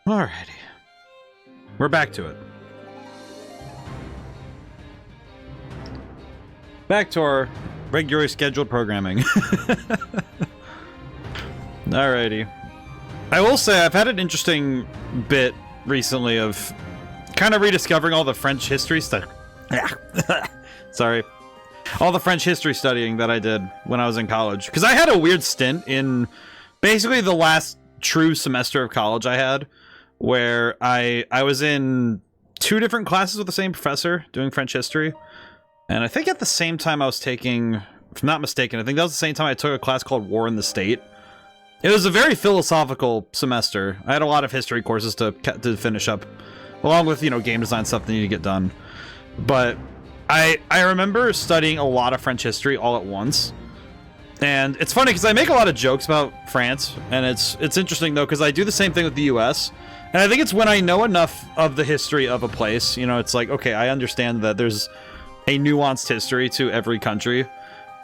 Alrighty. We're back to it. Back to our regularly scheduled programming. Alrighty. I will say I've had an interesting bit recently of kind of rediscovering all the French history stuff. Sorry. All the French history studying that I did when I was in college. Because I had a weird stint in basically the last true semester of college I had, where I was in 2 different classes with the same professor doing French history. And I think at the same time I was taking, if I'm not mistaken, I think that was the same time I took a class called War in the State. It was a very philosophical semester. I had a lot of history courses to finish up, along with, you know, game design stuff that need to get done. But I remember studying a lot of French history all at once. And it's funny because I make a lot of jokes about France, and it's interesting though because I do the same thing with the US. And I think it's when I know enough of the history of a place, you know, it's like, okay, I understand that there's a nuanced history to every country.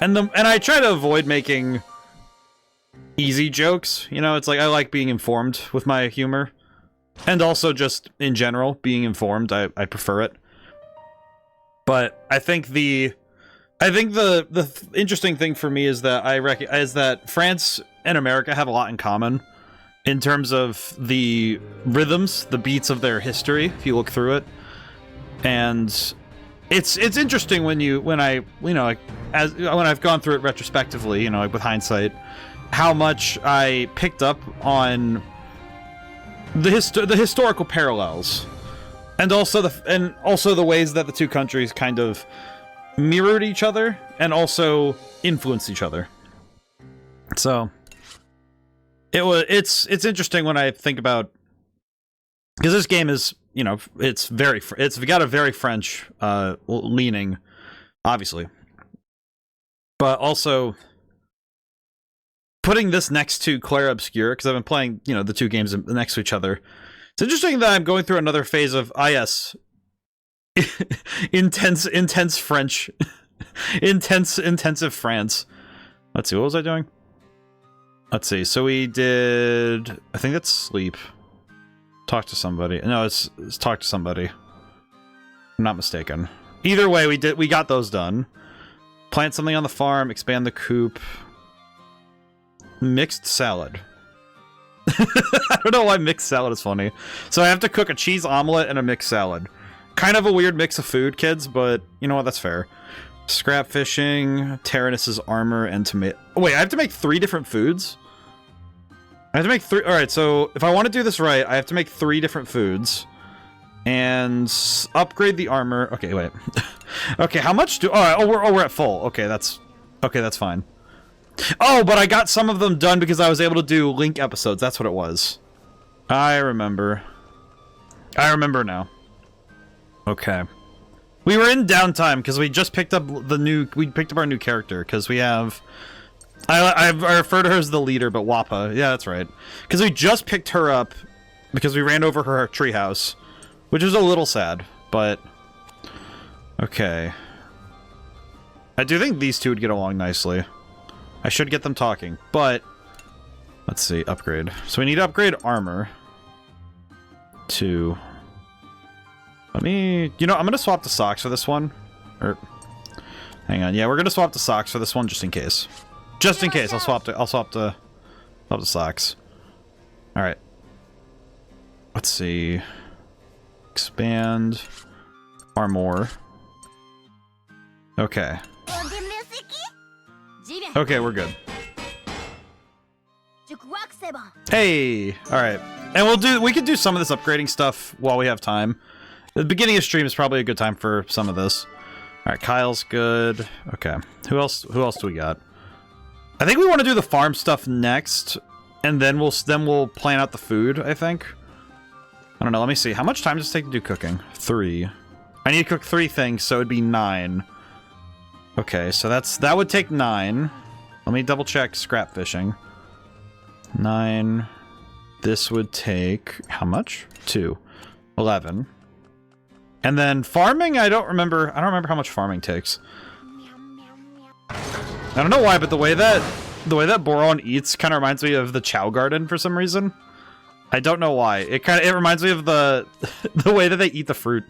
And I try to avoid making easy jokes, you know, it's like I like being informed with my humor. And also just in general, being informed, I prefer it. But I think the interesting thing for me is that I recognize that France and America have a lot in common in terms of the rhythms, the beats of their history, if you look through it. And it's interesting when I've gone through it retrospectively, you know, like with hindsight, how much I picked up on the historical parallels, and also the ways that the two countries kind of mirrored each other and also influenced each other. So it's interesting when I think about, because this game is, you know, it's got a very French leaning, obviously, but also putting this next to Clair Obscur, because I've been playing, you know, the 2 games next to each other. It's interesting that I'm going through another phase of yes, intense French, intensive France. Let's see, what was I doing? Let's see. So we did, I think that's sleep. Talk to somebody. No, it's talk to somebody. I'm not mistaken. Either way, we got those done. Plant something on the farm, expand the coop. Mixed salad. I don't know why mixed salad is funny. So I have to cook a cheese omelet and a mixed salad. Kind of a weird mix of food, kids, but you know what? That's fair. Scrap fishing, Tyrannus's armor, and tomato. Oh, wait, I have to make 3 different foods? I have to make 3. Alright, so if I want to do this right, I have to make 3 different foods. And upgrade the armor. Okay, wait. Okay, how much do... Oh, we're at full. Okay, that's fine. Oh, but I got some of them done because I was able to do Link episodes. That's what it was. I remember now. Okay. We were in downtime because we just picked up our new character, because we have... I refer to her as the leader, but Wappa. Yeah, that's right. Because we just picked her up because we ran over her treehouse, which is a little sad, but... Okay. I do think these 2 would get along nicely. I should get them talking, but... Let's see, upgrade. So we need to upgrade armor to... Let me... You know, I'm gonna swap the socks for this one. Or... Hang on, yeah, we're gonna swap the socks for this one just in case. Just in case, I'll swap the socks. Alright. Let's see. Expand. Armor. Okay. Okay, we're good. Hey! Alright. And we could do some of this upgrading stuff while we have time. The beginning of stream is probably a good time for some of this. Alright, Kyle's good. Okay. Who else do we got? I think we want to do the farm stuff next, and then we'll plan out the food, I think. I don't know, let me see. How much time does it take to do cooking? 3. I need to cook 3 things, so it'd be 9. Okay, so that would take 9. Let me double check scrap fishing. 9. This would take how much? 2. 11. And then farming, I don't remember how much farming takes. I don't know why, but the way that Boron eats kind of reminds me of the Chow Garden for some reason. I don't know why. It reminds me of the the way that they eat the fruit.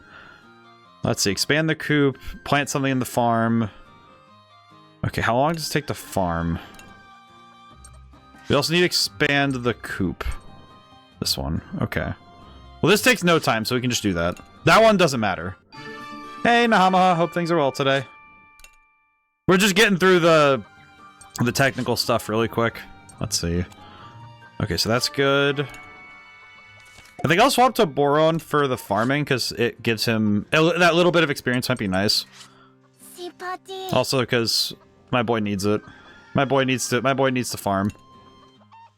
Let's see. Expand the coop. Plant something in the farm. Okay, how long does it take to farm? We also need to expand the coop. This one. Okay. Well, this takes no time, so we can just do that. That one doesn't matter. Hey, Nahamaha. Hope things are well today. We're just getting through the technical stuff really quick. Let's see. Okay, so that's good. I think I'll swap to Boron for the farming, because it gives him... that little bit of experience might be nice. Also, because my boy needs it. My boy needs to farm.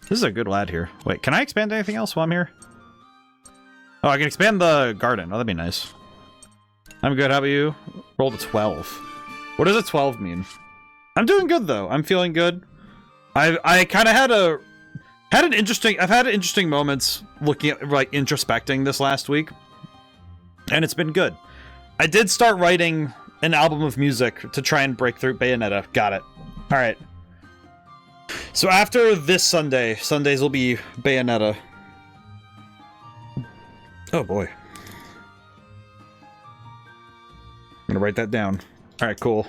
This is a good lad here. Wait, can I expand anything else while I'm here? Oh, I can expand the garden. Oh, that'd be nice. I'm good. How about you? Rolled a 12. What does a 12 mean? I'm doing good, though. I'm feeling good. I kind of had interesting moments looking at, like, introspecting this last week. And it's been good. I did start writing an album of music to try and break through Bayonetta. Got it. Alright. So after this Sunday, Sundays will be Bayonetta. Oh boy. I'm gonna write that down. Alright, cool.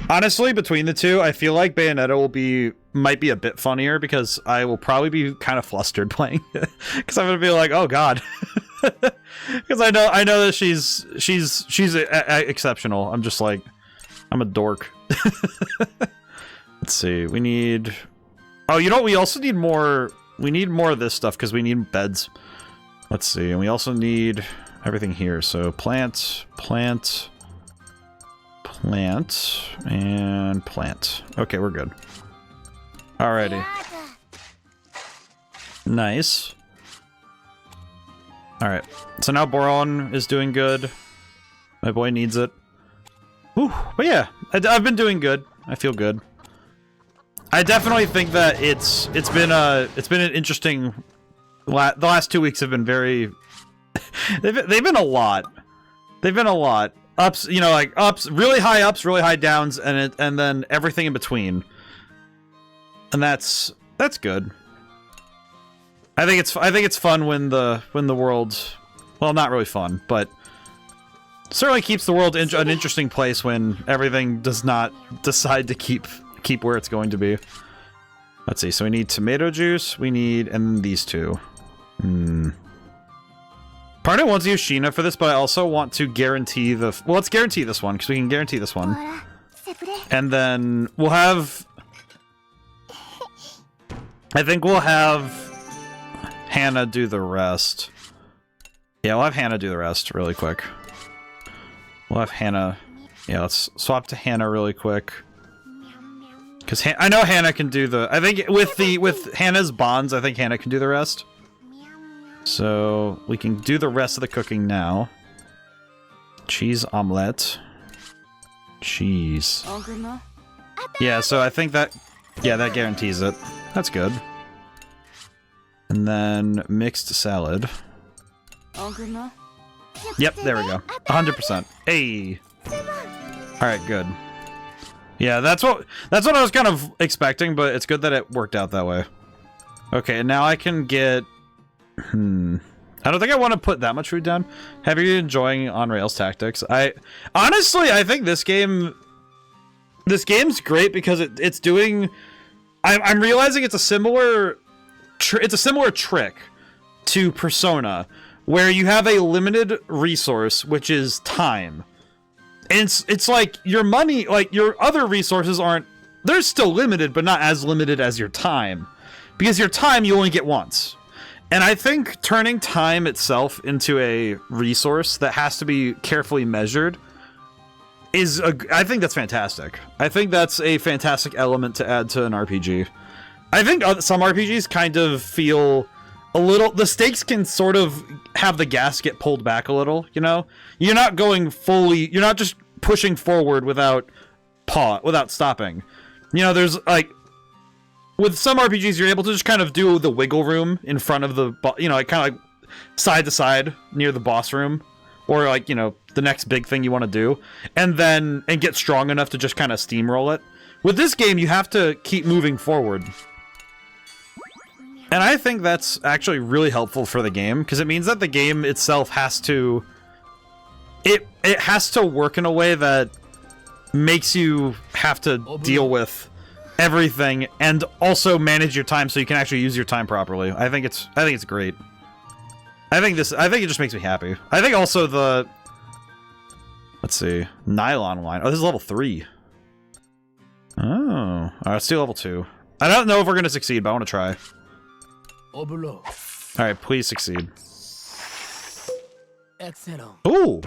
Honestly, between the two, I feel like Bayonetta might be a bit funnier because I will probably be kind of flustered playing it. Because I'm gonna be like, oh god. Because I know that she's exceptional. I'm just like, I'm a dork. Let's see. We need... Oh, you know what? We also need more... We need more of this stuff because we need beds. Let's see. And we also need everything here. So plant, plant, plant, and plant. Okay, we're good. Alrighty. Nice. Alright. So now Boron is doing good. My boy needs it. Whew. But yeah, I've been doing good. I feel good. I definitely think that it's been an interesting... The last 2 weeks have been very... they've been a lot. They've been a lot. Ups, you know, like ups, really high downs, and then everything in between. And that's good. I think it's fun when the world... Well, not really fun, but... Certainly keeps the world an interesting place when everything does not decide to keep where it's going to be. Let's see, so we need tomato juice, and these two. Part of it wants to use Sheena for this, but I also want to guarantee well, let's guarantee this one, because we can guarantee this one. And then we'll have... I think we'll have Hannah do the rest. Yeah, we'll have Hannah do the rest really quick. We'll have Hannah... Yeah, let's swap to Hannah really quick. Because I know Hannah can do the... I think with Hannah's bonds, I think Hannah can do the rest. So we can do the rest of the cooking now. Cheese omelette. Cheese. Yeah, so I think that... Yeah, that guarantees it. That's good. And then mixed salad. Yep, there we go. 100%. Hey! Alright, good. Yeah, that's what I was kind of expecting, but it's good that it worked out that way. Okay, and now I can get... I don't think I want to put that much food down. Have you been enjoying On Rails Tactics? Honestly, I think this game's great because it's doing... I'm realizing it's a similar trick to Persona, where you have a limited resource, which is time. And it's like your money, like your other resources they're still limited, but not as limited as your time. Because your time you only get once. And I think turning time itself into a resource that has to be carefully measured I think that's fantastic. I think that's a fantastic element to add to an RPG. I think some RPGs kind of feel a little... The stakes can sort of have the gas get pulled back a little, you know? You're not going fully... You're not just pushing forward without stopping. You know, there's, like... With some RPGs, you're able to just kind of do the wiggle room in front of the... You know, like, kind of like side to side near the boss room. Or, like, you know, the next big thing you want to do. And get strong enough to just kind of steamroll it. With this game, you have to keep moving forward. And I think that's actually really helpful for the game, because it means that the game itself has to... It has to work in a way that makes you have to deal with everything and also manage your time so you can actually use your time properly. I think it's great. I think it just makes me happy. I think also the... Let's see. Nylon line. Oh, this is level 3. Oh. Alright, let's do level 2. I don't know if we're going to succeed, but I want to try. Alright, please succeed. Excellent. Ooh!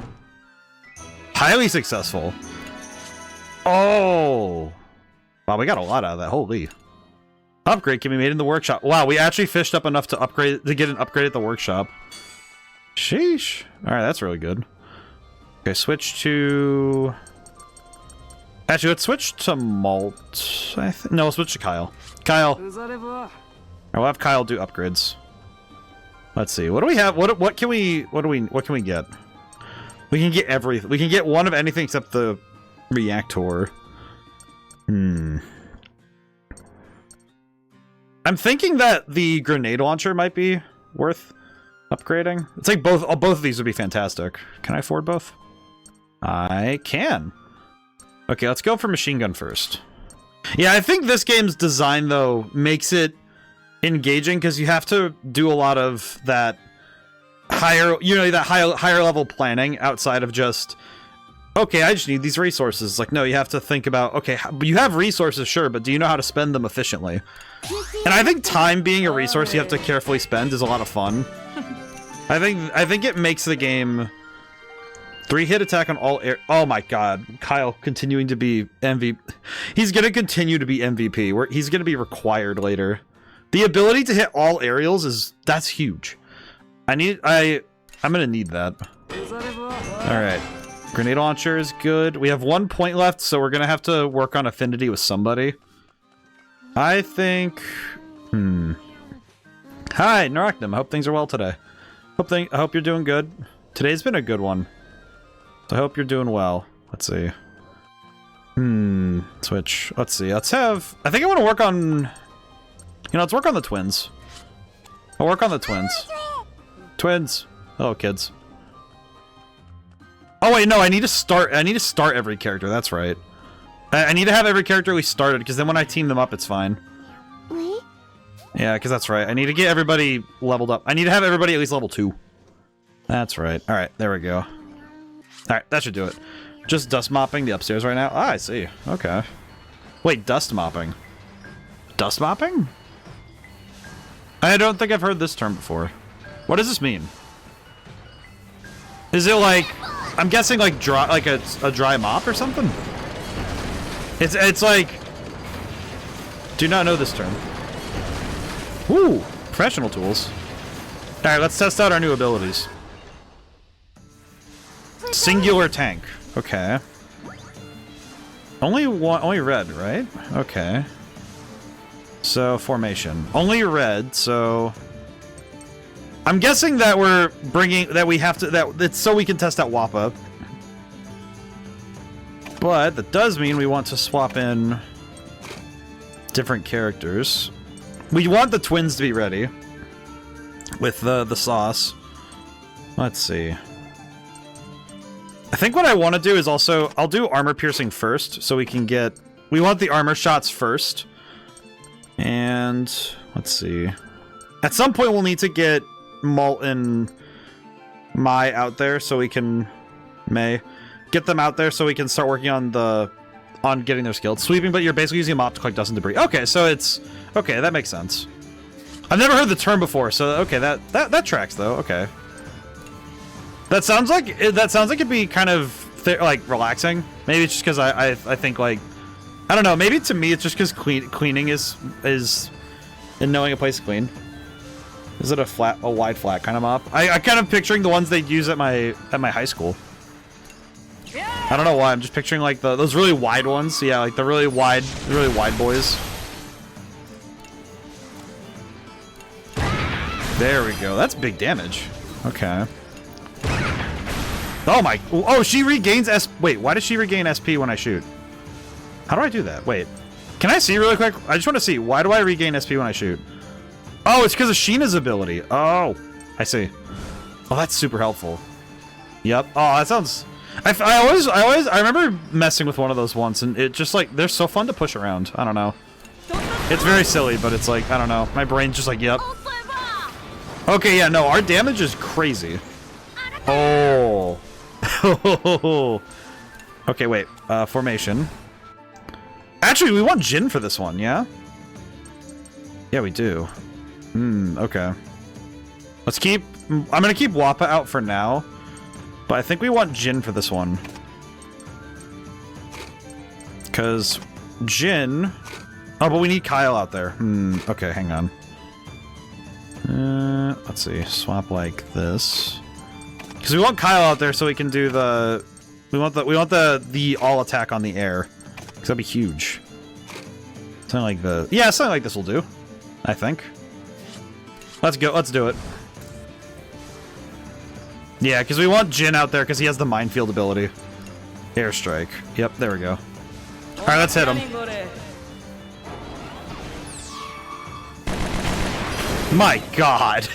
Highly successful. Oh! Wow, we got a lot out of that. Holy. Upgrade can be made in the workshop. Wow, we actually fished up enough to get an upgrade at the workshop. Sheesh. Alright, that's really good. Okay, switch to... Actually, let's switch to Malt. No, we'll switch to Kyle. Kyle. Alright, we'll have Kyle do upgrades. Let's see. What do we have? What can we get? We can get everything. We can get one of anything except the reactor. I'm thinking that the grenade launcher might be worth upgrading. It's like both of these would be fantastic. Can I afford both? I can. Okay, let's go for machine gun first. Yeah, I think this game's design, though, makes it engaging because you have to do a lot of that higher level planning outside of just, okay, I just need these resources. Like, no, you have to think about, okay, you have resources, sure, but do you know how to spend them efficiently? And I think time being a resource you have to carefully spend is a lot of fun. I think it makes the game 3-hit attack on all air. Oh my god, Kyle continuing to be MVP. He's gonna continue to be MVP. He's gonna be required later. The ability to hit all aerials that's huge. I'm gonna need that. Alright. Grenade launcher is good. We have 1 point left, so we're gonna have to work on affinity with somebody. I think... Hi, Narachnum. I hope things are well today. I hope you're doing good. Today's been a good one. I hope you're doing well. Let's see. Switch. Let's see. Let's have... I think I want to work on... let's work on the twins. I'll work on the twins. Twins. Hello, kids. Oh, wait, no. I need to start every character. That's right. I need to have every character we started, because then when I team them up, it's fine. Yeah, because that's right. I need to get everybody leveled up. I need to have everybody at least level 2. That's right. Alright, there we go. Alright, that should do it. Just dust mopping the upstairs right now? Ah, I see. Okay. Wait, dust mopping? Dust mopping? I don't think I've heard this term before. What does this mean? Is it like... I'm guessing like dry, like a dry mop or something? It's like... Do not know this term. Ooh, professional tools. Alright, let's test out our new abilities. Singular tank. Okay. Only red, right? Okay. So, formation. Only red, so... I'm guessing that it's so we can test out Wappa. But that does mean we want to swap in different characters. We want the twins to be ready with the sauce. Let's see. I think what I want to do is also... I'll do armor piercing first, so we can get... We want the armor shots first. And... Let's see. At some point, we'll need to get Malt and Mai out there, so we can... May. Get them out there so we can start working on getting their skills. Sweeping, but you're basically using a mop to collect dust and debris. Okay, so it's... Okay, that makes sense. I've never heard the term before, so okay, that tracks, though. Okay. That sounds like it'd be kind of like relaxing. Maybe it's just because I think like I don't know. Maybe to me it's just because cleaning is in knowing a place to clean. Is it a wide flat kind of mop? I kind of picturing the ones they'd use at my high school. I don't know why. I'm just picturing like those really wide ones. Yeah, like the really wide boys. There we go. That's big damage. Okay. Oh my... Oh, she regains Wait, why does she regain SP when I shoot? How do I do that? Wait. Can I see really quick? I just want to see. Why do I regain SP when I shoot? Oh, it's because of Sheena's ability. Oh, I see. Oh, that's super helpful. Yep. Oh, that sounds... I remember messing with one of those once, and it just, like, they're so fun to push around. I don't know. It's very silly, but it's like, I don't know. My brain's just like, yep. Okay, yeah, no, our damage is crazy. Oh. Okay, wait. Formation. Actually, we want Jin for this one, yeah? Yeah, we do. Okay. Let's keep... I'm gonna keep Wappa out for now. But I think we want Jin for this one. Because Jin... Oh, but we need Kyle out there. Okay, hang on. Let's see. Swap like this. Because we want Kyle out there so we can do the... We want the all attack on the air. Because that'd be huge. Something like the... Yeah, something like this will do. I think. Let's go. Let's do it. Yeah, because we want Jin out there because he has the minefield ability. Airstrike. Yep, there we go. Alright, let's hit him. My god.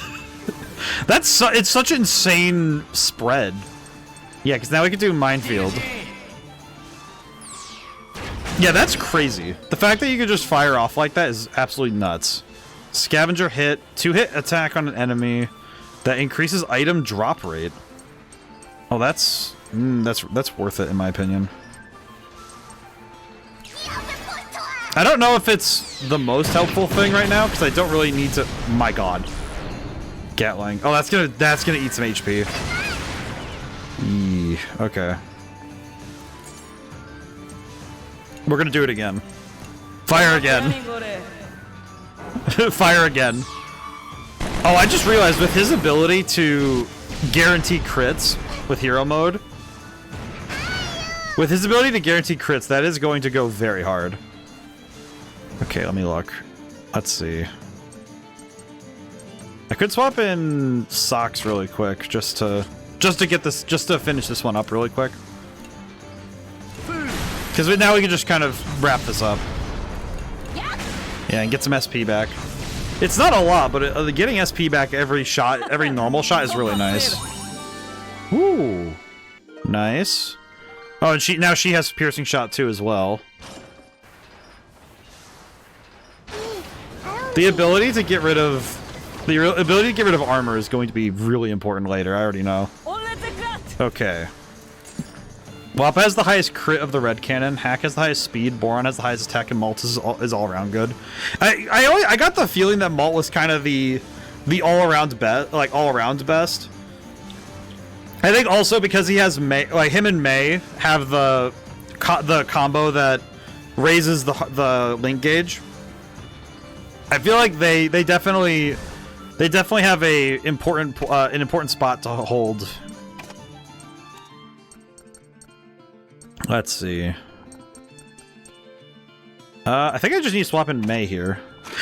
It's such insane spread. Yeah, because now we can do minefield. Yeah, that's crazy. The fact that you can just fire off like that is absolutely nuts. Scavenger hit, 2-hit attack on an enemy that increases item drop rate. Oh, that's worth it in my opinion. I don't know if it's the most helpful thing right now because I don't really need to. My god, Gatling. Oh, that's gonna eat some HP. Okay. We're gonna do it again. Fire again. Fire again. Oh, I just realized with his ability to guarantee crits with hero mode, that is going to go very hard. Okay, let me look. Let's see. I could swap in socks really quick just to finish this one up really quick. Because now we can just kind of wrap this up. Yeah, and get some SP back. It's not a lot, but getting SP back every shot, every normal shot is really nice. Ooh. Nice. Oh, and now she has piercing shot too as well. The ability to get rid of armor is going to be really important later. I already know. Okay. Wappa has the highest crit of the red cannon. Hack has the highest speed. Boron has the highest attack, and Malt is all around good. I got the feeling that Malt was kind of the all around best. I think also because he has May, like him and May have the combo that raises the link gauge. I feel like they definitely have an important spot to hold. Let's see. I think I just need to swap in May here.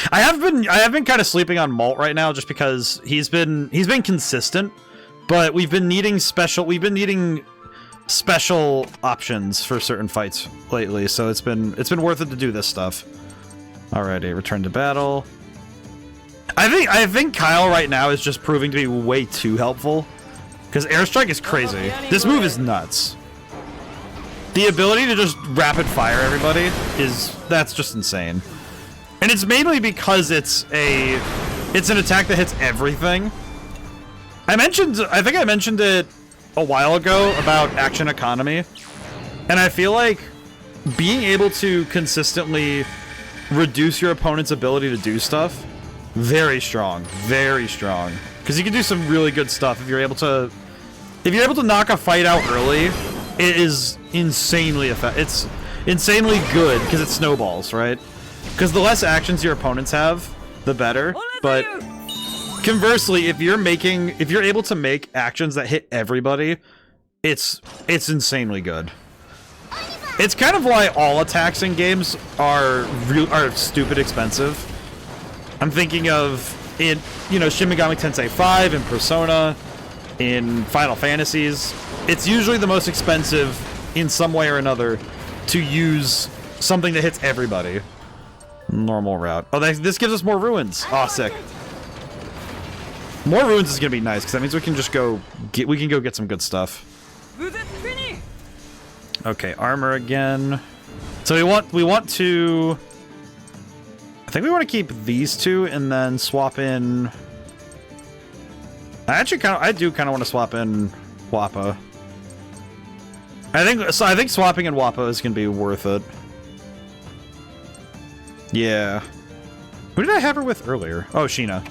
I have been kind of sleeping on Malt right now just because he's been consistent, but we've been needing special options for certain fights lately, so it's been worth it to do this stuff. Alrighty, return to battle. I think Kyle right now is just proving to be way too helpful because airstrike is crazy. This move is nuts. The ability to just rapid fire everybody that's just insane. And it's mainly because it's an attack that hits everything. I think I mentioned it a while ago about action economy. And I feel like being able to consistently reduce your opponent's ability to do stuff, very strong, very strong. Because you can do some really good stuff if you're able to knock a fight out early. It is insanely it's insanely good because it snowballs, right? Because the less actions your opponents have, the better. But conversely, if you're able to make actions that hit everybody, it's insanely good. It's kind of why all attacks in games are stupid expensive. I'm thinking of Shin Megami Tensei 5 and Persona, in Final Fantasies. It's usually the most expensive in some way or another to use something that hits everybody. Normal route. Oh, this gives us more ruins. Oh, sick. More runes is gonna be nice, because that means we can just go get some good stuff. Okay, armor again. So we want to... I think we want to keep these two and then swap in... I do kind of want to swap in Wappa. I think swapping in Wappa is gonna be worth it. Yeah. Who did I have her with earlier? Oh, Sheena.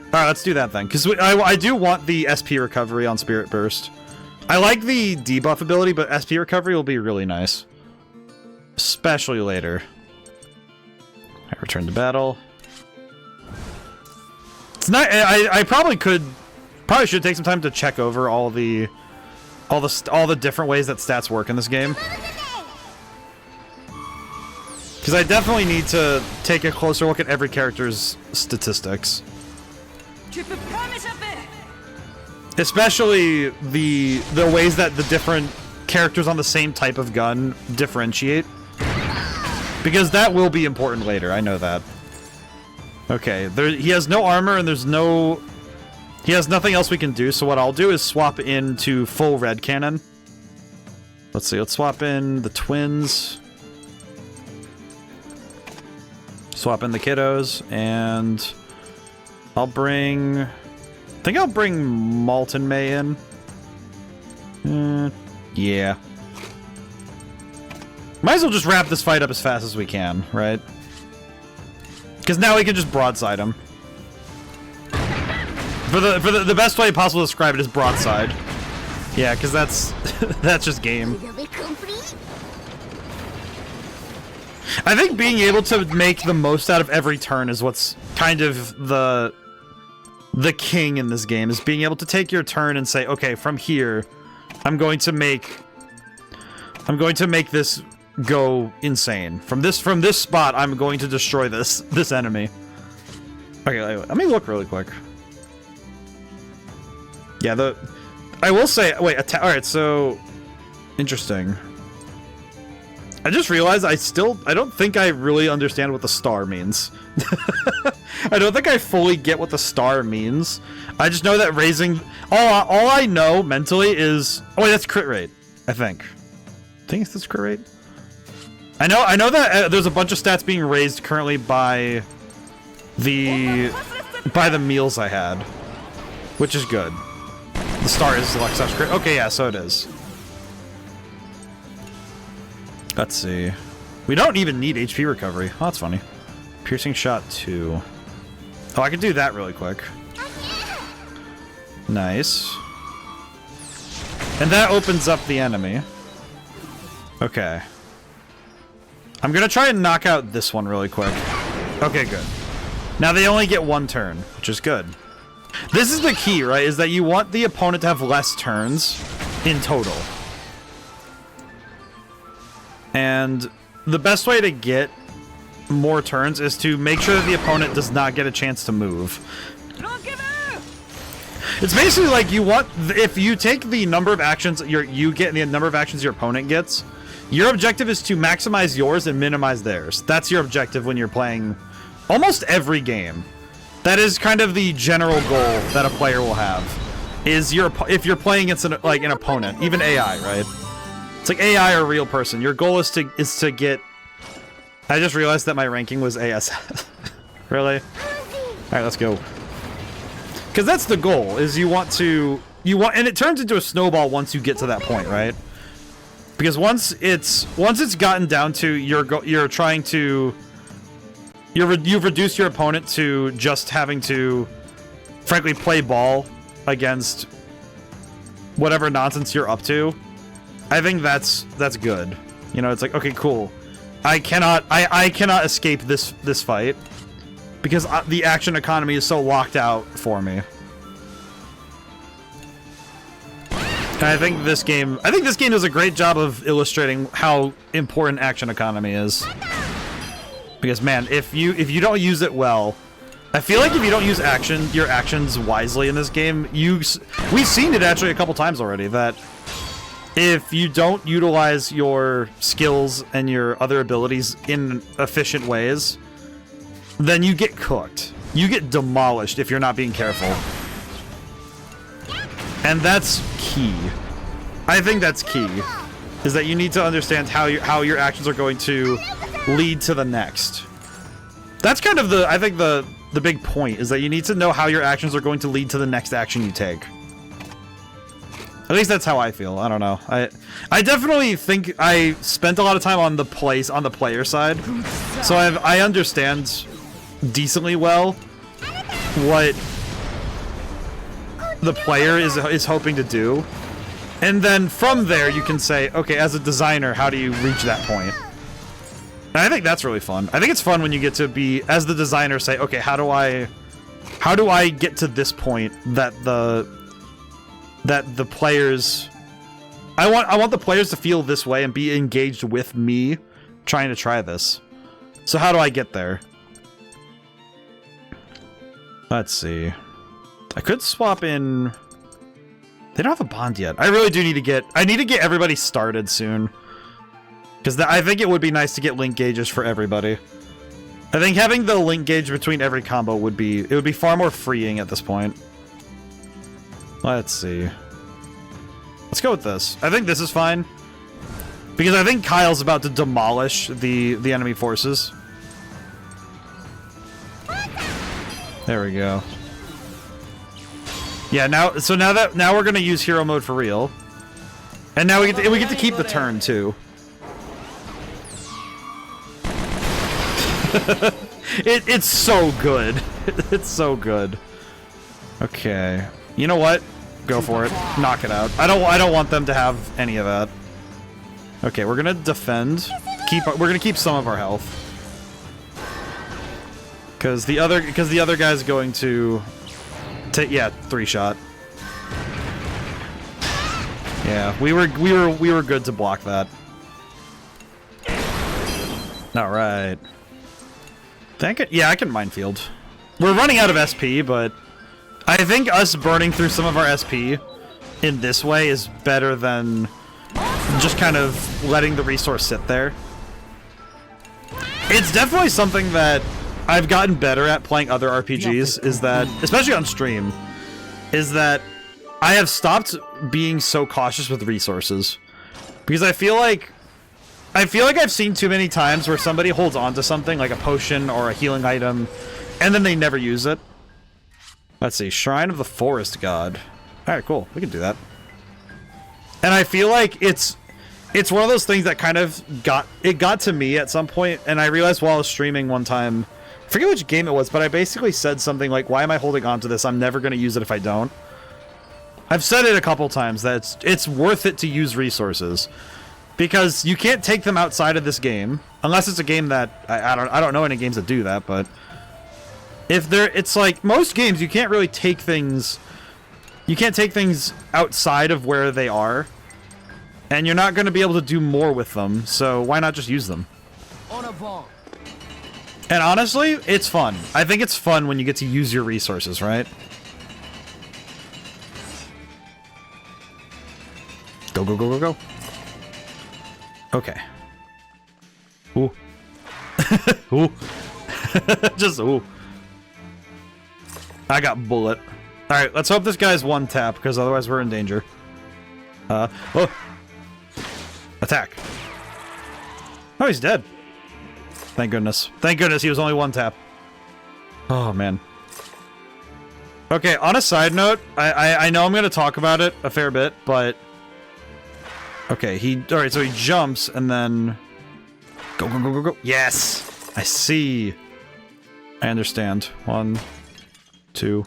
Alright, let's do that then. Because I do want the SP recovery on Spirit Burst. I like the debuff ability, but SP recovery will be really nice. Especially later. I return to battle. It's not. I probably should take some time to check over all the different ways that stats work in this game. Because I definitely need to take a closer look at every character's statistics. Especially the ways that the different characters on the same type of gun differentiate. Because that will be important later, I know that. Okay, he has no armor and he has nothing else we can do, so what I'll do is swap into full red cannon. Let's see, let's swap in the twins. Swap in the kiddos, and I think I'll bring Molten May in. Yeah. Might as well just wrap this fight up as fast as we can, right? Because now we can just broadside him. For the best way possible to describe it is broadside. Yeah, because that's that's just game. I think being able to make the most out of every turn is what's kind of the king in this game, is being able to take your turn and say, okay, from here, I'm going to make this go insane. From this spot, I'm going to destroy this enemy. Okay, let me look really quick. Yeah, I will say, wait, alright, so interesting. I just realized I don't think I really understand what the star means. I don't think I fully get what the star means. I just know that raising... All I know mentally is... Oh, wait, that's crit rate, I think. I think it's crit rate. I know that there's a bunch of stats being raised currently by the meals I had, which is good. The star is Lux crit. Okay, yeah, so it is. Let's see. We don't even need HP recovery. Oh, that's funny. Piercing shot 2. Oh, I can do that really quick. Nice. And that opens up the enemy. Okay. I'm gonna try and knock out this one really quick. Okay, good. Now they only get one turn, which is good. This is the key, right? Is that you want the opponent to have less turns in total. And the best way to get more turns is to make sure that the opponent does not get a chance to move. It's basically like you want, if you take the number of actions you get and the number of actions your opponent gets, your objective is to maximize yours and minimize theirs. That's your objective when you're playing almost every game. That is kind of the general goal that a player will have. Is if you're playing against an opponent, even AI, right? It's like AI or a real person. Your goal is to get... I just realized that my ranking was AS. Really? Alright, let's go. Because that's the goal, is and it turns into a snowball once you get to that point, right? Because once it's gotten down to you've reduced your opponent to just having to, frankly, play ball against whatever nonsense you're up to. I think that's good. You know, it's like, okay, cool. I cannot escape this fight because the action economy is so locked out for me. And I think this game does a great job of illustrating how important action economy is. Because man, if you don't use it well, I feel like if you don't use your actions wisely in this game, we've seen it actually a couple times already, that if you don't utilize your skills and your other abilities in efficient ways, then you get cooked. you get demolished if you're not being careful. And that's key. I think that's key, is that you need to understand how your actions are going to lead to the next. That's kind of I think the big point, is that you need to know how your actions are going to lead to the next action you take. At least that's how I feel. I don't know. I definitely think I spent a lot of time on the player side, so I understand decently well what the player is hoping to do, and then from there you can say, okay, as a designer, how do you reach that point? And I think that's really fun. I think it's fun when you get to be, as the designer, say, okay, how do I get to this point that the players, I want the players to feel this way and be engaged with me trying to try this. So how do I get there? Let's see. I could swap in. They don't have a bond yet. I really do need to get. I need to get everybody started soon, because I think it would be nice to get link gauges for everybody. I think having the link gauge between every combo would be far more freeing at this point. Let's see. Let's go with this. I think this is fine, because I think Kyle's about to demolish the enemy forces. There we go. Yeah, now we're gonna use hero mode for real, and now we get to keep the turn too. It's so good. It's so good. Okay, you know what? Go for it. Knock it out. I don't want them to have any of that. Okay, we're gonna defend. We're gonna keep some of our health. Because the other guy's going to take, yeah, 3-shot. Yeah, we were good to block that. All right. Yeah, I can minefield. We're running out of SP, but I think us burning through some of our SP in this way is better than just kind of letting the resource sit there. It's definitely something that I've gotten better at playing other RPGs, is that, especially on stream, is that I have stopped being so cautious with resources. Because I feel like I've seen too many times where somebody holds on to something like a potion or a healing item, and then they never use it. Let's see, Shrine of the Forest God. Alright, cool, we can do that. And I feel like it's one of those things that kind of got to me at some point, and I realized while I was streaming one time, I forget which game it was, but I basically said something like, why am I holding on to this? I'm never going to use it if I don't. I've said it a couple times that it's worth it to use resources, because you can't take them outside of this game, unless it's a game that I don't know any games that do that, but it's like most games, you can't really take things, outside of where they are, and you're not going to be able to do more with them, so why not just use them? And honestly, it's fun. I think it's fun when you get to use your resources, right? Go, go, go, go, go. Okay. Ooh. Ooh. Just ooh. I got bullet. Alright, let's hope this guy's one tap, because otherwise we're in danger. Oh. Attack. Oh, he's dead. Thank goodness. Thank goodness he was only one tap. Oh, man. Okay, on a side note, I know I'm going to talk about it a fair bit, but... Okay, alright, so he jumps, and then... Go, go, go, go, go. Yes! I see. I understand. 1, 2...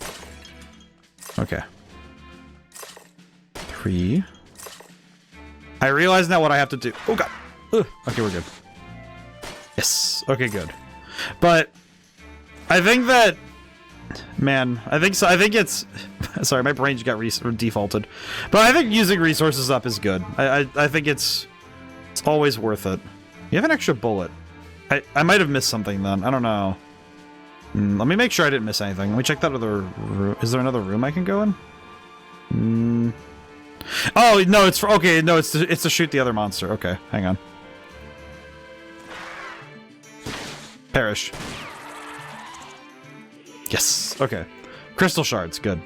Okay. 3... I realize now what I have to do. Oh, God! Ugh. Okay, we're good. Yes. Okay, good. But I think that, man, I think so. I think it's, sorry, my brain just got defaulted. But I think using resources up is good. I think it's always worth it. You have an extra bullet. I might have missed something then. I don't know. Let me make sure I didn't miss anything. Let me check that other room. Is there another room I can go in? Oh, no, it's for, okay, no, it's to shoot the other monster. Okay, hang on. Perish. Yes. Okay. Crystal shards. Good.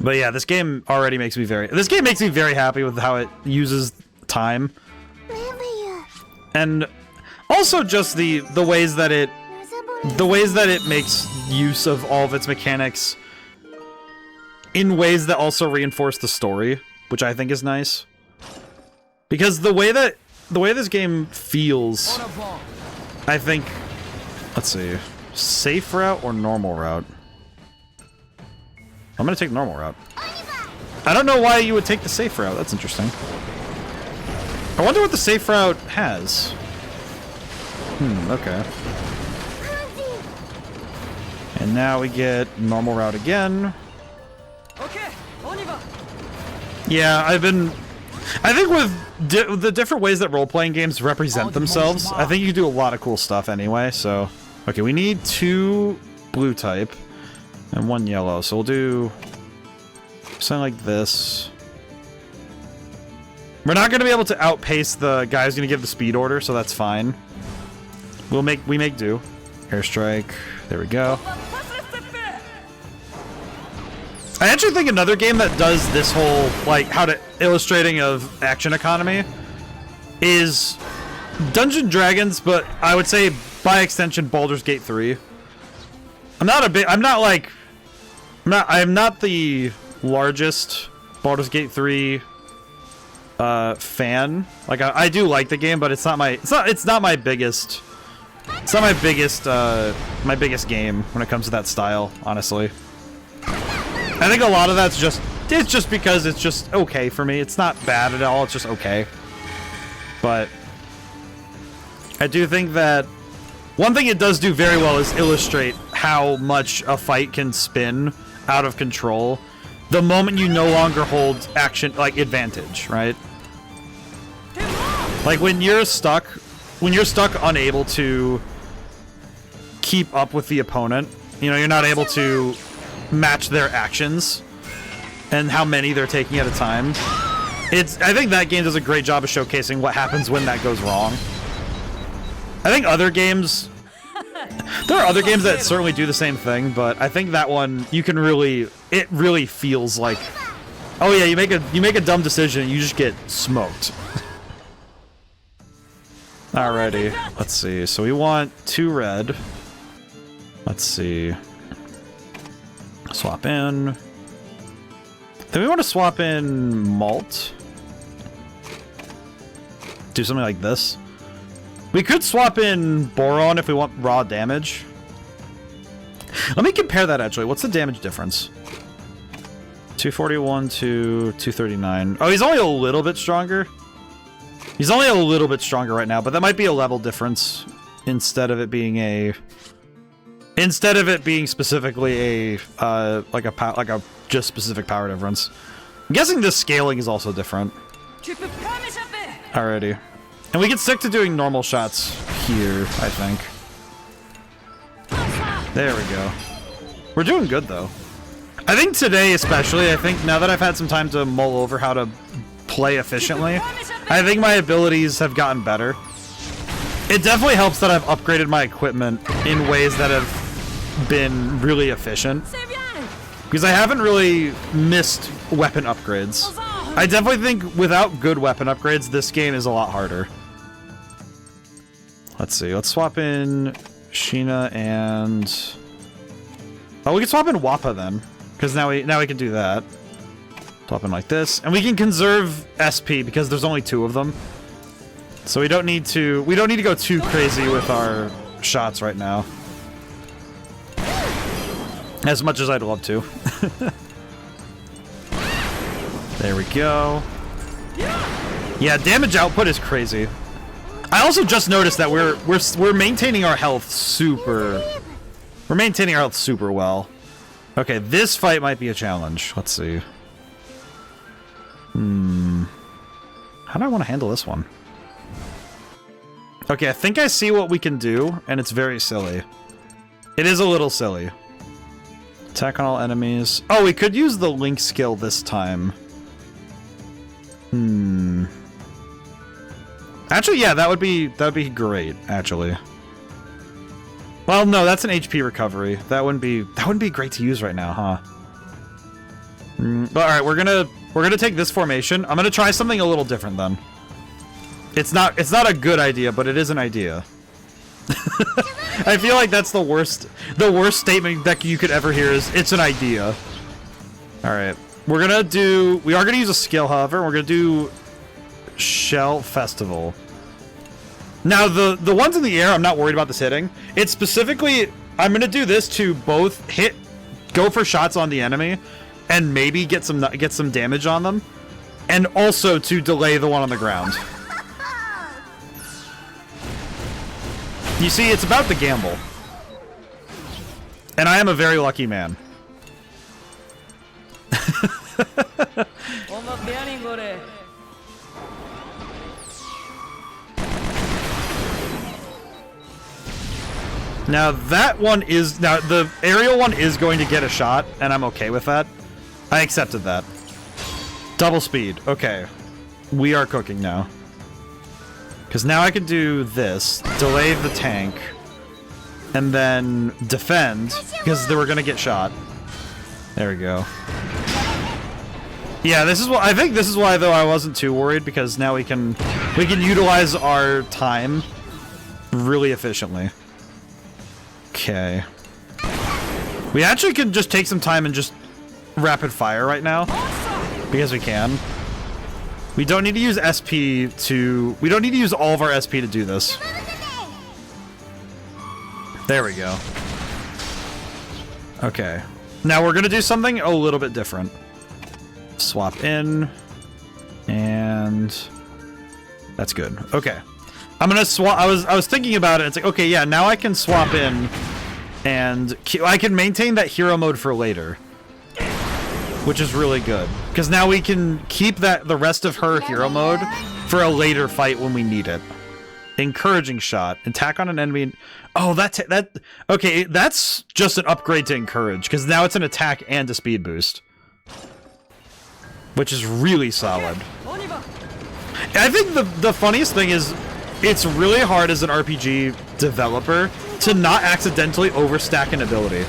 But yeah, this game already makes me very... This game makes me very happy with how it uses time. And also just the ways that it... The ways that it makes use of all of its mechanics in ways that also reinforce the story, which I think is nice. Because the way this game feels, I think... Let's see. Safe route or normal route? I'm gonna take the normal route. I don't know why you would take the safe route. That's interesting. I wonder what the safe route has. Okay. And now we get normal route again. Yeah, I think with the different ways that role-playing games represent themselves, I think you can do a lot of cool stuff anyway, so... Okay, we need 2 blue type and 1 yellow, so we'll do something like this. We're not going to be able to outpace the guy who's going to give the speed order, so that's fine. We make do. Airstrike. There we go. I actually think another game that does this whole, like, illustrating of action economy is Dungeons & Dragons, but I would say, by extension, Baldur's Gate 3. I'm not the largest Baldur's Gate 3 fan. Like, I do like the game, but it's not my biggest game when it comes to that style, honestly. I think a lot of that's just because it's just okay for me. It's not bad at all, it's just okay. But I do think that one thing it does do very well is illustrate how much a fight can spin out of control the moment you no longer hold action, like, advantage, right? Like, when you're stuck unable to keep up with the opponent, you know, you're not able to match their actions and how many they're taking at a time. I think that game does a great job of showcasing what happens when that goes wrong. I think other games... There are other games that certainly do the same thing, but I think that one, you can really... It really feels like... Oh yeah, you make a dumb decision and you just get smoked. Alrighty, let's see. So we want 2 red. Let's see. Swap in. Then we want to swap in malt. Do something like this. We could swap in boron if we want raw damage. Let me compare that actually. What's the damage difference? 241 to 239. Oh, he's only a little bit stronger. He's only a little bit stronger right now, but that might be a level difference instead of it being specifically like a just specific power difference. I'm guessing the scaling is also different. Alrighty. And we can stick to doing normal shots here, I think. There we go. We're doing good, though. I think today, especially, I think now that I've had some time to mull over how to play efficiently, I think my abilities have gotten better. It definitely helps that I've upgraded my equipment in ways that have been really efficient. Because I haven't really missed weapon upgrades. I definitely think without good weapon upgrades, this game is a lot harder. Let's see, let's swap in Sheena and... Oh, we can swap in Wappa then. Because now we can do that. Swap in like this. And we can conserve SP because there's only 2 of them. So we don't need to go too crazy with our shots right now. As much as I'd love to. There we go. Yeah, damage output is crazy. I also just noticed that we're maintaining our health super... We're maintaining our health super well. Okay, this fight might be a challenge. Let's see. How do I want to handle this one? Okay, I think I see what we can do, and it's very silly. It is a little silly. Attack on all enemies. Oh, we could use the Link skill this time. Actually, yeah, that'd be great, actually. Well, no, that's an HP recovery. That wouldn't be great to use right now, huh? But all right, we're gonna take this formation. I'm gonna try something a little different then. It's not a good idea, but it is an idea. I feel like that's the worst statement that you could ever hear is it's an idea. All right, we are gonna use a skill, however. We're gonna do Shell Festival. Now, the ones in the air, I'm not worried about this hitting. It's specifically, I'm going to do this to both go for shots on the enemy, and maybe get some damage on them, and also to delay the one on the ground. You see, it's about the gamble. And I am a very lucky man. Now the aerial one is going to get a shot, and I'm okay with that. I accepted that. Double speed. Okay. We are cooking now. Because now I can do this, delay the tank, and then defend, because they were going to get shot. There we go. Yeah, I think this is why though I wasn't too worried, because now we can utilize our time really efficiently. Okay. We actually can just take some time and just rapid fire right now. Because we can. We don't need to use SP to... We don't need to use all of our SP to do this. There we go. Okay. Now we're going to do something a little bit different. Swap in. And... That's good. Okay. I'm gonna swap. I was thinking about it. It's like, okay, yeah, now I can swap in, and I can maintain that hero mode for later, which is really good because now we can keep the rest of her hero mode for a later fight when we need it. Encouraging shot, attack on an enemy. Oh, okay. That's just an upgrade to encourage because now it's an attack and a speed boost, which is really solid. I think the funniest thing is. It's really hard as an RPG developer to not accidentally overstack an ability.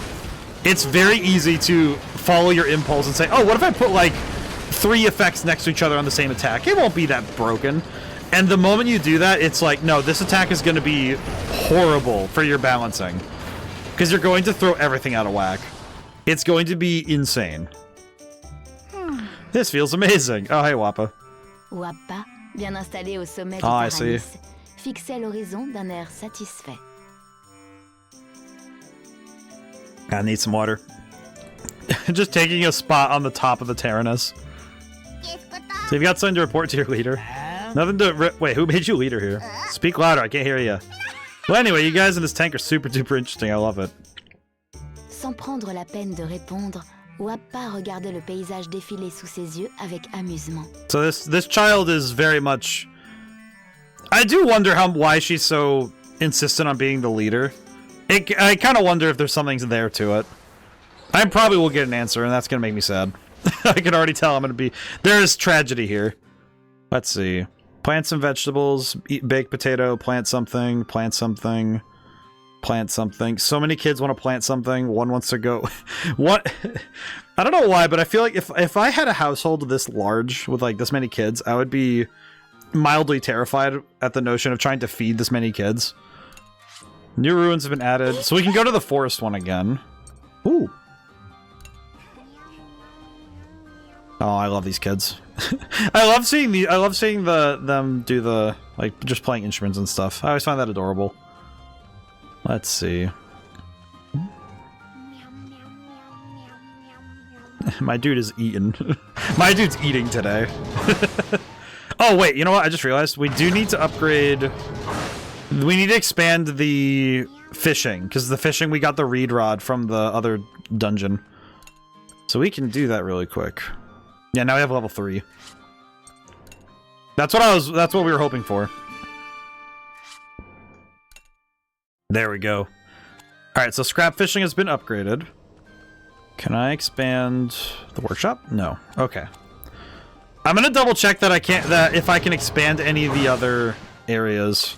It's very easy to follow your impulse and say, oh, what if I put like 3 effects next to each other on the same attack? It won't be that broken. And the moment you do that, it's like, no, this attack is going to be horrible for your balancing. Because you're going to throw everything out of whack. It's going to be insane. This feels amazing. Oh, hey, Wappa. Wappa, bien installé au sommet du I see. Fixait l'horizon d'un air satisfait. I need some water. Just taking a spot on the top of the Tyrannus. So you've got something to report to your leader. Nothing to wait, who made you leader here? Speak louder, I can't hear you. Well, anyway, you guys in this tank are super duper interesting. I love it. Sans prendre la peine de répondre, Wappa regardait le paysage défiler sous ses yeux avec amusement. So this child is very much... I do wonder why she's so insistent on being the leader. I kind of wonder if there's something there to it. I probably will get an answer, and that's going to make me sad. I can already tell I'm going to be... There is tragedy here. Let's see. Plant some vegetables, eat baked potato, plant something, plant something, plant something. So many kids want to plant something. One wants to go... What? I don't know why, but I feel like if I had a household this large with like this many kids, I would be... mildly terrified at the notion of trying to feed this many kids. New ruins have been added, so we can go to the forest one again. Ooh. Oh, I love these kids. I love seeing them do the like just playing instruments and stuff. I always find that adorable. Let's see. My dude is eating. My dude's eating today. Oh, wait, you know what? I just realized we do need to upgrade... We need to expand the fishing, because the fishing, we got the reed rod from the other dungeon. So we can do that really quick. Yeah, now we have level 3. That's what we were hoping for. There we go. Alright, so scrap fishing has been upgraded. Can I expand the workshop? No. Okay. I'm gonna double check that if I can expand any of the other areas.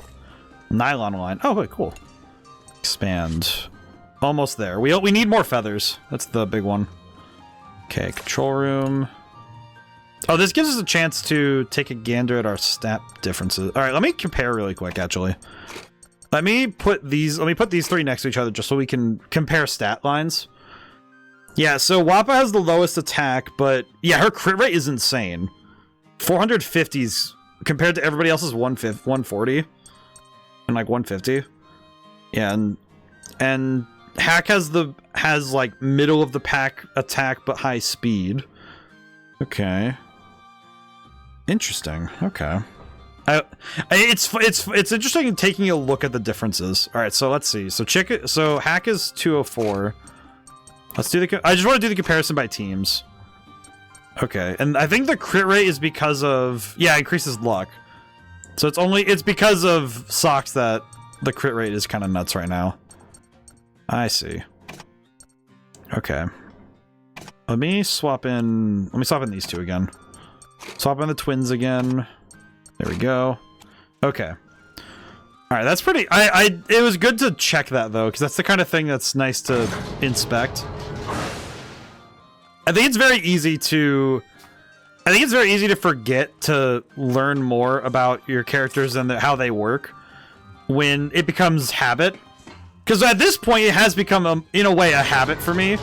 Nylon line. Oh, wait, cool. expand. Almost there. We need more feathers. That's the big one. Okay, control room. Oh, this gives us a chance to take a gander at our stat differences. All right, let me compare really quick, actually. Let me put these 3 next to each other just so we can compare stat lines. Yeah, so Wappa has the lowest attack, but yeah, her crit rate is insane. 450s compared to everybody else's 140 and like 150. Yeah, and Hack has like middle of the pack attack but high speed. Okay. Interesting. Okay. It's interesting taking a look at the differences. All right, so let's see. So Hack is 204. Let's do I just want to do the comparison by teams. Okay, and I think the crit rate is because of increases luck. So it's because of Socks that the crit rate is kind of nuts right now. I see. Okay. Let me swap in these two again. Swap in the twins again. There we go. Okay. All right, that's pretty. It was good to check that though, because that's the kind of thing that's nice to inspect. I think it's very easy to forget to learn more about your characters and how they work when it becomes habit. Because at this point, it has become, in a way, a habit for me,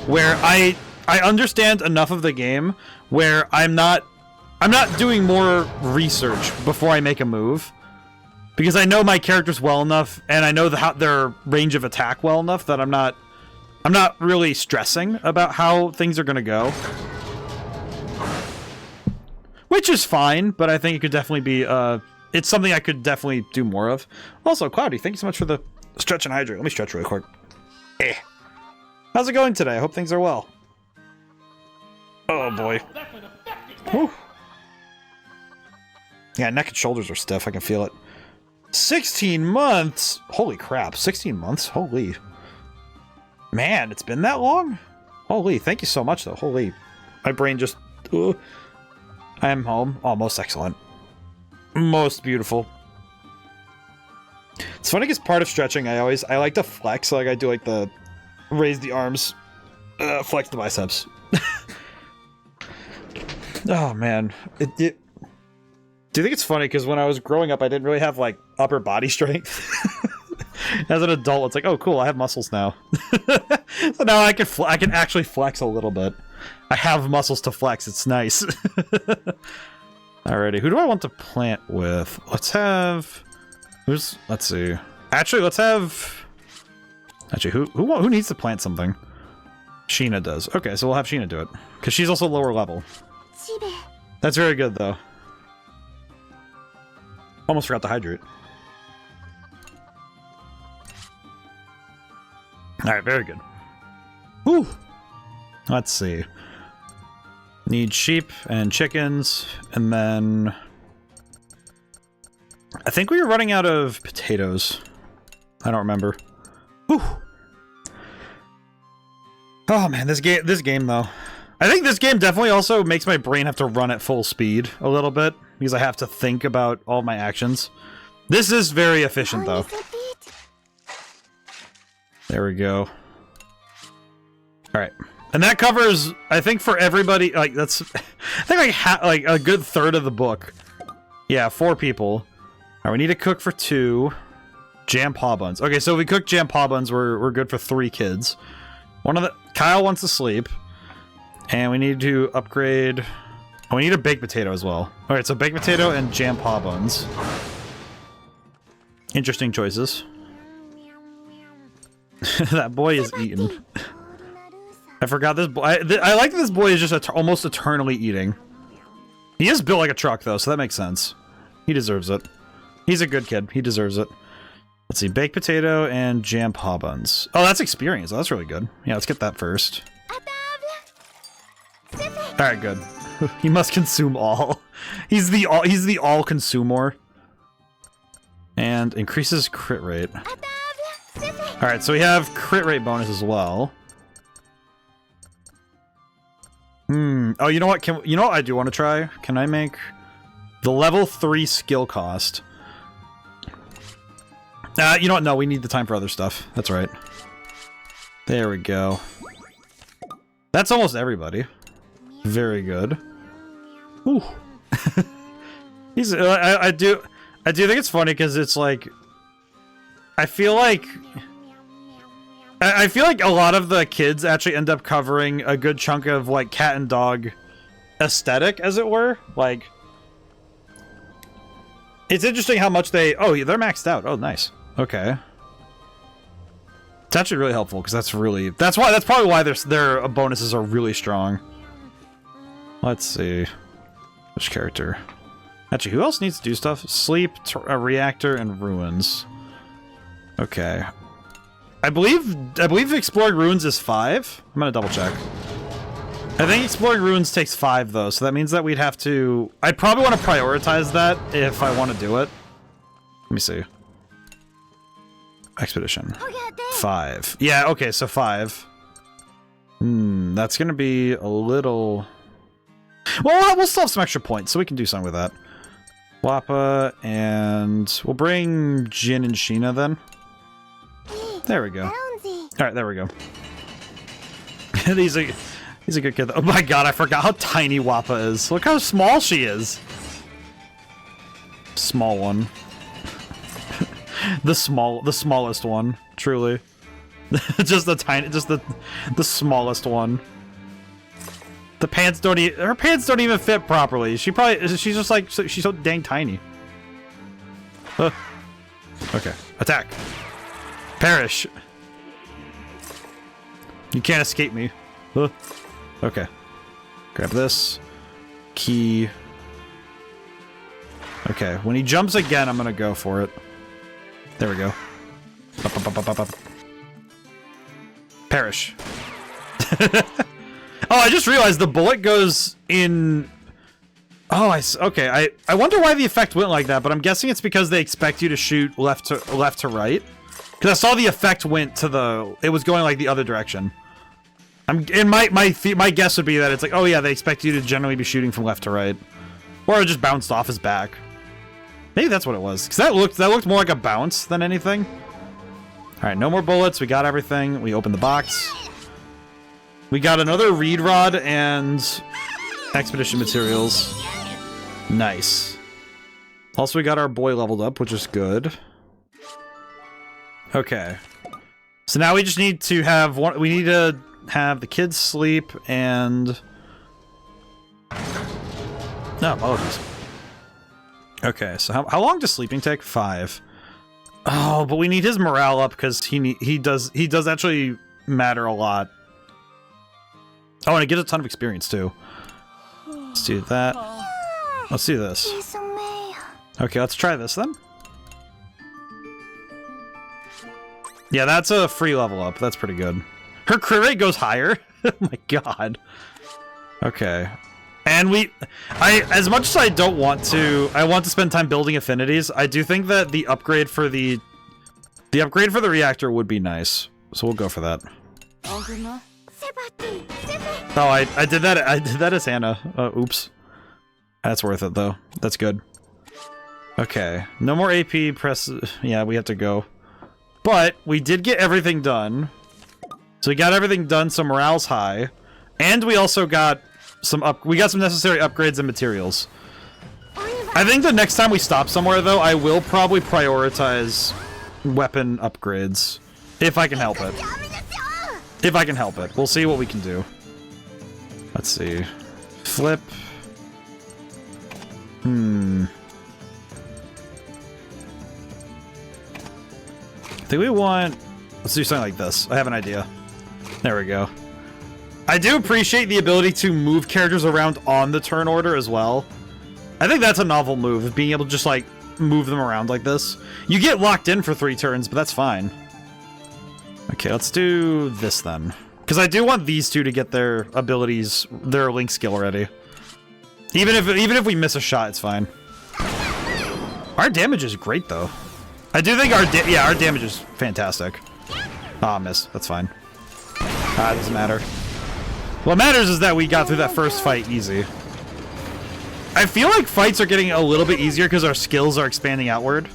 where I understand enough of the game where I'm not doing more research before I make a move, because I know my characters well enough and I know their range of attack well enough that I'm not really stressing about how things are gonna go, which is fine. But I think it could definitely be it's something I could definitely do more of. Also, Cloudy, thank you so much for the stretch and hydrate. Let me stretch really quick. How's it going today? I hope things are well. Oh boy. Whew. Yeah, neck and shoulders are stiff. I can feel it. 16 months? Holy crap. 16 months? Holy. Man, it's been that long? Holy, thank you so much, though. Holy. My brain just... I am home. Oh, most excellent. Most beautiful. It's funny because part of stretching, I like to flex. Like, I do, like, the... raise the arms. Flex the biceps. Oh, man. Do you think it's funny? Because when I was growing up, I didn't really have, like, upper body strength. As an adult, it's like, oh, cool, I have muscles now. So now I can actually flex a little bit. I have muscles to flex. It's nice. Alrighty, who do I want to plant with? Let's have... let's see. Actually, let's have... Actually, who needs to plant something? Sheena does. Okay, so we'll have Sheena do it. Because she's also lower level. That's very good, though. Almost forgot to hydrate. Alright, very good. Whew! Let's see. Need sheep and chickens, and then... I think we were running out of potatoes. I don't remember. Whew! Oh man, this game though. I think this game definitely also makes my brain have to run at full speed a little bit, because I have to think about all my actions. This is very efficient though. There we go. Alright. And that covers, I think for everybody, like, that's... I think like a good third of the book. Yeah, 4 people. Alright, we need to cook for 2. Jam paw buns. Okay, so if we cook jam paw buns, we're good for 3 kids. Kyle wants to sleep. And we need to upgrade... Oh, we need a baked potato as well. Alright, so baked potato and jam paw buns. Interesting choices. That boy is eating. I forgot this boy. I like that this boy is just almost eternally eating. He is built like a truck, though, so that makes sense. He deserves it. He's a good kid. He deserves it. Let's see. Baked potato and jam paw buns. Oh, that's experience. Oh, that's really good. Yeah, let's get that first. Alright, good. He must consume all. He's the all consumer. And increases crit rate. Alright, so we have crit rate bonus as well. Oh, you know what? You know what I do want to try? Can I make the level 3 skill cost You know what? No, we need the time for other stuff. That's right. There we go. That's almost everybody. Very good. Ooh. I do think it's funny because it's like I feel like a lot of the kids actually end up covering a good chunk of like cat and dog aesthetic, as it were. Like, it's interesting how much they. Oh, yeah, they're maxed out. Oh, nice. Okay. It's actually really helpful because that's probably why their bonuses are really strong. Let's see. Which character? Actually, who else needs to do stuff? Sleep, reactor, and ruins. Okay. I believe exploring ruins is 5. I'm gonna double check. I think exploring ruins takes 5 though, so that means that we'd have to. I'd probably want to prioritize that if I want to do it. Let me see. Expedition. 5. Yeah. Okay. So 5. That's gonna be a little. Well, we'll still have some extra points, so we can do something with that. Wappa, and we'll bring Jin and Sheena then. There we go. Alright, there we go. He's a good kid. Oh my god, I forgot how tiny Wappa is. Look how small she is. Small one. the smallest one, truly. Just the smallest one. The pants don't her pants don't even fit properly. She's just like, she's so dang tiny. Okay, attack. Perish. You can't escape me. Okay. Grab this. Key. Okay, when he jumps again, I'm gonna go for it. There we go. Up. Perish. Oh, I just realized the bullet goes in... Oh, okay. I wonder why the effect went like that, but I'm guessing it's because they expect you to shoot left to right. Because I saw the effect went to the... It was going like the other direction. My guess would be that it's like, oh yeah, they expect you to generally be shooting from left to right. Or it just bounced off his back. Maybe that's what it was. Because that looked more like a bounce than anything. Alright, no more bullets. We got everything. We opened the box. We got another reed rod and expedition materials. Nice. Also, we got our boy leveled up, which is good. Okay. So now we just need to have one. We need to have the kids sleep and. No, Melodies. Okay, so how long does sleeping take? 5. Oh, but we need his morale up because he does actually matter a lot. Oh, and it gives a ton of experience too. Let's do that. Let's do this. Okay, let's try this then. Yeah, that's a free level up. That's pretty good. Her crit rate goes higher. Oh my god. Okay. And as much as I don't want to, I want to spend time building affinities. I do think that the upgrade for the reactor would be nice. So we'll go for that. Oh, I did that. I did that as Hannah. Oops. That's worth it though. That's good. Okay. No more AP press. Yeah, we have to go. But we did get everything done. So we got everything done. So morale's high, and we also got we got some necessary upgrades and materials. I think the next time we stop somewhere though, I will probably prioritize weapon upgrades if I can help it. If I can help it. We'll see what we can do. Let's see. Flip. I think we want... Let's do something like this. I have an idea. There we go. I do appreciate the ability to move characters around on the turn order as well. I think that's a novel move, being able to just, like, move them around like this. You get locked in for 3 turns, but that's fine. Okay, let's do this then. Because I do want these two to get their abilities, their link skill already. Even if we miss a shot, it's fine. Our damage is great though. I do think our damage is fantastic. Ah, miss. That's fine. It doesn't matter. What matters is that we got through that first fight easy. I feel like fights are getting a little bit easier because our skills are expanding outward.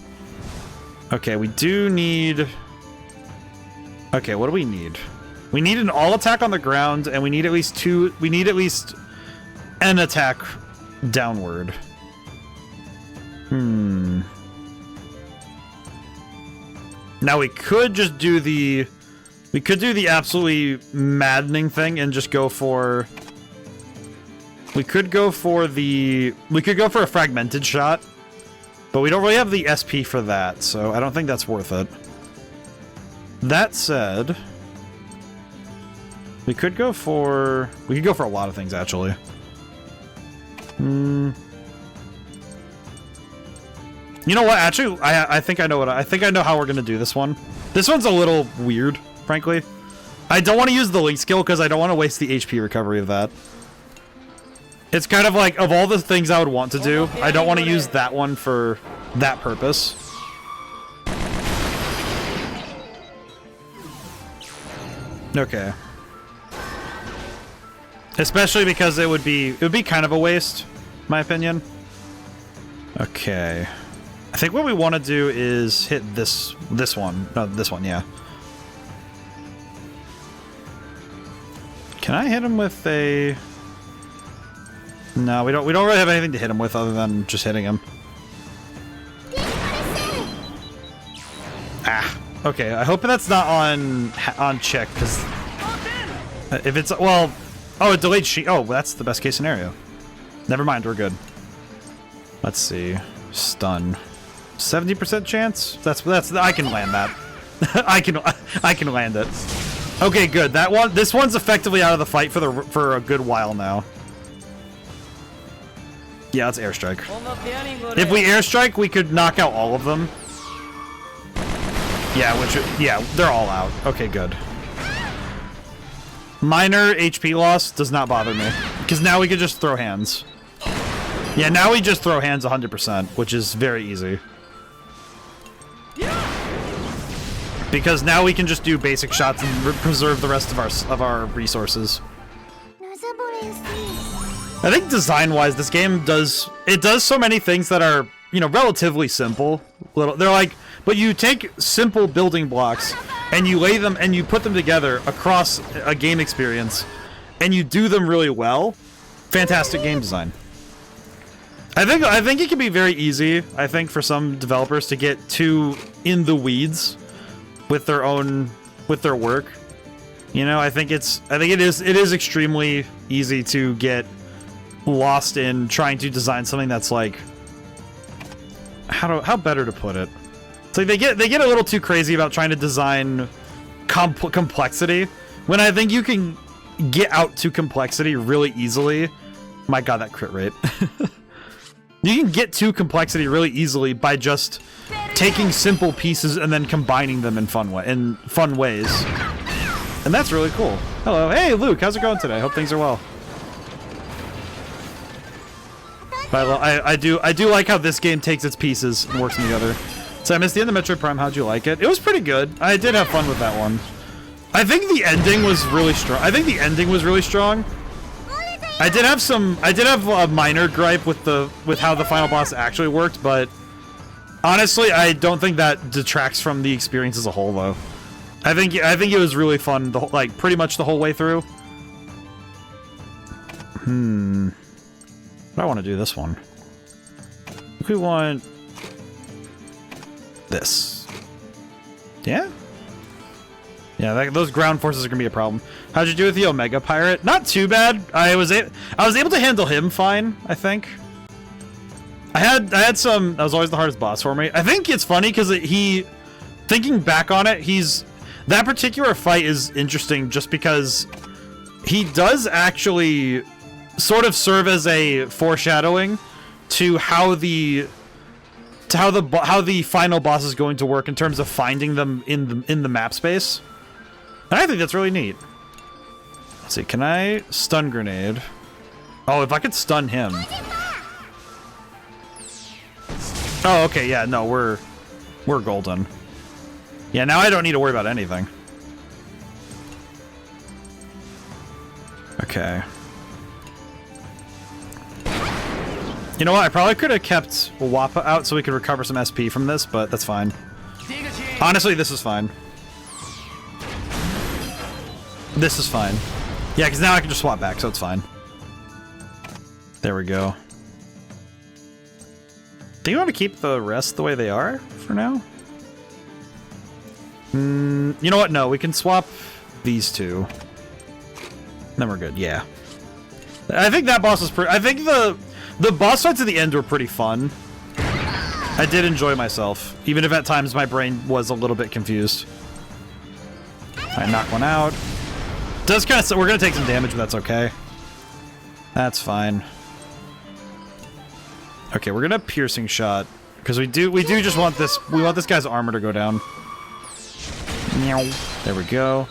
Okay, we do need... Okay, what do we need? We need an all attack on the ground, and we need at least two... We need at least an attack downward. Now we could just do the... We could do the absolutely maddening thing and just go for... We could go for the... We could go for a fragmented shot, but we don't really have the SP for that, so I don't think that's worth it. That said... We could go for... We could go for a lot of things, actually. You know what? Actually, I think I know what I think I know how we're gonna do this one. This one's a little weird, frankly. I don't want to use the link skill because I don't want to waste the HP recovery of that. It's kind of like, of all the things I would want to do, I don't want to use that one for that purpose. Okay. Especially because it would be kind of a waste, in my opinion. Okay. I think what we want to do is hit this one. No, this one, yeah. Can I hit him with a... No, we don't really have anything to hit him with other than just hitting him. Ah, okay. I hope that's not on check, because if it's, well, oh, it delayed sheet. Oh, that's the best case scenario. Never mind, we're good. Let's see. Stun. 70% chance? That's I can land that. I can land it. Okay, good. This one's effectively out of the fight for a good while now. Yeah, let's airstrike. If we airstrike, we could knock out all of them. Yeah, they're all out. Okay, good. Minor HP loss does not bother me, because now we can just throw hands. Yeah, now we just throw hands 100%, which is very easy. Because now we can just do basic shots and preserve the rest of our resources. I think design-wise, this game does so many things that are, you know, relatively simple. They're like, but you take simple building blocks and you lay them and you put them together across a game experience, and you do them really well. Fantastic game design. I think it can be very easy, I think, for some developers to get too in the weeds with their work. You know, I think it is extremely easy to get lost in trying to design something that's like, how better to put it? It's like they get a little too crazy about trying to design complexity, when I think you can get out to complexity really easily. My god, that crit rate. You can get to complexity really easily by just taking simple pieces and then combining them in fun ways. And that's really cool. Hello. Hey, Luke. How's it going today? Hope things are well. But I do like how this game takes its pieces and works them together. So I missed the end of Metroid Prime. How'd you like it? It was pretty good. I did have fun with that one. I think the ending was really strong. I did have a minor gripe with how the final boss actually worked, but honestly, I don't think that detracts from the experience as a whole, though. I think it was really fun, like pretty much the whole way through. I want to do this one. We want this. Yeah. Yeah, those ground forces are gonna be a problem. How'd you do with the Omega Pirate? Not too bad. I was able to handle him fine, I think. I had some. That was always the hardest boss for me. I think it's funny because thinking back on it, that particular fight is interesting just because he does actually sort of serve as a foreshadowing to how the final boss is going to work in terms of finding them in the map space. And I think that's really neat. Let's see, can I stun grenade? Oh, if I could stun him. Oh, okay, yeah, no, we're golden. Yeah, now I don't need to worry about anything. Okay. You know what? I probably could have kept Wappa out so we could recover some SP from this, but that's fine. Honestly, this is fine. This is fine. Yeah, because now I can just swap back, so it's fine. There we go. Do you want to keep the rest the way they are for now? You know what? No, we can swap these two. Then we're good. Yeah. I think that boss was pretty... I think the boss fights at the end were pretty fun. I did enjoy myself, even if at times my brain was a little bit confused. I knock one out. Does kind of... We're going to take some damage, but that's okay. That's fine. Okay, we're going to piercing shot. Because we do just want this... We want this guy's armor to go down. There we go.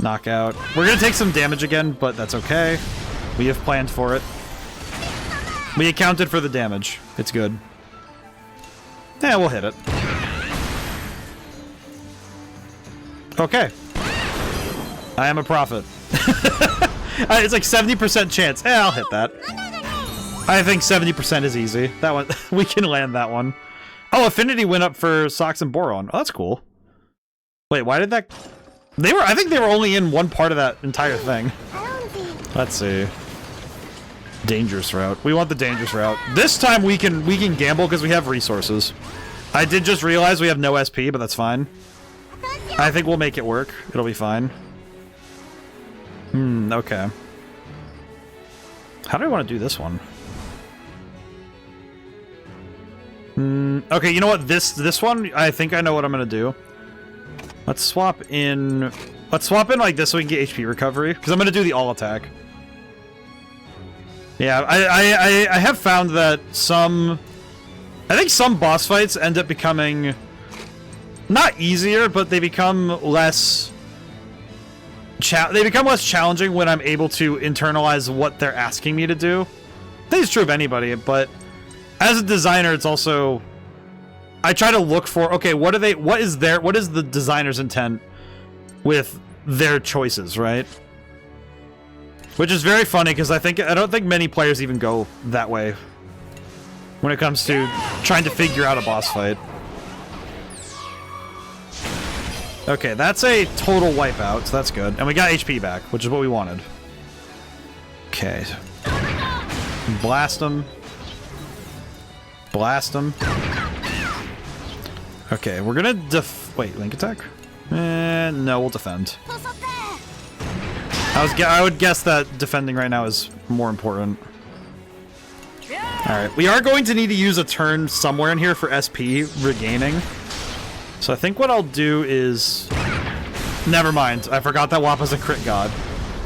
Knockout. We're going to take some damage again, but that's okay. We have planned for it. We accounted for the damage. It's good. Yeah, we'll hit it. Okay. I am a prophet. It's like 70% chance. I'll hit that. I think 70% is easy. That one, we can land that one. Oh, affinity went up for Sox and Boron. Oh, that's cool. Wait, why did that... I think they were only in one part of that entire thing. Let's see. Dangerous route. We want the dangerous route. This time we can gamble because we have resources. I did just realize we have no SP, but that's fine. I think we'll make it work. It'll be fine. Okay. How do I want to do this one? Okay, you know what? This one, I think I know what I'm gonna do. Let's swap in like this so we can get HP recovery, because I'm gonna do the all attack. Yeah, I have found that I think some boss fights end up becoming not easier, but they become less challenging when I'm able to internalize what they're asking me to do. I think it's true of anybody, but as a designer, it's also I try to look for, okay, what is the designer's intent with their choices, right? Which is very funny because I don't think many players even go that way when it comes to trying to figure out a boss fight. Okay, that's a total wipeout, so that's good. And we got HP back, which is what we wanted. Okay. Blast him. Blast him. Okay, we're gonna wait, link attack? No, we'll defend. I would guess that defending right now is more important. Alright, we are going to need to use a turn somewhere in here for SP regaining. So I think what I'll do is... Never mind, I forgot that Wappa's a crit god.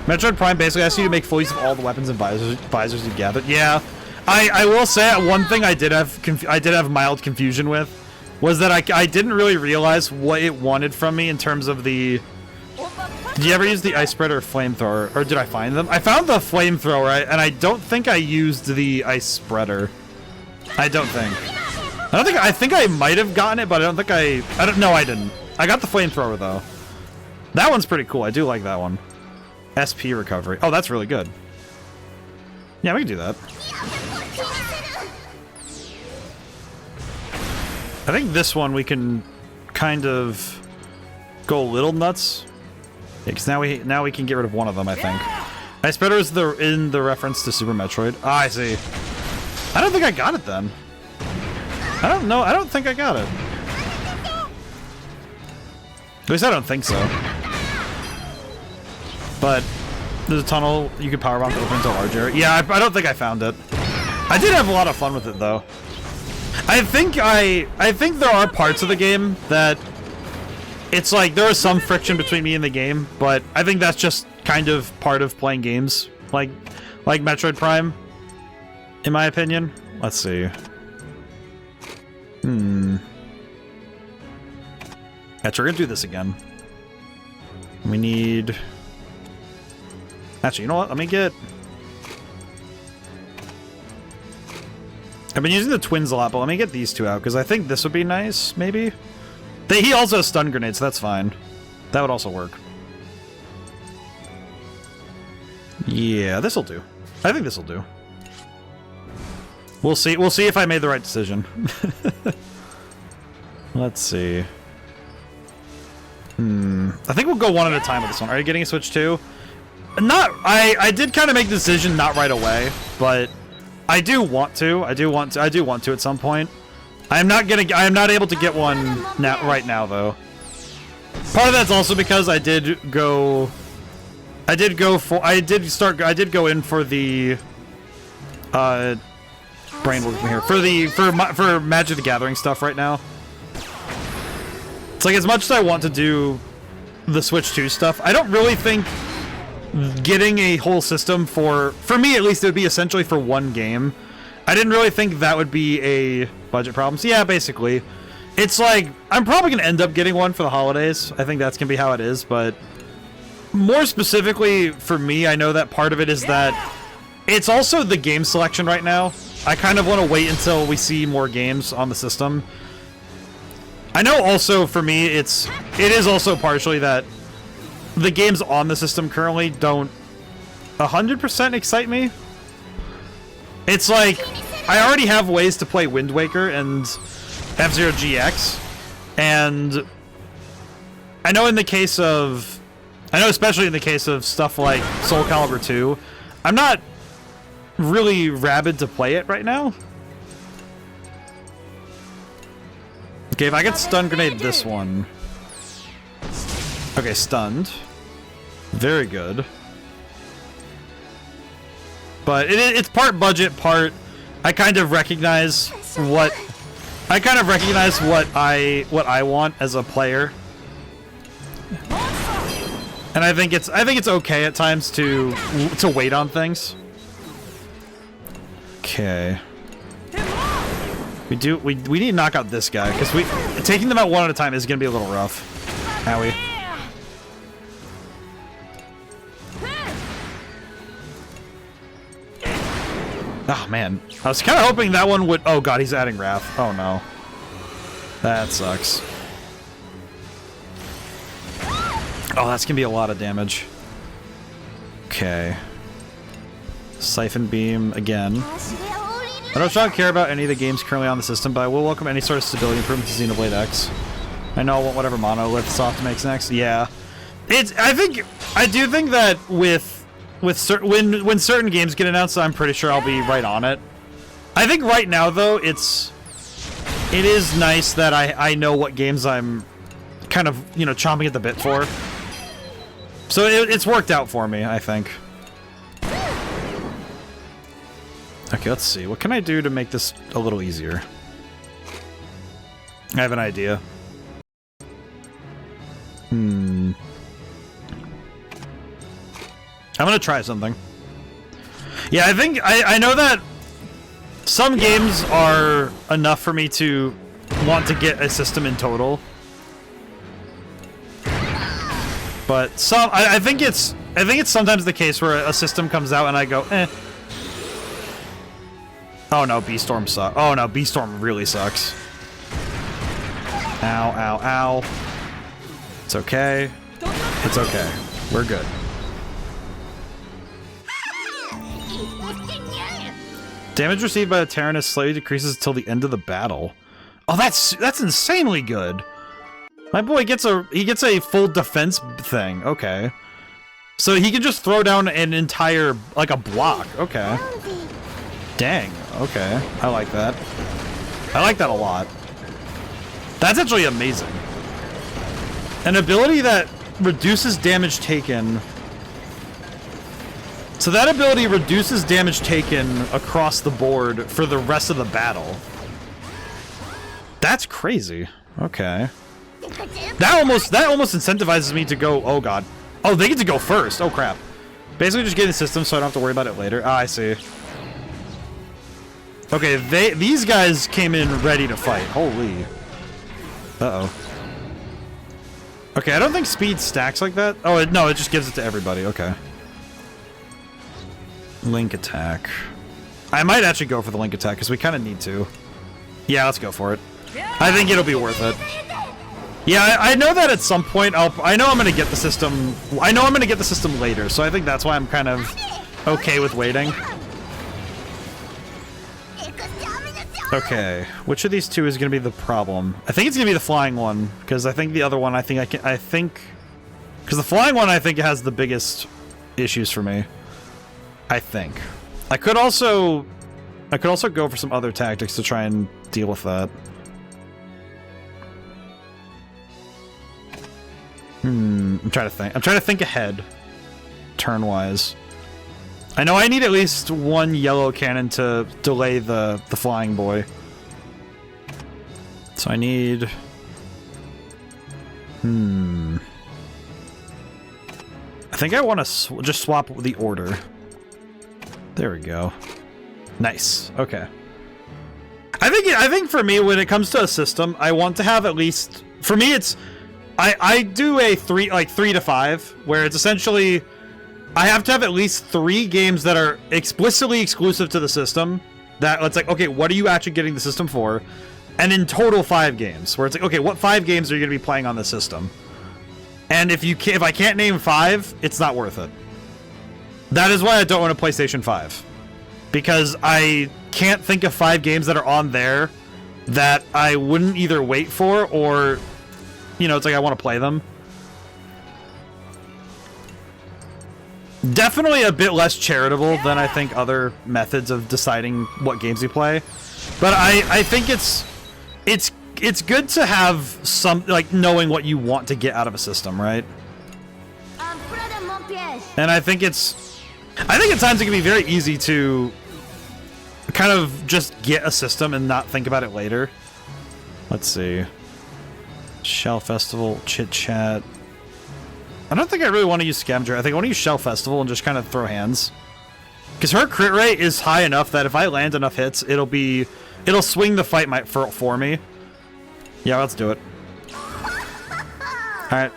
Metroid Prime basically asks you to make full use of all the weapons and visors you gathered. Yeah, I will say one thing I did have mild confusion with was that I didn't really realize what it wanted from me in terms of the... Did you ever use the ice spreader or flamethrower? Or did I find them? I found the flamethrower, and I don't think I used the ice spreader. I don't think. I think I might have gotten it, but no, I didn't. I got the flamethrower, though. That one's pretty cool. I do like that one. SP recovery. Oh, that's really good. Yeah, we can do that. I think this one we can kind of go a little nuts. Yeah, because now we can get rid of one of them, I think. Ice Spreader is in the reference to Super Metroid. Ah, I see. I don't think I got it then. I don't know. I don't think I got it. At least I don't think so. But there's a tunnel you could power bomb to open into a large area. Yeah, I don't think I found it. I did have a lot of fun with it though. I think there are parts of the game that it's like there is some friction between me and the game, but I think that's just kind of part of playing games like Metroid Prime, in my opinion. Let's see. Actually, we're gonna do this again. We need... Actually, you know what? Let me get... I've been using the twins a lot, but let me get these two out, because I think this would be nice, maybe? He also has stun grenades, so that's fine. That would also work. Yeah, this'll do. I think this'll do. We'll see if I made the right decision. Let's see. I think we'll go one at a time with this one. Are you getting a Switch too? Not. I did kind of make the decision not right away, but I do want to. I do want to at some point. I am not able to get one now. Right now, though. Part of that's also because I did go in for the brain working here for Magic the Gathering stuff right now. It's like, as much as I want to do the Switch 2 stuff, I don't really think getting a whole system for me at least, it would be essentially for one game. I didn't really think that would be a budget problem. So yeah, basically, it's like, I'm probably going to end up getting one for the holidays. I think that's going to be how it is, but more specifically for me, I know that part of it is that it's also the game selection right now. I kind of want to wait until we see more games on the system. I know also for me, it is also partially that the games on the system currently don't 100% excite me. It's like, I already have ways to play Wind Waker and F-Zero GX, and I know especially in the case of stuff like Soul Calibur 2, I'm not really rabid to play it right now. Okay, if I get stun grenade this one. Okay, stunned. Very good. But it's part budget, part I kind of recognize what I want as a player. And I think it's okay at times to wait on things. Okay. We need to knock out this guy, because taking them out one at a time is gonna be a little rough. Howie. Oh man, I was kind of hoping that one would. Oh god, he's adding Wrath. Oh no, that sucks. Oh, that's gonna be a lot of damage. Okay. Siphon Beam again. I don't care about any of the games currently on the system, but I will welcome any sort of stability improvement to Xenoblade X. I know I want whatever Monolith Soft makes next. Yeah, I do think that when certain games get announced, I'm pretty sure I'll be right on it. I think right now though, it is nice that I know what games I'm kind of, chomping at the bit for. So it's worked out for me, I think. Okay, let's see. What can I do to make this a little easier? I have an idea. I'm gonna try something. Yeah, I think I know that some games are enough for me to want to get a system in total. But I think it's sometimes the case where a system comes out and I go, eh. Oh no, B-Storm sucks. Oh no, B-Storm really sucks. Ow, ow, ow. It's okay. It's okay. We're good. Damage received by the Tyrannus slightly decreases until the end of the battle. Oh, that's insanely good. My boy gets a full defense thing. Okay. So he can just throw down an entire, like a block. Okay. Dang. Okay. I like that. I like that a lot. That's actually amazing. An ability that reduces damage taken. So that ability reduces damage taken across the board for the rest of the battle. That's crazy. Okay. That almost incentivizes me to go, oh god. Oh, they get to go first. Oh crap. Basically just get the system so I don't have to worry about it later. Ah, I see. Okay, these guys came in ready to fight. Holy. Uh-oh. Okay, I don't think speed stacks like that. Oh, no, it just gives it to everybody. Okay. Link attack. I might actually go for the link attack because we kind of need to. Yeah, let's go for it. I think it'll be worth it. Yeah, I know that at some point I know I'm gonna get the system. I know I'm gonna get the system later, so I think that's why I'm kind of okay with waiting. Okay, which of these two is going to be the problem? I think it's going to be the flying one, because I think the other one, because the flying one, I think, has the biggest issues for me. I think. I could also go for some other tactics to try and deal with that. I'm trying to think ahead, turn-wise. I know I need at least one yellow cannon to delay the flying boy. So I need... I think I want to just swap the order. There we go. Nice. Okay. I think for me, when it comes to a system, I want to have at least... For me, it's... I do a 3 to 5, where it's essentially... I have to have at least 3 games that are explicitly exclusive to the system. That it's like, okay, what are you actually getting the system for? And in total 5 games, where it's like, okay, what 5 games are you going to be playing on the system? And if I can't name 5, it's not worth it. That is why I don't want a PlayStation 5. Because I can't think of 5 games that are on there that I wouldn't either wait for or, you know, it's like I want to play them. Definitely a bit less charitable than I think other methods of deciding what games you play. But I think it's good to have some, like, knowing what you want to get out of a system, right? And I think at times it can be very easy to kind of just get a system and not think about it later. Let's see. Shell Festival, Chit Chat. I don't think I really want to use Scavenger. I think I want to use Shell Festival and just kind of throw hands. Because her crit rate is high enough that if I land enough hits, it'll swing the fight for me. Yeah, let's do it. Alright.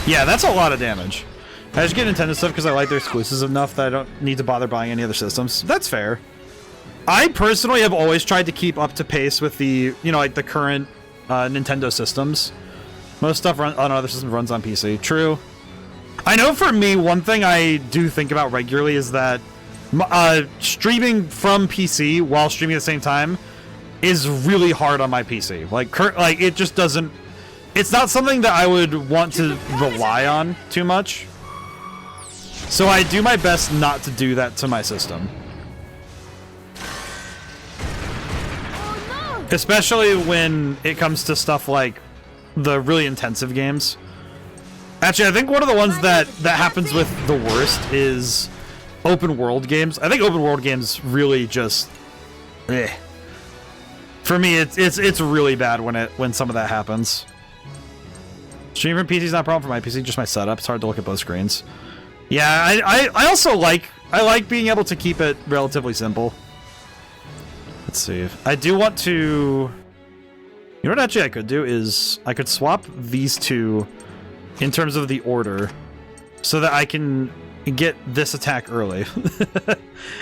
Yeah, that's a lot of damage. I just get Nintendo stuff because I like their exclusives enough that I don't need to bother buying any other systems. That's fair. I personally have always tried to keep up to pace with the, you know, like the current Nintendo systems. Most stuff on other systems runs on PC. True. I know for me, one thing I do think about regularly is that streaming from PC while streaming at the same time is really hard on my PC. Like it just doesn't... It's not something that I would want to rely on too much. So I do my best not to do that to my system. Especially when it comes to stuff like the really intensive games. Actually, I think one of the ones that happens with the worst is open world games. I think open world games really just... For me, it's really bad when some of that happens. Streaming from PC is not a problem for my PC, just my setup. It's hard to look at both screens. Yeah, I also like being able to keep it relatively simple. Let's see. I do want to... You know what actually I could do is I could swap these two in terms of the order so that I can get this attack early.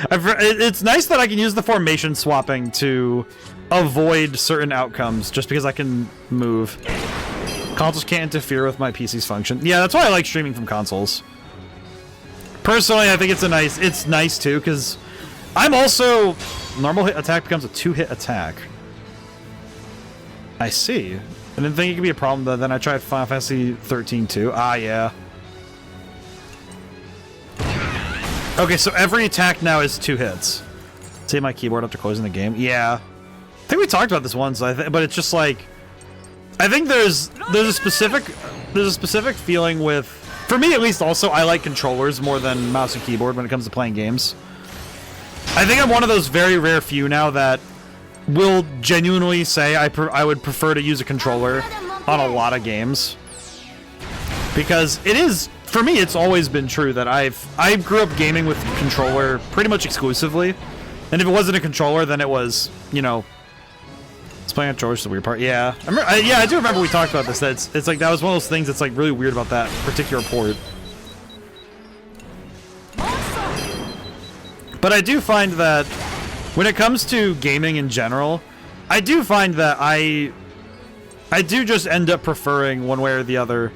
It's nice that I can use the formation swapping to avoid certain outcomes just because I can move. Consoles can't interfere with my PC's function. Yeah, that's why I like streaming from consoles. Personally, I think it's nice too, because I'm also... Normal hit attack becomes a 2-hit attack. I see. I didn't think it could be a problem, though. Then I tried Final Fantasy 13 too. Ah, yeah. Okay, so every attack now is 2 hits. Save my keyboard after closing the game. Yeah. I think we talked about this once, but it's just like... I think there's a specific feeling with... For me, at least, also, I like controllers more than mouse and keyboard when it comes to playing games. I think I'm one of those very rare few now that will genuinely say I would prefer to use a controller on a lot of games. Because it is, for me, it's always been true that I grew up gaming with controller pretty much exclusively. And if it wasn't a controller, then it was, you know, it's playing on controller is the weird part. Yeah. I do remember we talked about this. That it's like, that was one of those things that's like really weird about that particular port. But I do find that when it comes to gaming in general, I do find that I do just end up preferring one way or the other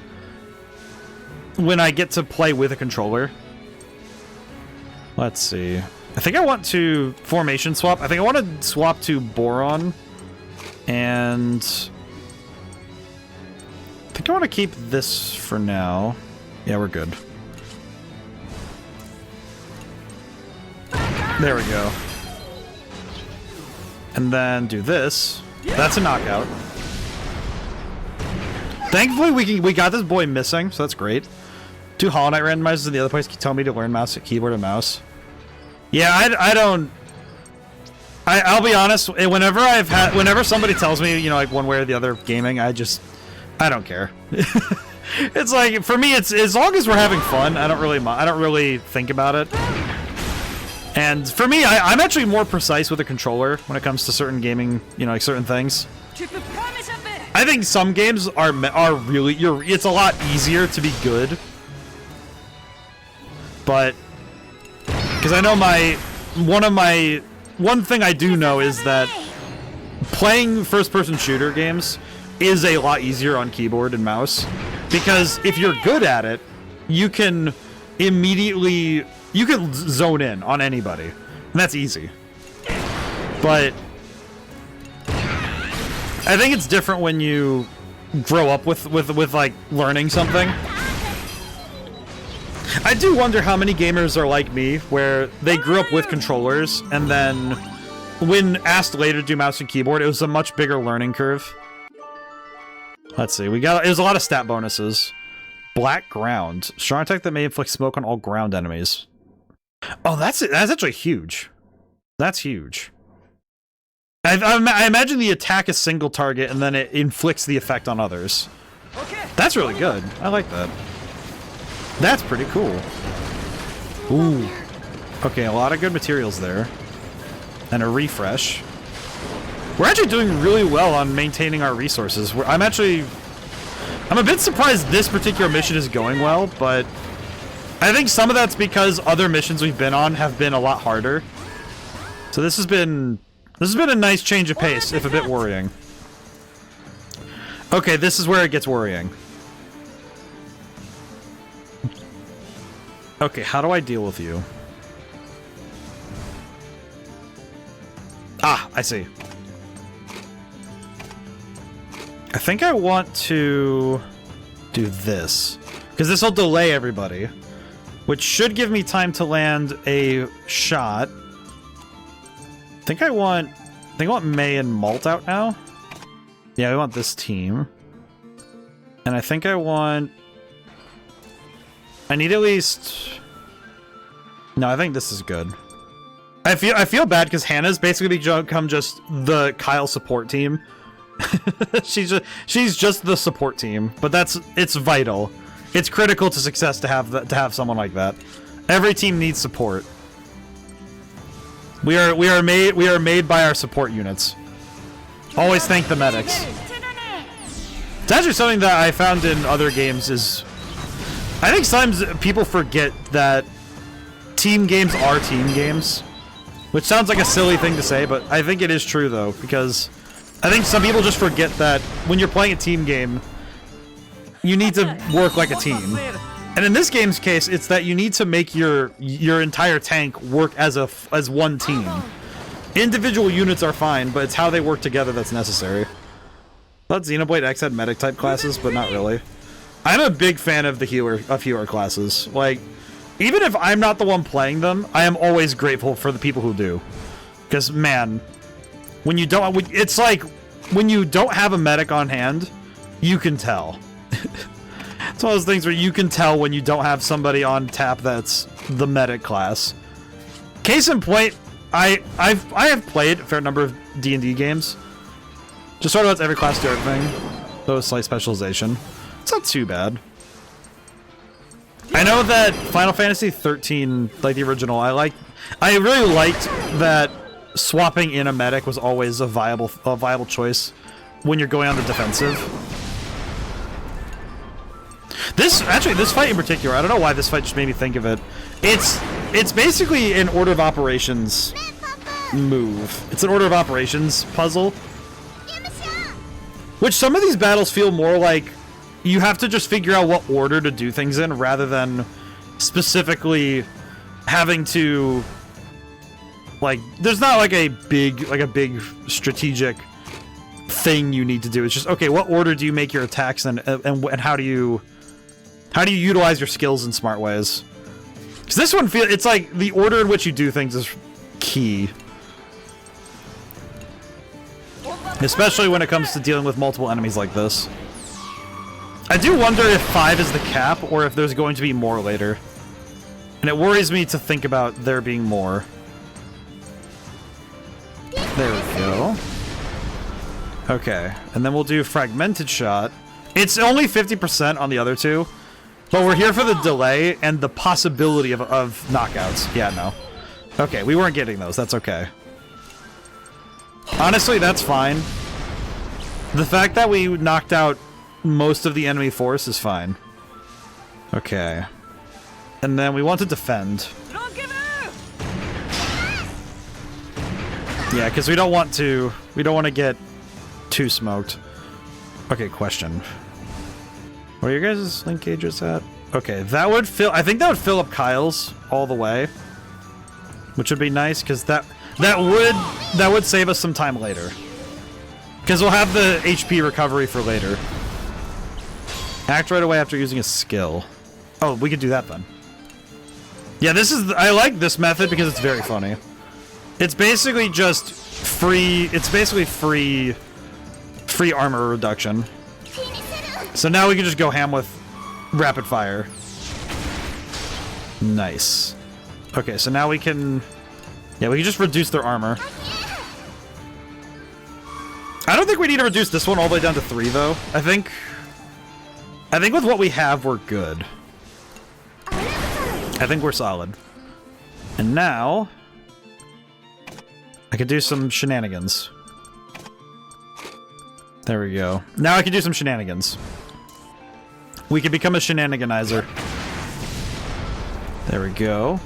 when I get to play with a controller. Let's see. I think I want to formation swap. I think I want to swap to Boron. And I think I want to keep this for now. Yeah, we're good. There we go. And then do this. That's a knockout. Thankfully, we got this boy missing, so that's great. 2 Hollow Knight randomizers in the other place keep telling me to learn keyboard and mouse. Yeah, I don't. I'll be honest. Whenever somebody tells me, you know, like one way or the other gaming, I don't care. It's like for me, it's as long as we're having fun. I don't really think about it. And for me, I'm actually more precise with a controller when it comes to certain gaming, you know, like certain things. I think some games are really it's a lot easier to be good. But because I know one thing I do know is that playing first-person shooter games is a lot easier on keyboard and mouse, because if you're good at it, you can zone in on anybody, and that's easy. But I think it's different when you grow up with like learning something. I do wonder how many gamers are like me, where they grew up with controllers, and then when asked later to do mouse and keyboard, it was a much bigger learning curve. Let's see, it was a lot of stat bonuses. Black ground. Strong attack that may inflict smoke on all ground enemies. Oh, that's actually huge. That's huge. I imagine the attack is single target, and then it inflicts the effect on others. That's really good. I like that. That's pretty cool. Ooh. Okay, a lot of good materials there. And a refresh. We're actually doing really well on maintaining our resources. I'm a bit surprised this particular mission is going well, but I think some of that's because other missions we've been on have been a lot harder. So this has been a nice change of pace, if a bit worrying. Okay, this is where it gets worrying. Okay, how do I deal with you? Ah, I see. I think I want to do this, because this will delay everybody, which should give me time to land a shot. I think I want May and Malt out now. Yeah, we want this team. And I think I need at least... No, I think this is good. I feel bad because Hannah's basically become just the Kyle support team. she's just the support team, but it's vital. It's critical to success to have someone like that. Every team needs support. We are made by our support units. Always thank the medics. It's actually something that I found in other games is, I think sometimes people forget that team games are team games, which sounds like a silly thing to say, but I think it is true though, because I think some people just forget that when you're playing a team game, you need to work like a team. And in this game's case, it's that you need to make your entire tank work as one team. Individual units are fine, but it's how they work together that's necessary. I thought Xenoblade X had medic type classes, but not really. I'm a big fan of the healer classes. Like, even if I'm not the one playing them, I am always grateful for the people who do. Because man, it's like when you don't have a medic on hand, you can tell. It's one of those things where you can tell when you don't have somebody on tap that's the medic class. Case in point, I have played a fair number of D&D games. Just sort of lets every class do everything. Though a slight specialization. It's not too bad. I know that Final Fantasy 13, like the original, I really liked that swapping in a medic was always a viable choice when you're going on the defensive. This fight in particular, I don't know why this fight just made me think of it. It's basically an order of operations move. It's an order of operations puzzle. Which some of these battles feel more like you have to just figure out what order to do things in rather than specifically having to Like, there's not like a big strategic thing you need to do. It's just, okay, what order do you make your attacks and how do you utilize your skills in smart ways? Because this one it's like the order in which you do things is key. Especially when it comes to dealing with multiple enemies like this. I do wonder if 5 is the cap or if there's going to be more later. And it worries me to think about there being more. There we go. Okay, and then we'll do Fragmented Shot. It's only 50% on the other two, but we're here for the delay and the possibility of knockouts. Yeah, no. Okay, we weren't getting those. That's okay. Honestly, that's fine. The fact that we knocked out most of the enemy force is fine. Okay. And then we want to defend. Yeah, because we don't want to get too smoked. Okay, question. What are your guys' link gauges at? Okay, that would fill. I think that would fill up Kyle's all the way, which would be nice because that would save us some time later. Because we'll have the HP recovery for later. Act right away after using a skill. Oh, we could do that then. Yeah, I like this method because it's very funny. It's basically just free. It's basically free armor reduction. So now we can just go ham with rapid fire. Nice. Okay, so now we can. Yeah, we can just reduce their armor. I don't think we need to reduce this one all the way down to 3, though. I think with what we have, we're good. I think we're solid. And now I could do some shenanigans. There we go. Now I can do some shenanigans. We can become a shenaniganizer. There we go.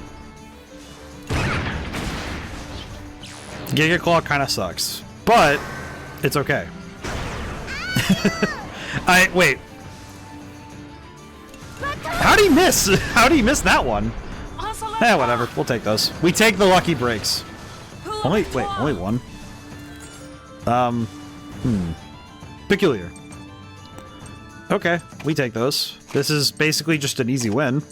Giga Claw kind of sucks, but it's okay. Wait. How'd he miss? How'd he miss that one? Eh, whatever. We'll take those. We take the lucky breaks. Only one. Peculiar. Okay, we take those. This is basically just an easy win.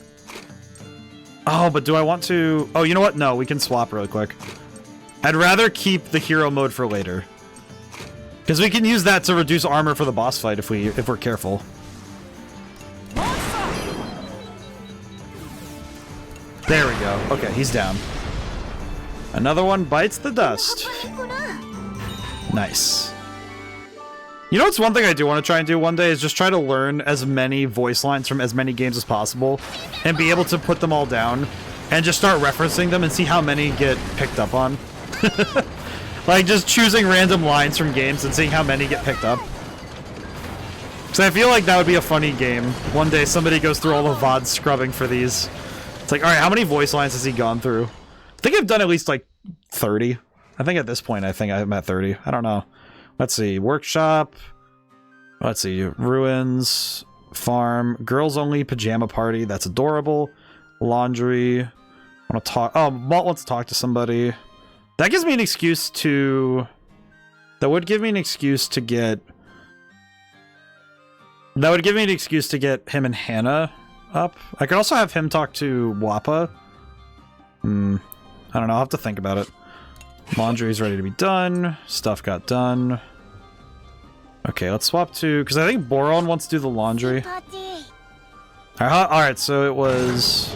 Oh, but do I want to... Oh, you know what? No, we can swap really quick. I'd rather keep the hero mode for later. Because we can use that to reduce armor for the boss fight if we're careful. There we go. Okay, he's down. Another one bites the dust. Nice. You know what's one thing I do want to try and do one day is just try to learn as many voice lines from as many games as possible and be able to put them all down and just start referencing them and see how many get picked up on. Like just choosing random lines from games and seeing how many get picked up. Because I feel like that would be a funny game. One day somebody goes through all the VODs scrubbing for these. It's like, alright, how many voice lines has he gone through? I think I've done at least like 30. I think at this point I think I'm at 30. I don't know. Let's see. Workshop. Let's see. Ruins. Farm. Girls only pajama party. That's adorable. Laundry. Want to talk. Oh, Malt wants to talk to somebody. That gives me an excuse to... That would give me an excuse to get... That would give me an excuse to get him and Hannah up. I could also have him talk to Wappa. I don't know. I'll have to think about it. Laundry is ready to be done. Stuff got done. Okay, let's swap to... Because I think Boron wants to do the laundry. Alright, so it was...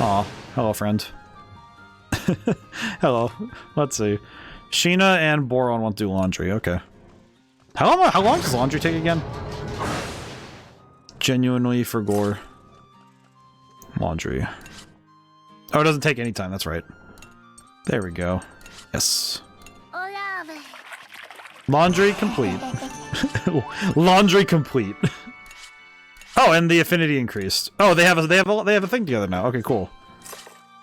Aw, hello, friend. Hello. Let's see. Sheena and Boron want to do laundry. Okay. How long does laundry take again? Genuinely for gore. Laundry. Oh, it doesn't take any time. That's right. There we go. Yes. Laundry complete. Laundry complete. Oh, and the affinity increased. Oh, they have a thing together now. Okay, cool.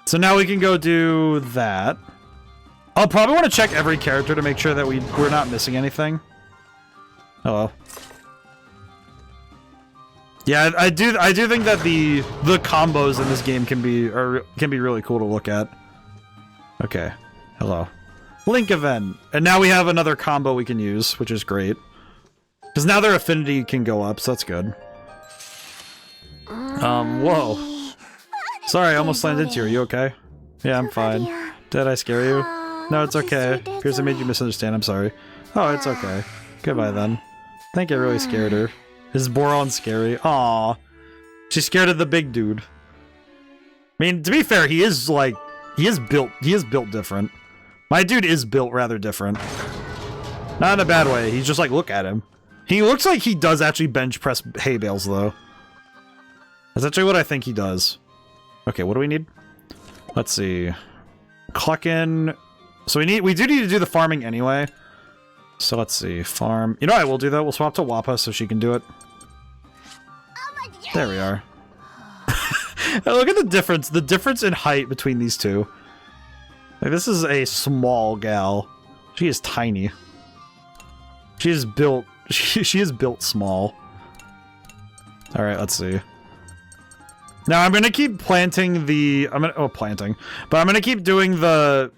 So now we can go do that. I'll probably want to check every character to make sure that we're not missing anything. Hello. Yeah, I do think that the combos in this game can be really cool to look at. Okay. Hello. Link event. And now we have another combo we can use, which is great. Because now their affinity can go up, so that's good. Whoa. Sorry, I almost slammed into you. Are you okay? Yeah, I'm fine. Did I scare you? No, it's okay. Appears I made you misunderstand. I'm sorry. Oh, it's okay. Goodbye then. I think I really scared her. Is Boron scary? Aww. She's scared of the big dude. I mean, to be fair, he is built different. My dude is built rather different. Not in a bad way. He's just like, look at him. He looks like he does actually bench press hay bales, though. That's actually what I think he does. Okay, what do we need? Let's see. Cluckin'. So we do need to do the farming anyway. So let's see. Farm. You know what I will do, though? We'll swap to Wappa so she can do it. There we are. Look at the difference. The difference in height between these two. Like, this is a small gal. She is tiny. She is built... She is built small. Alright, let's see. Now, I'm gonna keep planting the... planting. But I'm gonna keep doing the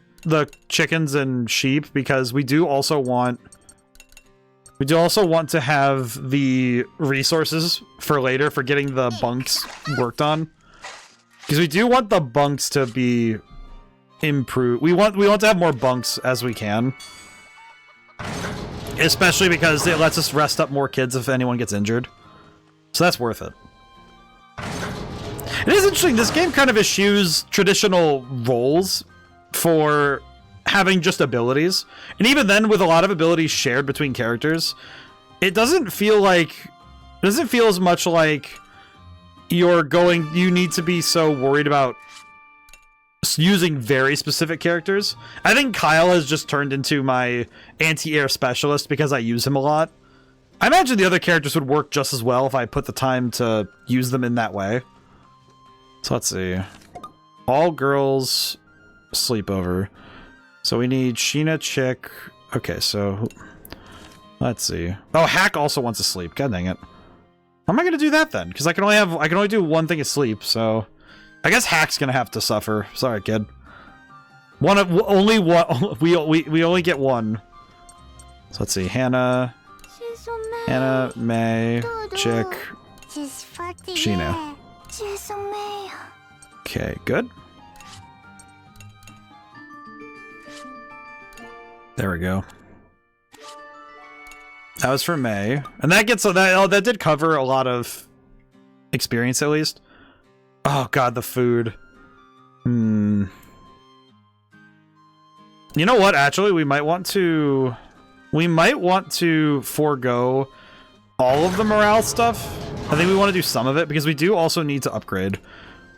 chickens and sheep, because we do also want to have the resources for later for getting the bunks worked on. Because we do want the bunks to be improved. We want to have more bunks as we can. Especially because it lets us rest up more kids if anyone gets injured. So that's worth it. It is interesting, this game kind of eschews traditional roles for having just abilities. And even then, with a lot of abilities shared between characters, it doesn't feel as much like you need to be so worried about using very specific characters. I think Kyle has just turned into my anti-air specialist because I use him a lot. I imagine the other characters would work just as well if I put the time to use them in that way. So let's see. All girls sleepover. So we need Sheena, Chick. Okay, so let's see. Oh, Hack also wants to sleep. God dang it. How am I gonna do that then? Because I can only do one thing of sleep, so I guess Hack's gonna have to suffer. Sorry, kid. Only one. We only get one. So let's see. Hannah, May, Chick, Sheena. Okay, good. There we go. That was for May, and that gets that did cover a lot of experience at least. Oh god, the food. You know what? Actually, we might want to forego all of the morale stuff. I think we want to do some of it because we do also need to upgrade.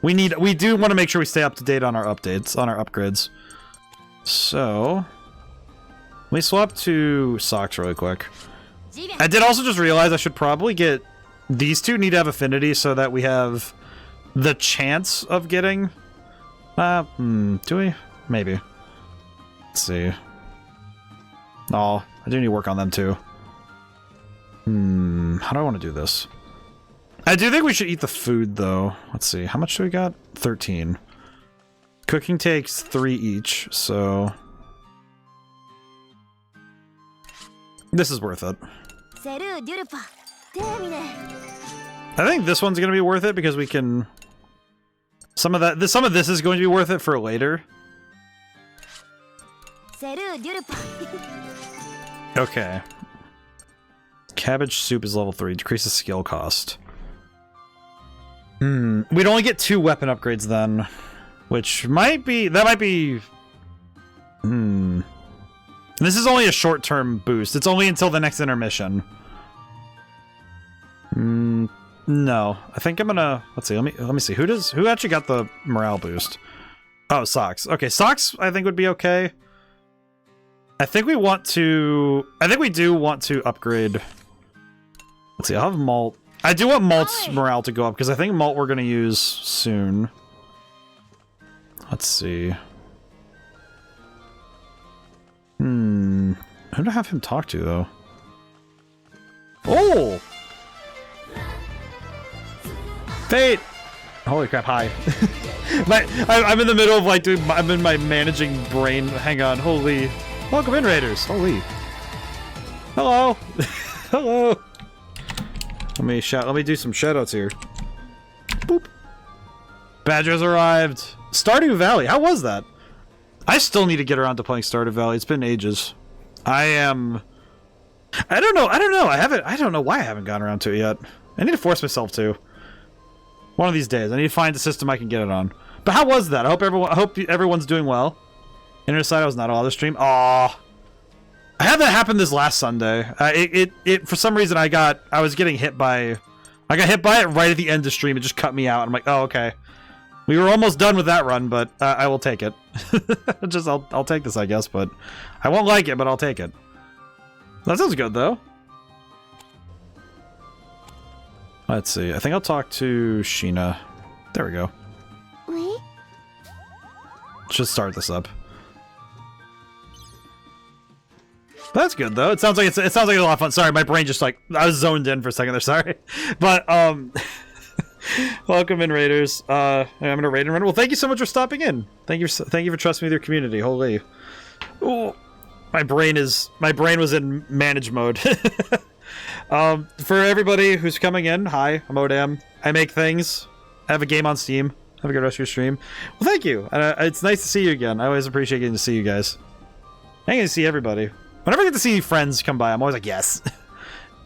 We do want to make sure we stay up to date on our updates, on our upgrades. So, let me swap to socks really quick. I did also just realize I should probably get... These two need to have affinity so that we have the chance of getting... do we? Maybe. Let's see. Oh, I do need to work on them too. How do I want to do this? I do think we should eat the food, though. Let's see. How much do we got? 13. Cooking takes 3 each, so... This is worth it. I think this one's going to be worth it because we can... Some of this is going to be worth it for later. Okay. Cabbage soup is level 3. Decreases skill cost. We'd only get 2 weapon upgrades then. Which might be... That might be... This is only a short-term boost. It's only until the next intermission. No. I think I'm gonna... Let's see. Let me see. Who actually got the morale boost? Oh, Socks. Okay, Socks I think would be okay. I think we do want to upgrade... Let's see. I'll have Malt. I do want Malt's morale to go up because I think Malt we're gonna use soon. Let's see. Who do I have him talk to, though? Oh! Fate! Holy crap, hi. I'm in the middle of like I'm in my managing brain. Hang on, holy. Welcome in, Raiders. Holy. Hello. Hello. Let me do some shoutouts here. Boop. Badgers arrived. Stardew Valley, how was that? I still need to get around to playing Stardew Valley. It's been ages. I don't know. I don't know why I haven't gotten around to it yet. I need to force myself to. One of these days. I need to find a system I can get it on. But how was that? I hope everyone's doing well. Internet side, I was not allowed to stream. Aw. I had that happen this last Sunday. It for some reason I was getting hit by I got hit by it right at the end of stream. It just cut me out. I'm like, oh, okay. We were almost done with that run, but I will take it. I'll take this, I guess, but I won't like it, but I'll take it. That sounds good, though. Let's see. I think I'll talk to Sheena. There we go. Oui? Just start this up. That's good though. It sounds like it's a lot of fun. Sorry, my brain just like I was zoned in for a second there. Sorry, but welcome in, Raiders. I'm gonna raid and run. Well, thank you so much for stopping in. Thank you for trusting me with your community. Holy, oh, my brain was in manage mode. For everybody who's coming in, hi, I'm ODaM. I make things. I have a game on Steam. Have a good rest of your stream. Well, thank you. It's nice to see you again. I always appreciate getting to see you guys. I get to see everybody. Whenever I get to see friends come by, I'm always like, yes,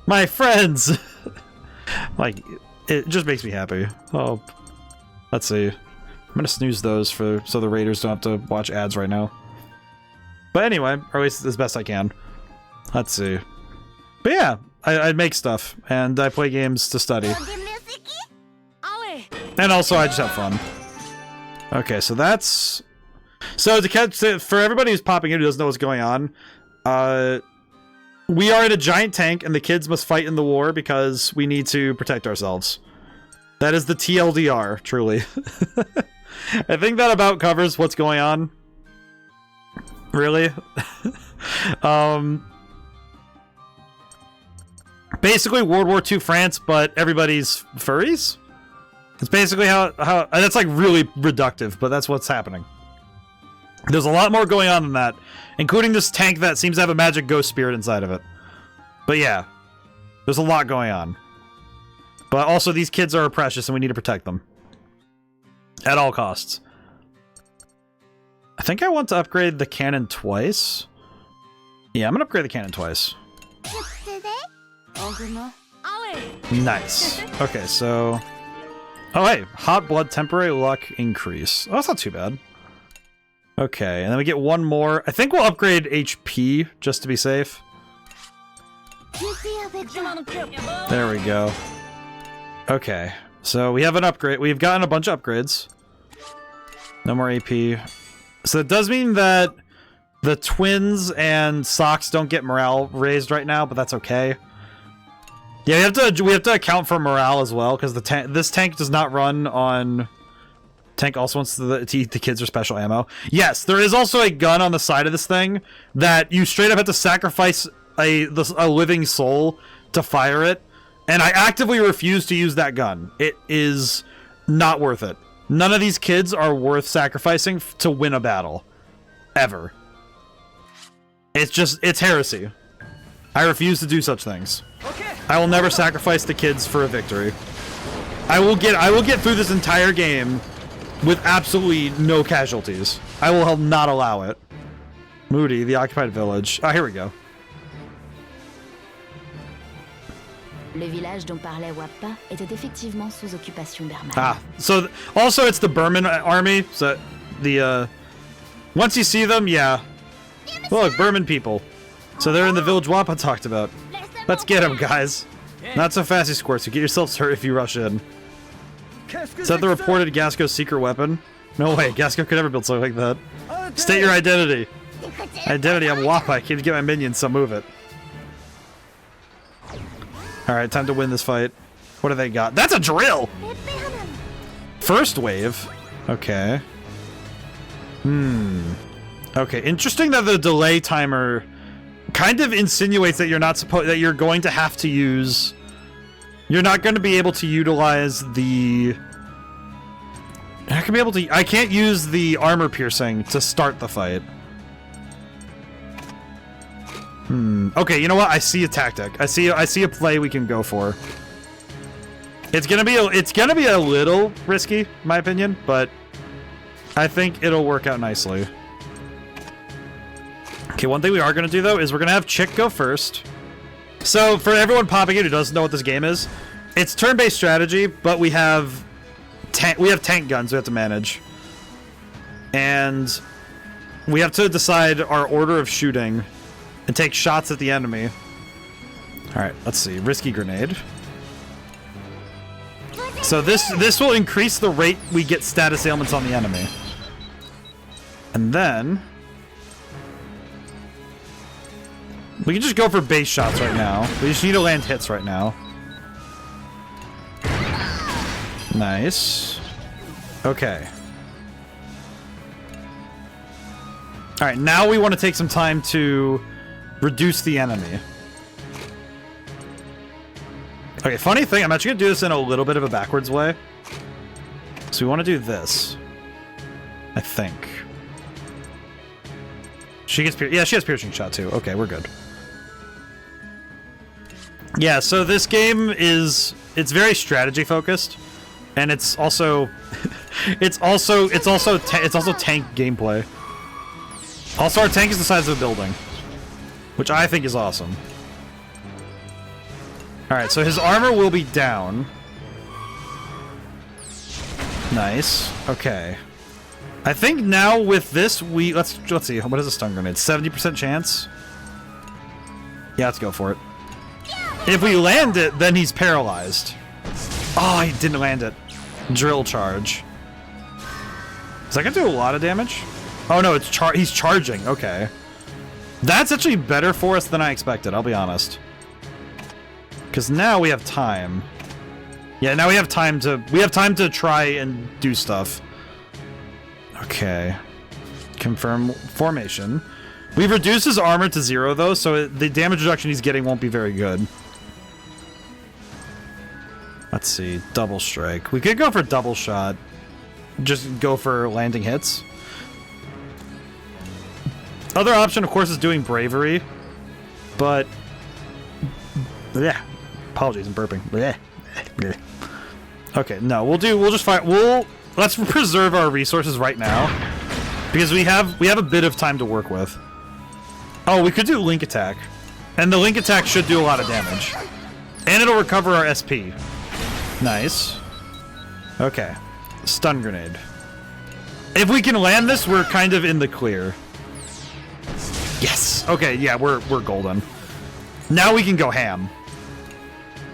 my friends. Like, it just makes me happy. Oh, let's see. I'm gonna snooze those so the Raiders don't have to watch ads right now. But anyway, or at least as best I can. Let's see. But yeah, I make stuff and I play games to study. And also, I just have fun. Okay, so that's... So for everybody who's popping in who doesn't know what's going on, we are in a giant tank and the kids must fight in the war because we need to protect ourselves. That is the TLDR, truly. I think that about covers what's going on. Really? Basically World War II France, but everybody's furries? It's basically how that's like really reductive, but that's what's happening. There's a lot more going on than that, including this tank that seems to have a magic ghost spirit inside of it. But yeah, there's a lot going on. But also these kids are precious and we need to protect them. At all costs. I think I want to upgrade the cannon twice. Yeah, I'm gonna upgrade the cannon twice. Nice. Okay, so... Oh, hey. Hot blood, temporary luck increase. Oh, that's not too bad. Okay, and then we get one more. I think we'll upgrade HP, just to be safe. There we go. Okay, so we have an upgrade. We've gotten a bunch of upgrades. No more AP. So it does mean that the twins and Socks don't get morale raised right now, but that's okay. Yeah, we have to account for morale as well, because this tank does not run on... Tank also wants to eat the kids or special ammo. Yes, there is also a gun on the side of this thing that you straight up have to sacrifice a living soul to fire it, and I actively refuse to use that gun. It is not worth it. None of these kids are worth sacrificing to win a battle. Ever. It's heresy. I refuse to do such things. I will never sacrifice the kids for a victory. I will get through this entire game with absolutely no casualties. I will not allow it. Moody, the occupied village. Ah, here we go. Le village dont parlait Wappa était effectivement sous occupation birmane. Ah, so also it's the Burman army. So the once you see them, yeah. Look, Burman people. So they're in the village Wappa talked about. Let's get them, guys. Not so fast, you squirts. You get yourselves hurt if you rush in. Is that the reported Gasco's secret weapon? No way, Gasco could never build something like that. State your identity. Identity, I'm Wappa. I came to get my minions, so move it. Alright, time to win this fight. What do they got? That's a drill! First wave. Okay. Okay, interesting that the delay timer kind of insinuates that you're going to have to use... You're not going to be able to utilize the I can be able to. I can't use the armor piercing to start the fight. Okay, you know what? I see a tactic. I see a play we can go for. It's gonna be a little risky, in my opinion, but I think it'll work out nicely. Okay, one thing we are gonna do though is we're gonna have Chick go first. So for everyone popping in who doesn't know what this game is, it's turn-based strategy, but we have tank guns we have to manage, and we have to decide our order of shooting and take shots at the enemy. All right, let's see. Risky grenade. So this will increase the rate we get status ailments on the enemy. And then we can just go for base shots right now. We just need to land hits right now. Nice. Okay. All right, now we want to take some time to reduce the enemy. Okay, funny thing, I'm actually going to do this in a little bit of a backwards way. So we want to do this. I think. She gets yeah, she has piercing shot too. Okay, we're good. Yeah, so this game it's very strategy focused, and it's also it's also tank gameplay. Also, our tank is the size of a building, which I think is awesome. Alright, so his armor will be down. Nice. Okay. I think now with this, let's see, what is a stun grenade? 70% chance? Yeah, let's go for it. If we land it, then he's paralyzed. Oh, he didn't land it. Drill charge. Is that gonna do a lot of damage? Oh no, he's charging. Okay. That's actually better for us than I expected, I'll be honest. Because now we have time. Yeah, now we have time to try and do stuff. Okay. Confirm formation. We've reduced his armor to 0 though, so the damage reduction he's getting won't be very good. Let's see, double strike. We could go for double shot. Just go for landing hits. Other option, of course, is doing bravery, but yeah. Apologies, I'm burping. Blech. Blech. Okay, no, let's preserve our resources right now because we have a bit of time to work with. Oh, we could do link attack, and the link attack should do a lot of damage, and it'll recover our SP. Nice. Okay, stun grenade. If we can land this, we're kind of in the clear. Yes. Okay, yeah, we're golden. Now we can go ham.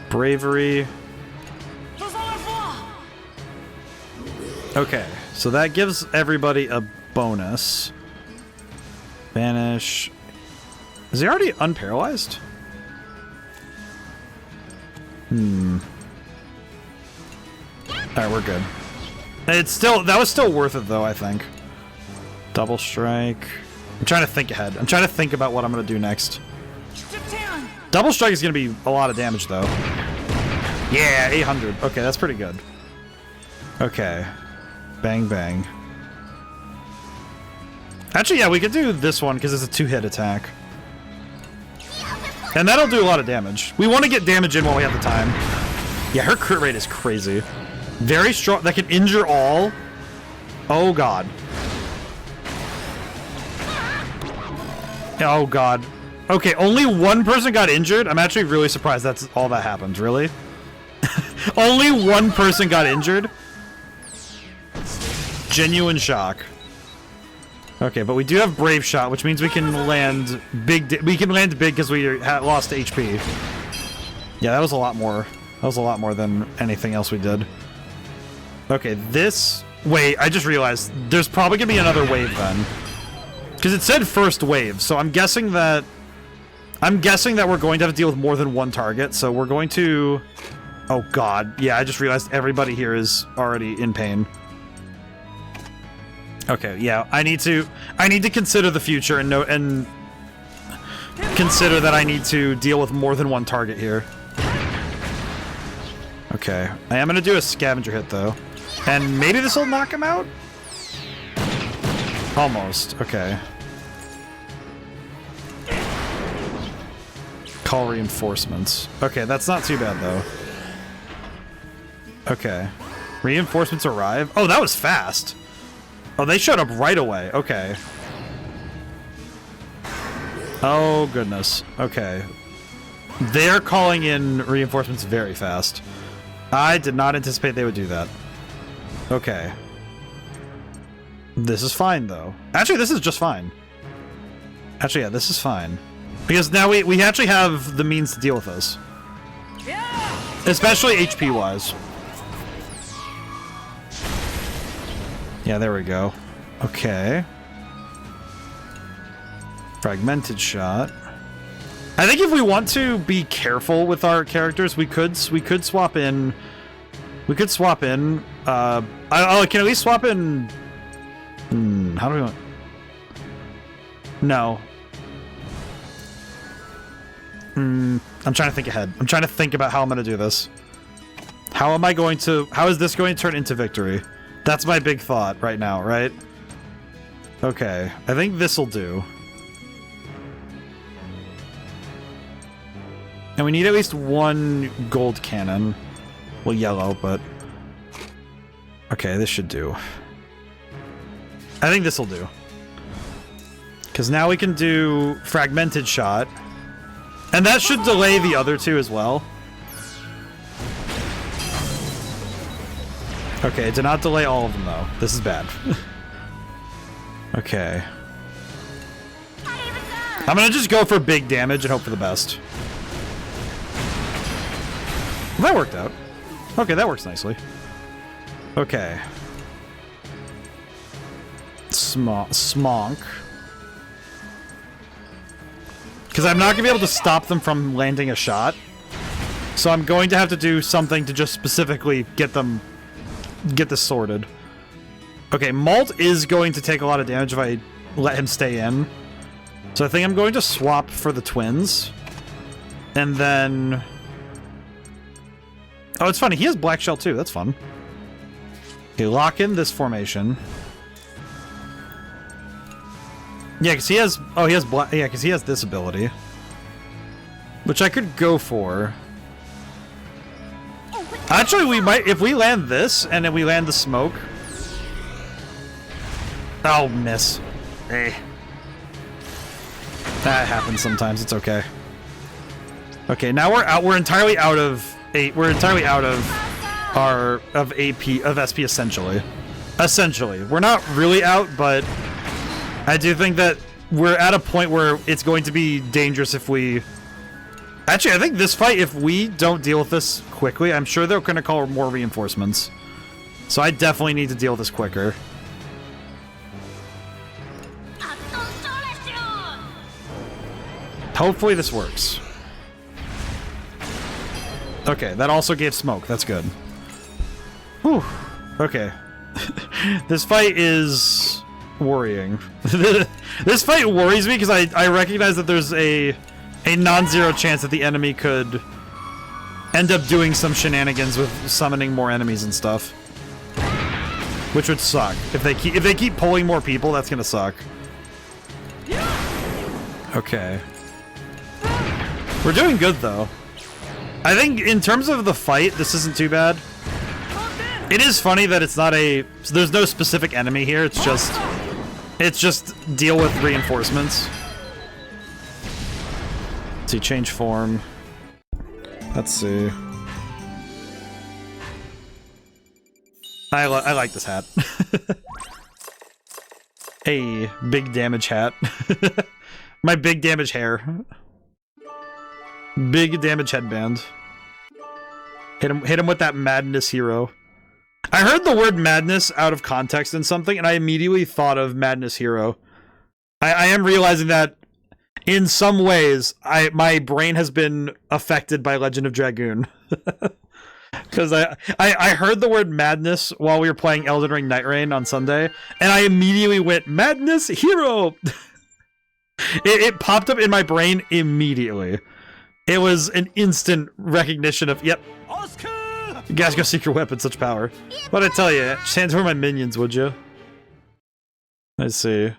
Bravery. Okay, so that gives everybody a bonus. Vanish. Is he already unparalyzed? Alright, we're good. That was still worth it though, I think. Double strike. I'm trying to think ahead. I'm trying to think about what I'm gonna do next. Double strike is gonna be a lot of damage though. Yeah, 800. Okay, that's pretty good. Okay. Bang, bang. Actually, yeah, we could do this one because it's a 2-hit attack. And that'll do a lot of damage. We want to get damage in while we have the time. Yeah, her crit rate is crazy. Very strong. That can injure all. Oh, God. Oh, God. Okay, only one person got injured? I'm actually really surprised that's all that happened. Really? Only one person got injured? Genuine shock. Okay, but we do have Brave Shot, which means we can land big. We can land big because we lost HP. Yeah, that was a lot more. That was a lot more than anything else we did. Okay, this... Wait, I just realized there's probably gonna be another wave then. Because it said first wave, so I'm guessing that we're going to have to deal with more than one target, so we're going to... Oh god, yeah, I just realized everybody here is already in pain. Okay, yeah, I need to consider the future and consider that I need to deal with more than one target here. Okay, I am gonna do a scavenger hit though. And maybe this will knock him out? Almost. Okay. Call reinforcements. Okay, that's not too bad, though. Okay. Reinforcements arrive? Oh, that was fast. Oh, they showed up right away. Okay. Oh, goodness. Okay. They're calling in reinforcements very fast. I did not anticipate they would do that. Okay. This is fine, though. Actually, this is just fine. Actually, yeah, this is fine. Because now we actually have the means to deal with this. Especially HP-wise. Yeah, there we go. Okay. Fragmented shot. I think if we want to be careful with our characters, we could swap in. We could swap in. I can at least swap in. How do we want? No. I'm trying to think ahead. I'm trying to think about how I'm going to do this. How is this going to turn into victory? That's my big thought right now, right? Okay. I think this'll do. And we need at least one gold cannon. Well, yellow, but... Okay, this should do. I think this'll do. Because now we can do fragmented shot. And that should delay the other two as well. Okay, it did not delay all of them, though. This is bad. Okay. I'm gonna just go for big damage and hope for the best. Well, that worked out. Okay, that works nicely. Okay. Smonk. Because I'm not going to be able to stop them from landing a shot. So I'm going to have to do something to just specifically get this sorted. Okay, Malt is going to take a lot of damage if I let him stay in. So I think I'm going to swap for the twins. And then... Oh, it's funny. He has Black Shell too. That's fun. Okay, lock in this formation. Yeah, because he has... Oh, he has black... Yeah, because he has this ability. Which I could go for. Actually, we might... If we land this, and then we land the smoke... Oh, miss. Hey. That happens sometimes. It's okay. Okay, now we're out. We're entirely out of... We're entirely out of our... Of AP... Of SP, essentially. Essentially. We're not really out, but... I do think that we're at a point where it's going to be dangerous if we... Actually, I think this fight, if we don't deal with this quickly, I'm sure they're going to call more reinforcements. So I definitely need to deal with this quicker. Hopefully this works. Okay, that also gave smoke. That's good. Whew. Okay. This fight is... worrying. This fight worries me because I recognize that there's a non-zero chance that the enemy could end up doing some shenanigans with summoning more enemies and stuff, which would suck. If they keep pulling more people, that's gonna suck. Okay, we're doing good though. I think in terms of the fight, this isn't too bad. It is funny that it's not a... There's no specific enemy here. It's just deal with reinforcements. Let's see, change form. Let's see. I like this hat. Hey, big damage hat. My big damage hair. Big damage headband. Hit him with that madness hero. I heard the word madness out of context in something, and I immediately thought of Madness Hero. I am realizing that in some ways, my brain has been affected by Legend of Dragoon. Because I heard the word madness while we were playing Elden Ring Night Rain on Sunday, and I immediately went, Madness Hero! It popped up in my brain immediately. It was an instant recognition of, yep. Oscar! You guys go seek your weapon, such power. What'd I tell you? Just hand over my minions, would you? Let's see.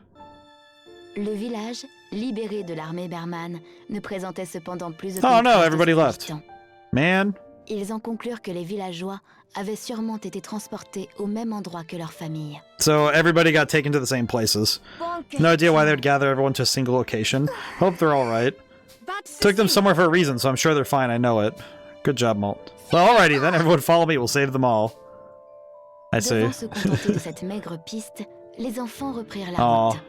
Le village, libéré de l'armée Berman, ne présentait cependant plus Oh no, trace de everybody ses left. habitants. Man. Ils en conclurent que les villageois avaient sûrement été transportés au même endroit que leur famille. So everybody got taken to the same places. No idea why they would gather everyone to a single location. Hope they're alright. Took them somewhere for a reason, so I'm sure they're fine, I know it. Good job, Malt. Well, alrighty then, everyone follow me, we'll save them all. I see. Devant se contenter de cette maigre piste, les enfants reprirent la Aw. route.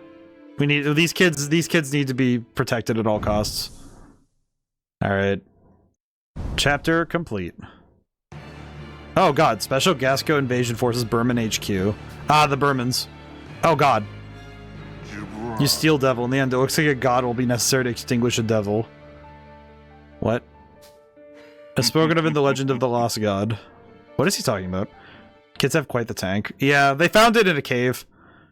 We need these kids need to be protected at all costs. Alright. Chapter complete. Oh god, Special Gasco Invasion Forces Burman HQ. Ah, the Burmans. Oh god. You steal devil. In the end, it looks like a god will be necessary to extinguish a devil. What? As spoken of in the Legend of the Lost God. What is he talking about? Kids have quite the tank. Yeah, they found it in a cave.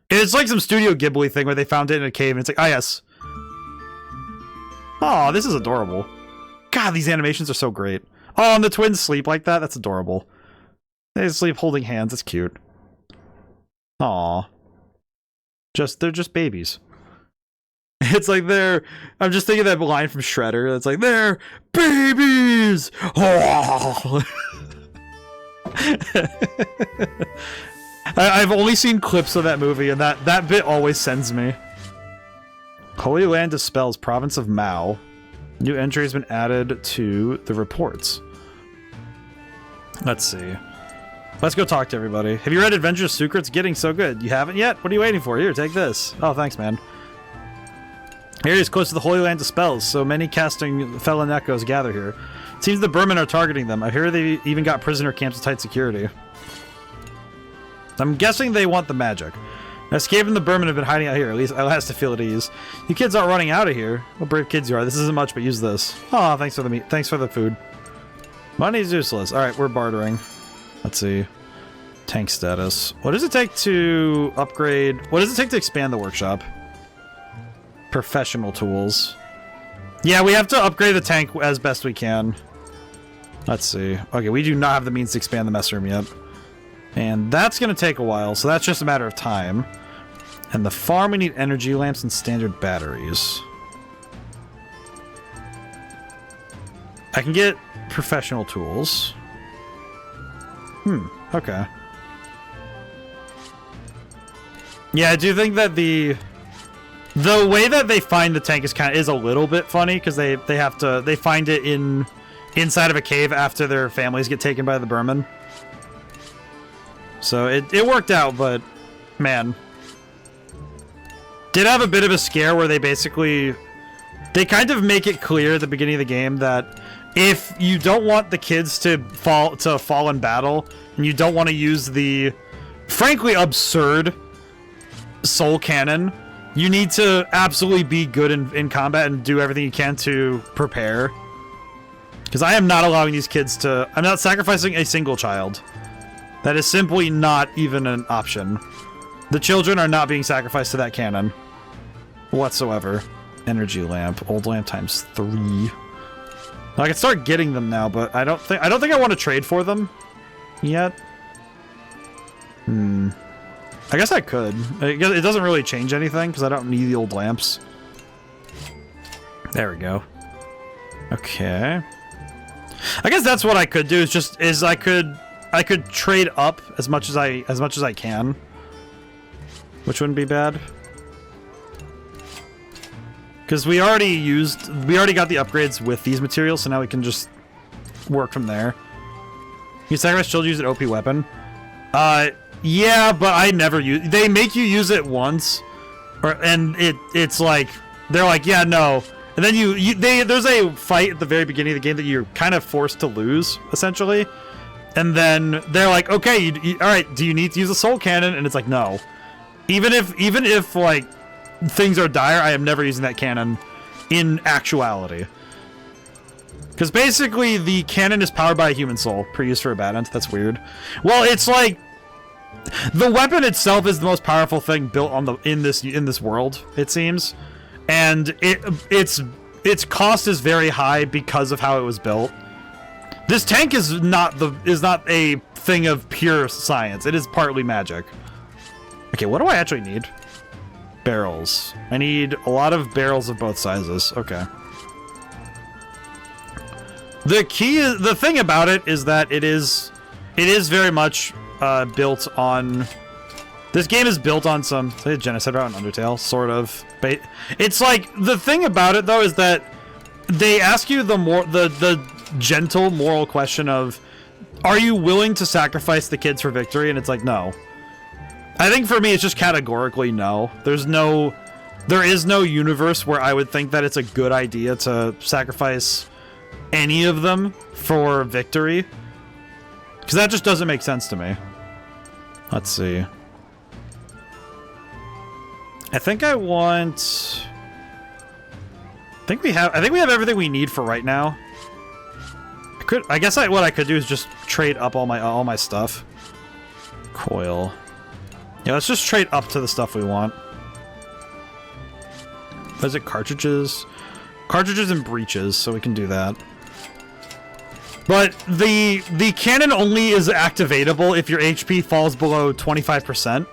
It's like some Studio Ghibli thing where they found it in a cave and it's like, ah yes. Oh, this is adorable. God, these animations are so great. Oh, and the twins sleep like that? That's adorable. They sleep holding hands, that's cute. Aw. They're just babies. It's like I'm just thinking that line from Shredder. It's like, they're babies! Oh. I've only seen clips of that movie, and that bit always sends me. Holy Land of Spells, Province of Mao. New entry has been added to the reports. Let's see. Let's go talk to everybody. Have you read Adventure of Sucre? It's getting so good. You haven't yet? What are you waiting for? Here, take this. Oh, thanks, man. Here is close to the Holy Land of Spells, so many casting felon echoes gather here. It seems the Burman are targeting them. I hear they even got prisoner camps with tight security. I'm guessing they want the magic. Escape and the Burman have been hiding out here. At least I last to feel at ease. You kids aren't running out of here. What brave kids you are. This isn't much, but use this. Oh, thanks for the meat. Thanks for the food. Money's useless. Alright, we're bartering. Let's see. Tank status. What does it take to upgrade? What does it take to expand the workshop? Professional tools. Yeah, we have to upgrade the tank as best we can. Let's see. Okay, we do not have the means to expand the mess room yet. And that's going to take a while, so that's just a matter of time. And the farm, we need energy lamps and standard batteries. I can get professional tools. Okay. Yeah, I do think that the way that they find the tank is a little bit funny, because they find it inside of a cave after their families get taken by the Burman. So it worked out, but man, did have a bit of a scare where they kind of make it clear at the beginning of the game that if you don't want the kids to fall in battle, and you don't want to use the frankly absurd soul cannon, you need to absolutely be good in combat and do everything you can to prepare. Because I am not allowing these kids to... I'm not sacrificing a single child. That is simply not even an option. The children are not being sacrificed to that cannon. Whatsoever. Energy lamp. Old lamp times 3. I can start getting them now, but I don't think I want to trade for them yet. I guess I could. It doesn't really change anything because I don't need the old lamps. There we go. Okay. I guess that's what I could do. I could trade up as much as I can, which wouldn't be bad. Because we already got the upgrades with these materials, so now we can just work from there. You sacrifice children, use an OP weapon. Yeah, but I never use. They make you use it once, and it's like they're like, yeah, no, and then there's a fight at the very beginning of the game that you're kind of forced to lose essentially, and then they're like, okay, all right, do you need to use a soul cannon? And it's like, no, even if like things are dire, I am never using that cannon in actuality. Because basically the cannon is powered by a human soul, per use for a bad end. That's weird. Well, it's like the weapon itself is the most powerful thing built on in this world, it seems, and its cost is very high because of how it was built. This tank is not a thing of pure science. It is partly magic. Okay, what do I actually need? Barrels. I need a lot of barrels of both sizes. Okay. The thing about it is that it is very much built on. This game is built on some, say, genocide around Undertale, sort of. It's like, the thing about it though is that they ask you the gentle moral question of, are you willing to sacrifice the kids for victory? And it's like, no. I think for me it's just categorically no. There is no universe where I would think that it's a good idea to sacrifice any of them for victory. Because that just doesn't make sense to me. Let's see. I think I want... I think we have everything we need for right now. I guess what I could do is just trade up all my stuff. Coil. Yeah, let's just trade up to the stuff we want. Is it cartridges? Cartridges and breaches, so we can do that. But the cannon only is activatable if your HP falls below 25%.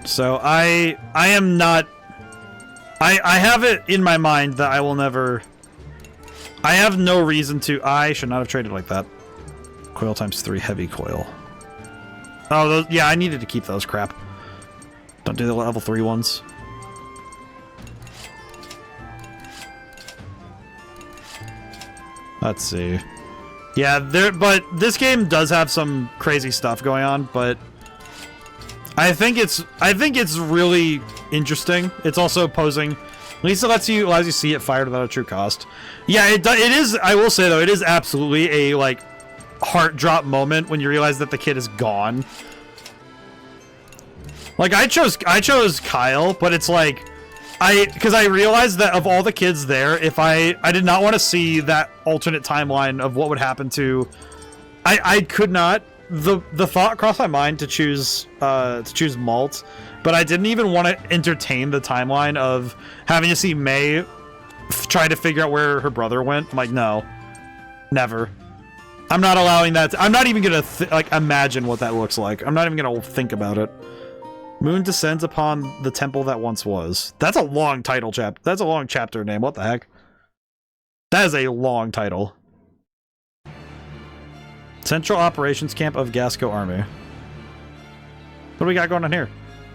So I am not... I have it in my mind that I will never... I have no reason to... I should not have traded like that. Coil times 3 heavy coil. Oh, yeah, I needed to keep those. Crap. Don't do the level 3 ones. Let's see. Yeah, but this game does have some crazy stuff going on, but I think it's really interesting. It's also posing, at least it allows you see it fired without a true cost. Yeah, it is. I will say though, it is absolutely a like heart drop moment when you realize that the kid is gone. Like I chose Kyle, but it's like because I realized that of all the kids there, if I did not want to see that alternate timeline of what would happen to, I could not. The thought crossed my mind to choose Malt, but I didn't even want to entertain the timeline of having to see May try to figure out where her brother went. I'm like, no, never. I'm not allowing that. I'm not even gonna like imagine what that looks like. I'm not even gonna think about it. Moon descends upon the temple that once was. That's a long title chapter. That's a long chapter name. What the heck? That is a long title. Central Operations Camp of Gasco Army. What do we got going on here?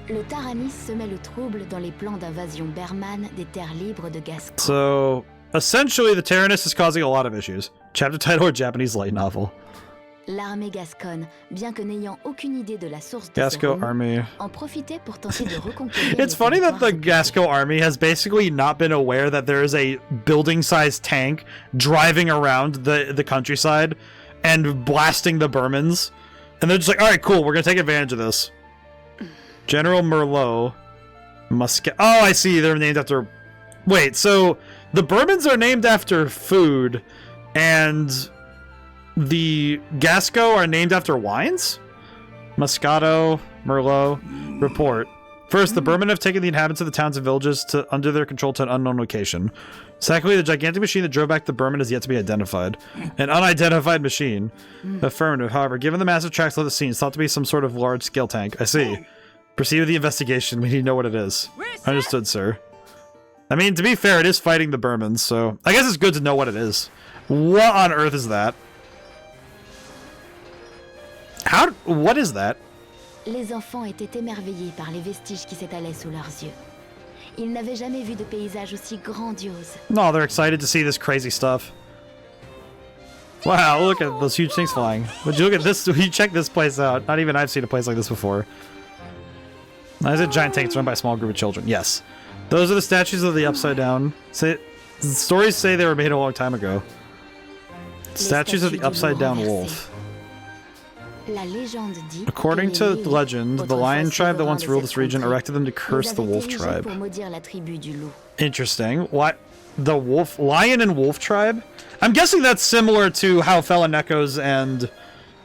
Le Taranis semait le trouble dans les plans d'invasion Berman des terres libres de Gasco. So, essentially, the Taranis is causing a lot of issues. Chapter title or Japanese light novel. L'armée gasconne, bien que n'ayant aucune idée de la source de Gasco Army. en profitait pour tenter de reconquérir. It's funny that the Gasco Army has basically not been aware that there is a building-sized tank driving around the countryside and blasting the Burmans. And they're just like, alright, cool, we're gonna take advantage of this. General Merlot. Muscat. Oh, I see, they're named after... Wait, so the Burmans are named after food, and the Gasco are named after wines? Moscato, Merlot. Report. First, the Burman have taken the inhabitants of the towns and villages under their control to an unknown location. Secondly, the gigantic machine that drove back the Burman is yet to be identified. An unidentified machine. Affirmative. However, given the massive tracks of the scene, it's thought to be some sort of large-scale tank. I see. Proceed with the investigation. We need to know what it is. Understood, sir. I mean, to be fair, it is fighting the Burmans, so I guess it's good to know what it is. What on earth is that? What is that? Les enfants étaient émerveillés par les vestiges qui s'étalaient sous leurs yeux. Ils n'avaient jamais vu de paysage aussi grandiose. No, they're excited to see this crazy stuff. Wow, look at those huge things flying. Would you look at this? Would you check this place out? Not even I've seen a place like this before. There's a giant tank run by a small group of children. Yes. Those are the statues of the Upside Down. Stories say they were made a long time ago. Statues of the Upside Down Wolf. According to legend, the Lion tribe that once ruled this region erected them to curse the Wolf tribe. Interesting. What? The Wolf... Lion and Wolf tribe? I'm guessing that's similar to how Felanekos and...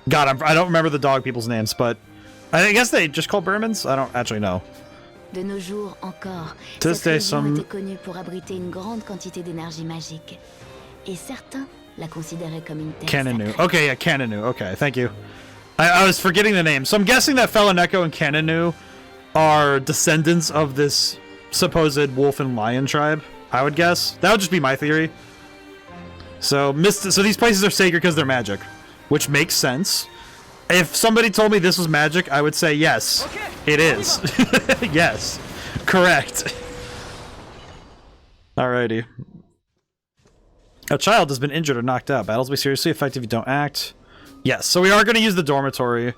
God, I don't remember the dog people's names, but... I guess they just call Burmans? I don't actually know. De nos jours encore, to this day, cette région était connue pour abriter une grande quantité d'énergie magique. et certains la considéraient comme une terre Kananu. sacrée. Okay, yeah, Kananu. Okay, thank you. I was forgetting the name. So I'm guessing that Felaneko and Kananu are descendants of this supposed wolf and lion tribe, I would guess. That would just be my theory. So these places are sacred because they're magic, which makes sense. If somebody told me this was magic, I would say yes, it is. Yes, correct. Alrighty. A child has been injured or knocked out. Battles will be seriously effective if you don't act. Yes, so we are going to use the dormitory. Is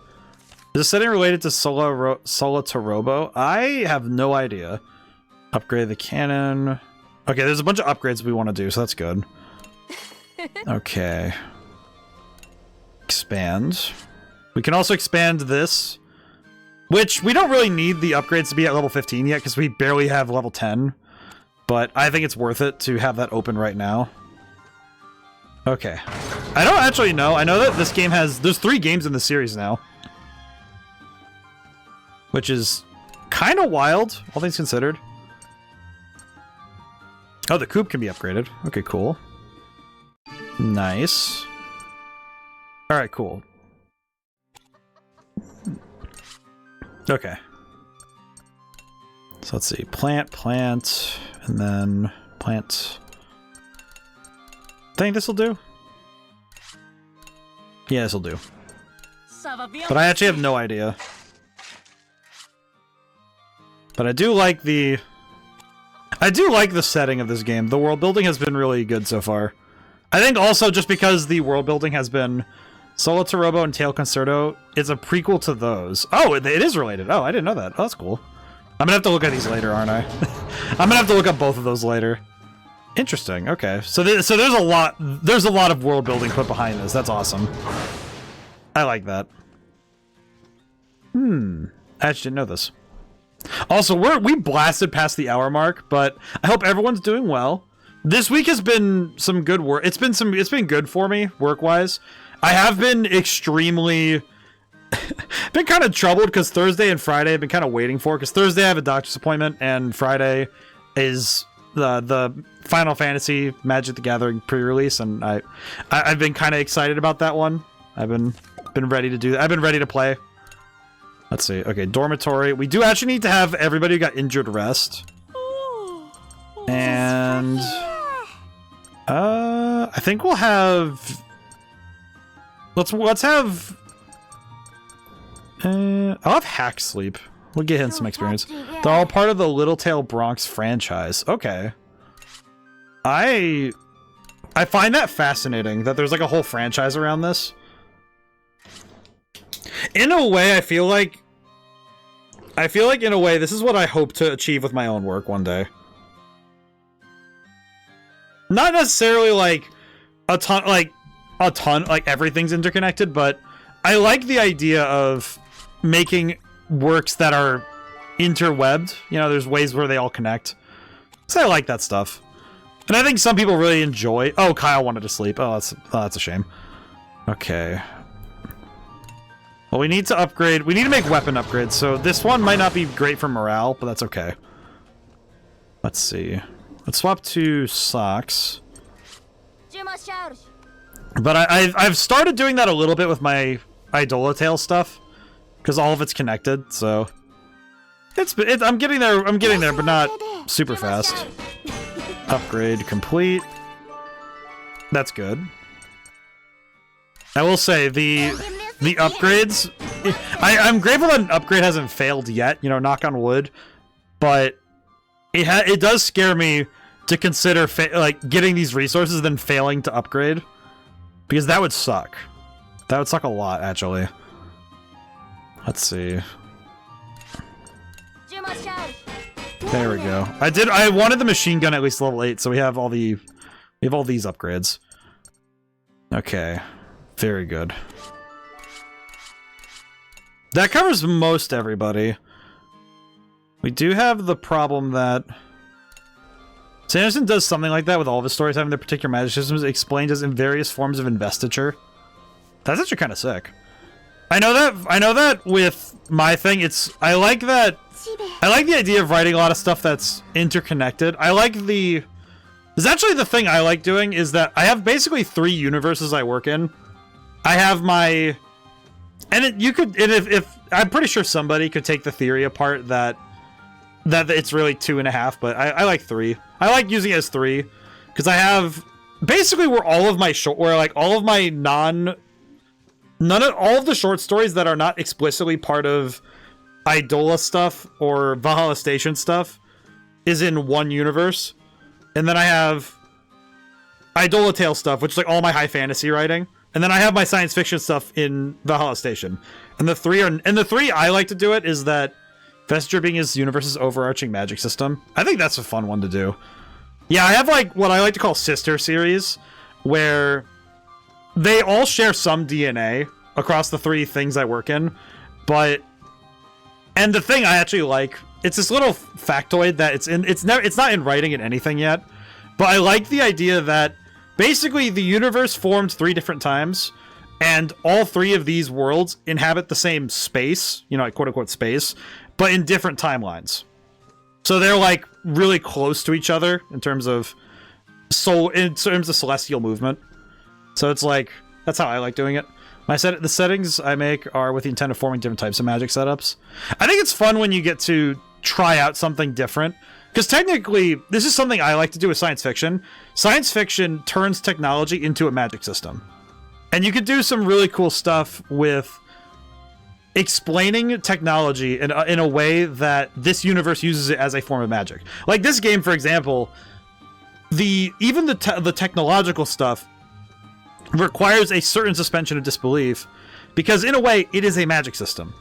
this setting related to Solotorobo? I have no idea. Upgrade the cannon. Okay, there's a bunch of upgrades we want to do, so that's good. Okay. Expand. We can also expand this, which we don't really need the upgrades to be at level 15 yet, because we barely have level 10. But I think it's worth it to have that open right now. Okay. I don't actually know. I know that this game has... There's 3 games in the series now. Which is kind of wild, all things considered. Oh, the coupe can be upgraded. Okay, cool. Nice. Alright, cool. Okay. So let's see. Plant, and then plant... I think this will do. Yeah, this will do. But I actually have no idea. But I do like the setting of this game. The world building has been really good so far. I think also just because the world building has been Solotorobo and Tail Concerto, it's a prequel to those. Oh, it is related. Oh, I didn't know that. Oh, that's cool. I'm gonna have to look at these later, aren't I? I'm gonna have to look up both of those later. Interesting. Okay, so there's a lot of world building put behind this. That's awesome. I like that. I actually didn't know this. Also, we blasted past the hour mark, but I hope everyone's doing well. This week has been some good work. It's been good for me work-wise. I have been extremely been kind of troubled because Thursday and Friday I've been kind of waiting for, because Thursday I have a doctor's appointment and Friday is the Final Fantasy Magic the Gathering pre-release, and I've been kind of excited about that one. I've been ready to do that. I've been ready to play. Let's see. Okay, dormitory. We do actually need to have everybody who got injured rest. And I think we'll have let's have I'll have Hack Sleep. We'll get him some experience. They're all part of the Little Tail Bronx franchise. Okay. I find that fascinating that there's like a whole franchise around this. In a way, I feel like in a way this is what I hope to achieve with my own work one day. Not necessarily like a ton like everything's interconnected, but I like the idea of making works that are interwebbed. You know, there's ways where they all connect. So I like that stuff. And I think some people really enjoy... Oh, Kyle wanted to sleep. Oh, that's a shame. Okay. Well, we need to upgrade... We need to make weapon upgrades, so this one might not be great for morale, but that's okay. Let's see. Let's swap to socks. But I've started doing that a little bit with my Eidola Tale stuff, because all of it's connected, so... I'm getting there, but not super fast. Upgrade complete. That's good. I will say, the upgrades... I'm grateful that an upgrade hasn't failed yet, you know, knock on wood, but it does scare me to consider like getting these resources and then failing to upgrade, because that would suck. That would suck a lot, actually. Let's see. There we go. I wanted the machine gun at least level 8, so we have all these upgrades. Okay. Very good. That covers most everybody. We do have the problem that Sanderson does something like that with all of his stories having their particular magic systems explained as in various forms of investiture. That's actually kind of sick. I know that with my thing, I like the idea of writing a lot of stuff that's interconnected. I like the This is actually the thing I like doing, is that I have basically 3 universes I work in. I have my... And if I'm pretty sure somebody could take the theory apart that it's really 2.5, but I like 3. I like using it as 3, because I have basically where all of my all of the short stories that are not explicitly part of Eidola stuff or Valhalla Station stuff is in one universe. And then I have Eidola Tale stuff, which is like all my high fantasy writing. And then I have my science fiction stuff in Valhalla Station. And the three I like to do it is that Vesture being his universe's overarching magic system. I think that's a fun one to do. Yeah, I have like what I like to call sister series, where they all share some DNA across the 3 things I work in. And the thing I actually like, it's this little factoid that it's not in writing in anything yet, but I like the idea that basically the universe formed 3 different times, and all 3 of these worlds inhabit the same space, like quote unquote space, but in different timelines. So they're like really close to each other in terms of celestial movement. So it's like, that's how I like doing it. The settings I make are with the intent of forming different types of magic setups. I think it's fun when you get to try out something different, because technically this is something I like to do with science fiction. Science fiction turns technology into a magic system, and you could do some really cool stuff with explaining technology in a way that this universe uses it as a form of magic. Like this game, for example, even the technological stuff requires a certain suspension of disbelief, because in a way it is a magic system.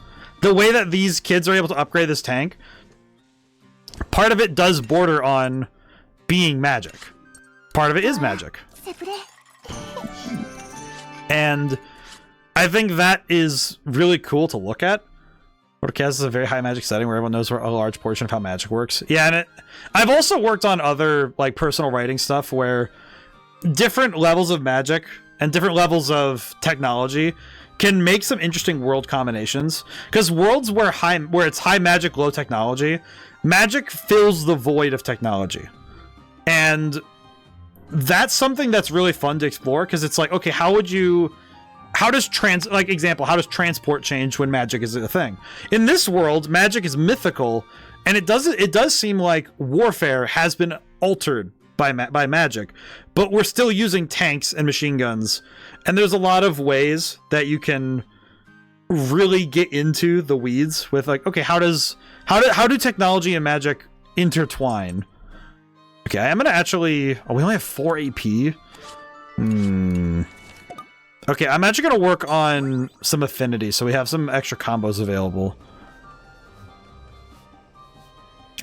The way that these kids are able to upgrade this tank, part of it does border on being magic. Part of it is magic. And I think that is really cool to look at. Orcaz is a very high magic setting where everyone knows a large portion of how magic works. Yeah, and I've also worked on other like personal writing stuff where different levels of magic and different levels of technology can make some interesting world combinations. Because worlds where it's high magic, low technology, magic fills the void of technology. And that's something that's really fun to explore, because it's like, okay, how does transport change when magic is a thing? In this world, magic is mythical, and it does seem like warfare has been altered by magic, but we're still using tanks and machine guns, and there's a lot of ways that you can really get into the weeds with, like, okay, how do technology and magic intertwine? Okay, I'm gonna actually... Oh, we only have 4 AP? Okay, I'm actually gonna work on some affinity, so we have some extra combos available.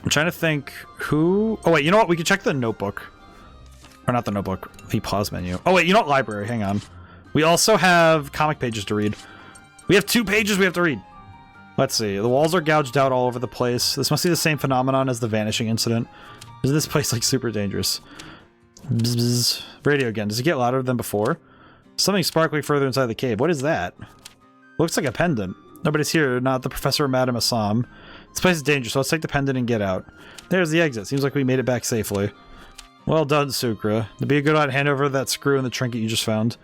I'm trying to think who... Oh, wait, you know what? We can check the notebook. Or not the notebook, the pause menu. Oh, wait, you know what? Library, hang on. We also have comic pages to read. We have 2 pages we have to read. Let's see. The walls are gouged out all over the place. This must be the same phenomenon as the vanishing incident. Isn't this place, like, super dangerous? Bzz, bzz. Radio again. Does it get louder than before? Something sparkling further inside the cave. What is that? Looks like a pendant. Nobody's here, not the professor or Madame Assam. This place is dangerous, so let's take the pendant and get out. There's the exit. Seems like we made it back safely. Well done, Sukra. To be a good one, hand over that screw and the trinket you just found.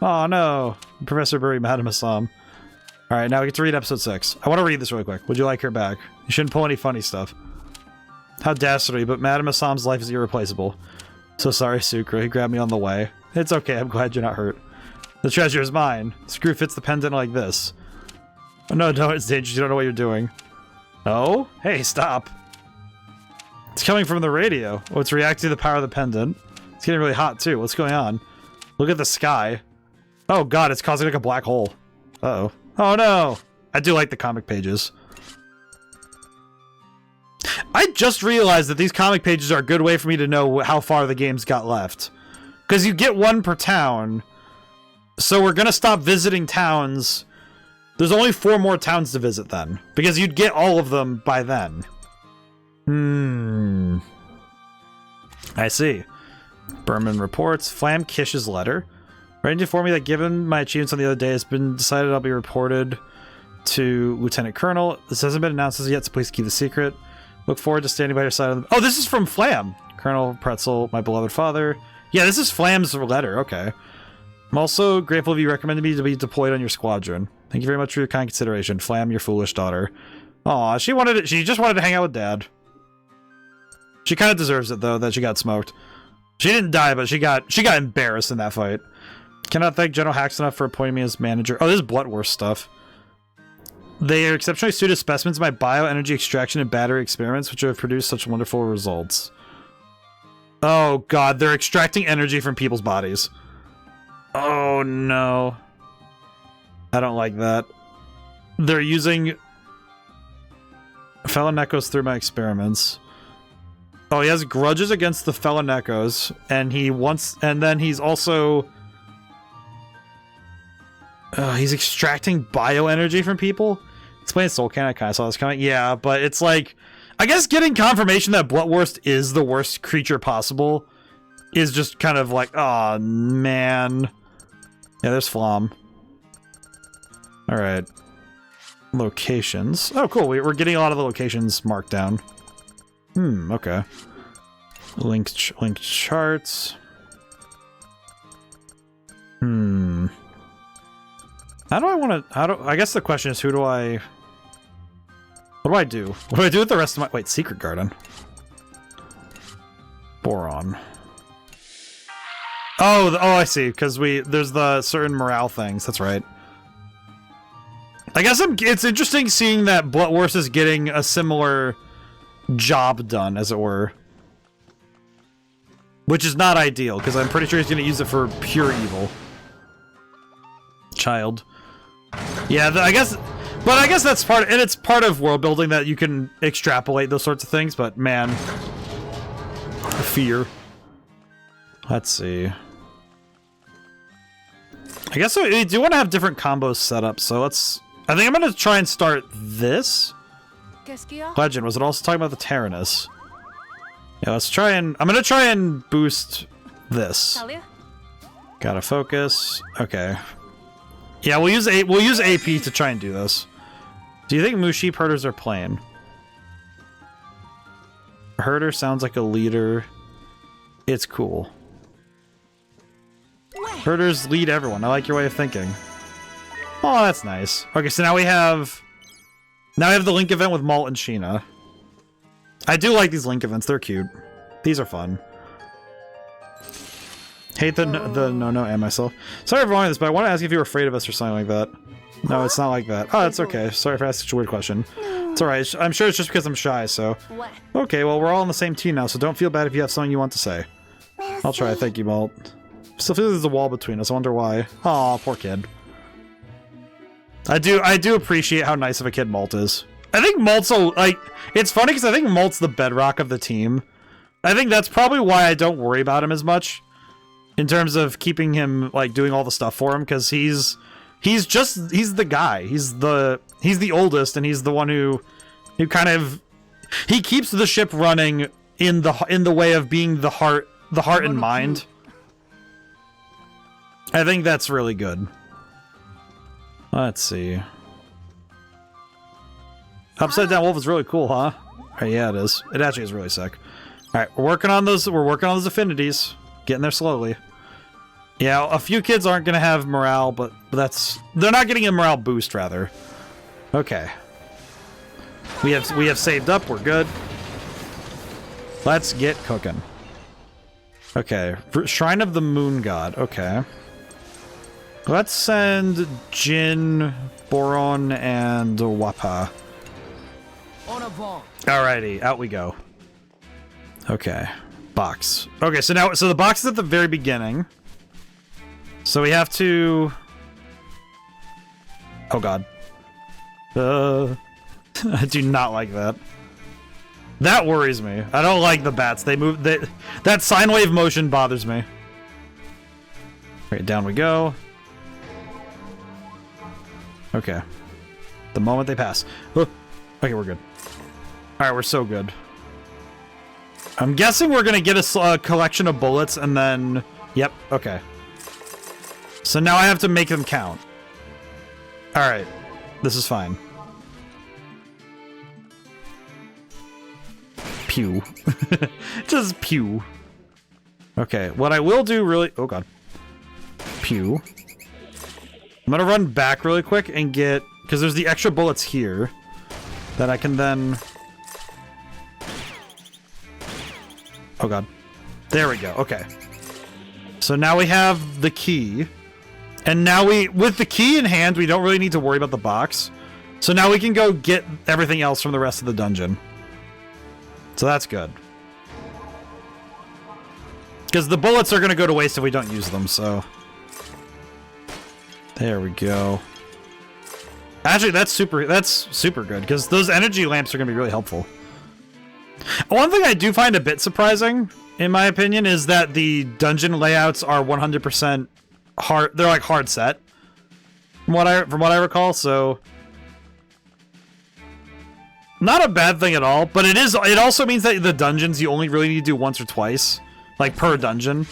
Oh no! Professor buried Madame Assam. Alright, now we get to read episode 6. I want to read this really quick. Would you like her back? You shouldn't pull any funny stuff. How dastardly, but Madame Assam's life is irreplaceable. So sorry, Sukra. He grabbed me on the way. It's okay, I'm glad you're not hurt. The treasure is mine. The screw fits the pendant like this. Oh no, it's dangerous. You don't know what you're doing. Oh? Hey, stop. It's coming from the radio. Oh, it's reacting to the power of the pendant. It's getting really hot, too. What's going on? Look at the sky. Oh god, it's causing like a black hole. Uh-oh. Oh no! I do like the comic pages. I just realized that these comic pages are a good way for me to know how far the game's got left. Because you get 1 per town. So we're gonna stop visiting towns. There's only 4 more towns to visit then. Because you'd get all of them by then. I see. Berman reports. Flam Kish's letter. Writing to inform me that given my achievements on the other day, it's been decided I'll be reported to Lieutenant Colonel. This hasn't been announced as yet, so please keep the secret. Look forward to standing by your side. Oh, this is from Flam. Colonel Pretzel, my beloved father. Yeah, this is Flam's letter. Okay. I'm also grateful if you recommended me to be deployed on your squadron. Thank you very much for your kind consideration. Flam, your foolish daughter. Aw, she just wanted to hang out with Dad. She kind of deserves it, though, that she got smoked. She didn't die, but she got embarrassed in that fight. Cannot thank General Hax enough for appointing me as manager. Oh, this is Bloodworth stuff. They are exceptionally suited specimens of my bioenergy extraction and battery experiments, which have produced such wonderful results. Oh, God, they're extracting energy from people's bodies. Oh, no. I don't like that. They're using Felonecos through my experiments. Oh, he has grudges against the Felonecos, and then he's also... he's extracting bioenergy from people? Explain Soul Can, I kind of saw this coming. Yeah, but it's like... I guess getting confirmation that Bloodworst is the worst creature possible is just kind of like, oh man. Yeah, there's Flom. Alright. Locations. Oh, cool. We're getting a lot of the locations marked down. Okay. Linked charts. How do I want to... I guess the question is, what do I do? What do I do with the rest of my... Wait, Secret Garden. Boron. Oh, I see. Because there's the certain morale things. That's right. I guess it's interesting seeing that Bloodworth is getting a similar job done, as it were. Which is not ideal, because I'm pretty sure he's going to use it for pure evil. Child. Yeah, I guess that's it's part of world building that you can extrapolate those sorts of things, but man. Fear. Let's see. I guess we do want to have different combos set up, so I think I'm going to try and start this. Legend, was it also talking about the Tyrannus? Yeah, I'm going to try and boost this. Gotta focus. Okay. Yeah, we'll use AP to try and do this. Do you think Moose Sheep herders are playing? A herder sounds like a leader. It's cool. Herders lead everyone. I like your way of thinking. Oh, that's nice. Okay, so now we have the link event with Malt and Sheena. I do like these link events. They're cute. These are fun. Hate the no and myself. Sorry for wanting this, but I want to ask if you were afraid of us or something like that. No, it's not like that. Oh, that's okay. Sorry for asking such a weird question. It's alright. I'm sure it's just because I'm shy, so... Okay, well, we're all on the same team now, so don't feel bad if you have something you want to say. I'll try. Thank you, Malt. Still feel there's a wall between us. I wonder why. Aw, poor kid. I do appreciate how nice of a kid Malt is. I think Malt's it's funny because I think Malt's the bedrock of the team. I think that's probably why I don't worry about him as much. In terms of keeping him, doing all the stuff for him, because he's the guy. He's the oldest, and he's the one who kind of... He keeps the ship running in the way of being the heart and mind. I think that's really good. Let's see. Upside Down Wolf is really cool, huh? Oh, yeah, it is. It actually is really sick. Alright, we're working on those affinities. Getting there slowly. Yeah, a few kids aren't gonna have morale, but they're not getting a morale boost, rather. Okay. We have saved up, we're good. Let's get cooking. Okay, Shrine of the Moon God, okay. Let's send Jin, Boron, and Wapa. Alrighty, out we go. Okay. Box. Okay, so the box is at the very beginning. So we have to... Oh god. I do not like that. That worries me. I don't like the bats. That sine wave motion bothers me. Right, down we go. Okay. The moment they pass. Oh, okay, we're good. Alright, we're so good. I'm guessing we're gonna get a collection of bullets and then... Yep, okay. So now I have to make them count. Alright. This is fine. Pew. Just pew. Okay, what I will do really... Oh, God. Pew. I'm gonna run back really quick and get... Because there's the extra bullets here that I can then... Oh, God. There we go. Okay. So now we have the key. And now with the key in hand, we don't really need to worry about the box. So now we can go get everything else from the rest of the dungeon. So that's good. Because the bullets are going to go to waste if we don't use them, so... There we go. Actually, that's super good, because those energy lamps are going to be really helpful. One thing I do find a bit surprising, in my opinion, is that the dungeon layouts are 100% hard. They're like hard set, from what I recall. So, not a bad thing at all. But it is. It also means that the dungeons you only really need to do once or twice, like per dungeon,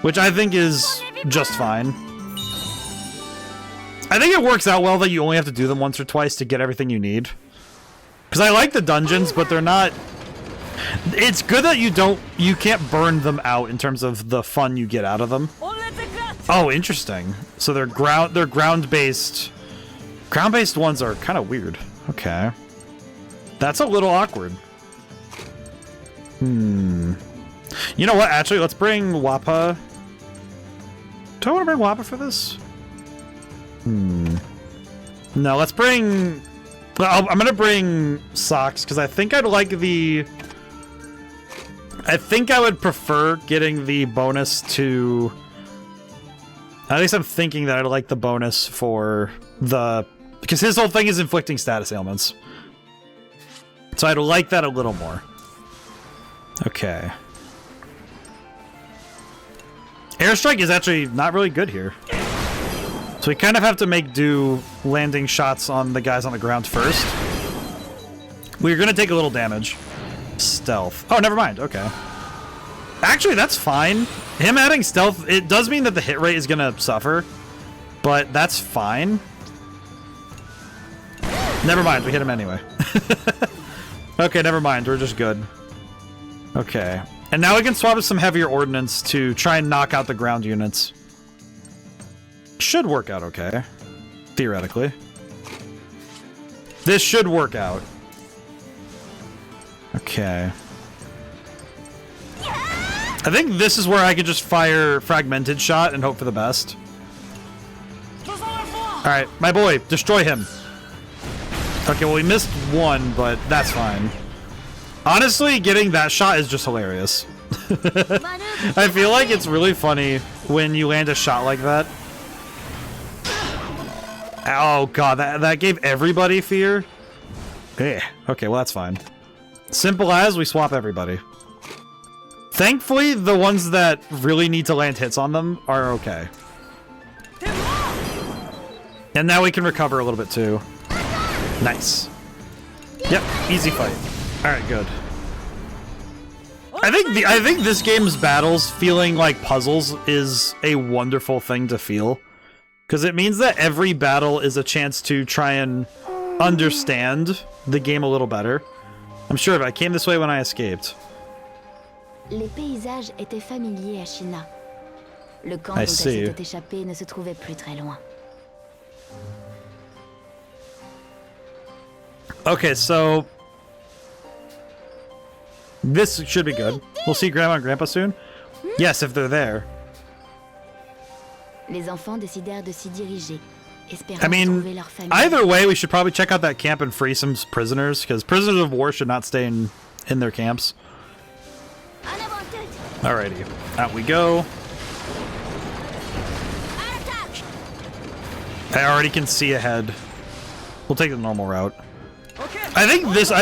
which I think is just fine. I think it works out well that you only have to do them once or twice to get everything you need. Because I like the dungeons, but they're not... It's good that you can't burn them out in terms of the fun you get out of them. Oh, interesting. So they're ground-based. Ground-based ones are kind of weird. Okay. That's a little awkward. You know what? Actually, let's bring Wappa. Do I want to bring Wappa for this? No, let's bring... I'm gonna bring Socks, because I think I'd like the... I think I would prefer getting the bonus to... At least I'm thinking that I'd like the bonus for the... Because his whole thing is inflicting status ailments. So I'd like that a little more. Okay. Airstrike is actually not really good here. So we kind of have to make do landing shots on the guys on the ground first. We're going to take a little damage. Stealth. Oh, never mind. Okay. Actually, that's fine. Him adding stealth, it does mean that the hit rate is going to suffer. But that's fine. Never mind. We hit him anyway. Okay, never mind. We're just good. Okay. And now we can swap with some heavier ordnance to try and knock out the ground units. Should work out okay. Theoretically. This should work out. Okay. I think this is where I could just fire fragmented shot and hope for the best. Alright, my boy, destroy him. Okay, well we missed one, but that's fine. Honestly, getting that shot is just hilarious. I feel like it's really funny when you land a shot like that. Oh god, that gave everybody fear? Eh, okay, well that's fine. Simple as we swap everybody. Thankfully, the ones that really need to land hits on them are okay. And now we can recover a little bit too. Nice. Yep, easy fight. Alright, good. I think this game's battles feeling like puzzles is a wonderful thing to feel. Because it means that every battle is a chance to try and understand the game a little better. I'm sure if I came this way when I escaped. Les paysages étaient familiers à China. Le camp I dont elle see. s'était échappée ne se trouvait plus très loin. Okay, so... This should be good. We'll see Grandma and Grandpa soon. Yes, if they're there. Les enfants décidèrent de s'y diriger, espérant I mean, trouver leur famille. either way, we should probably check out that camp and free some prisoners, because prisoners of war should not stay in their camps. Alrighty, out we go. I already can see ahead. We'll take the normal route. I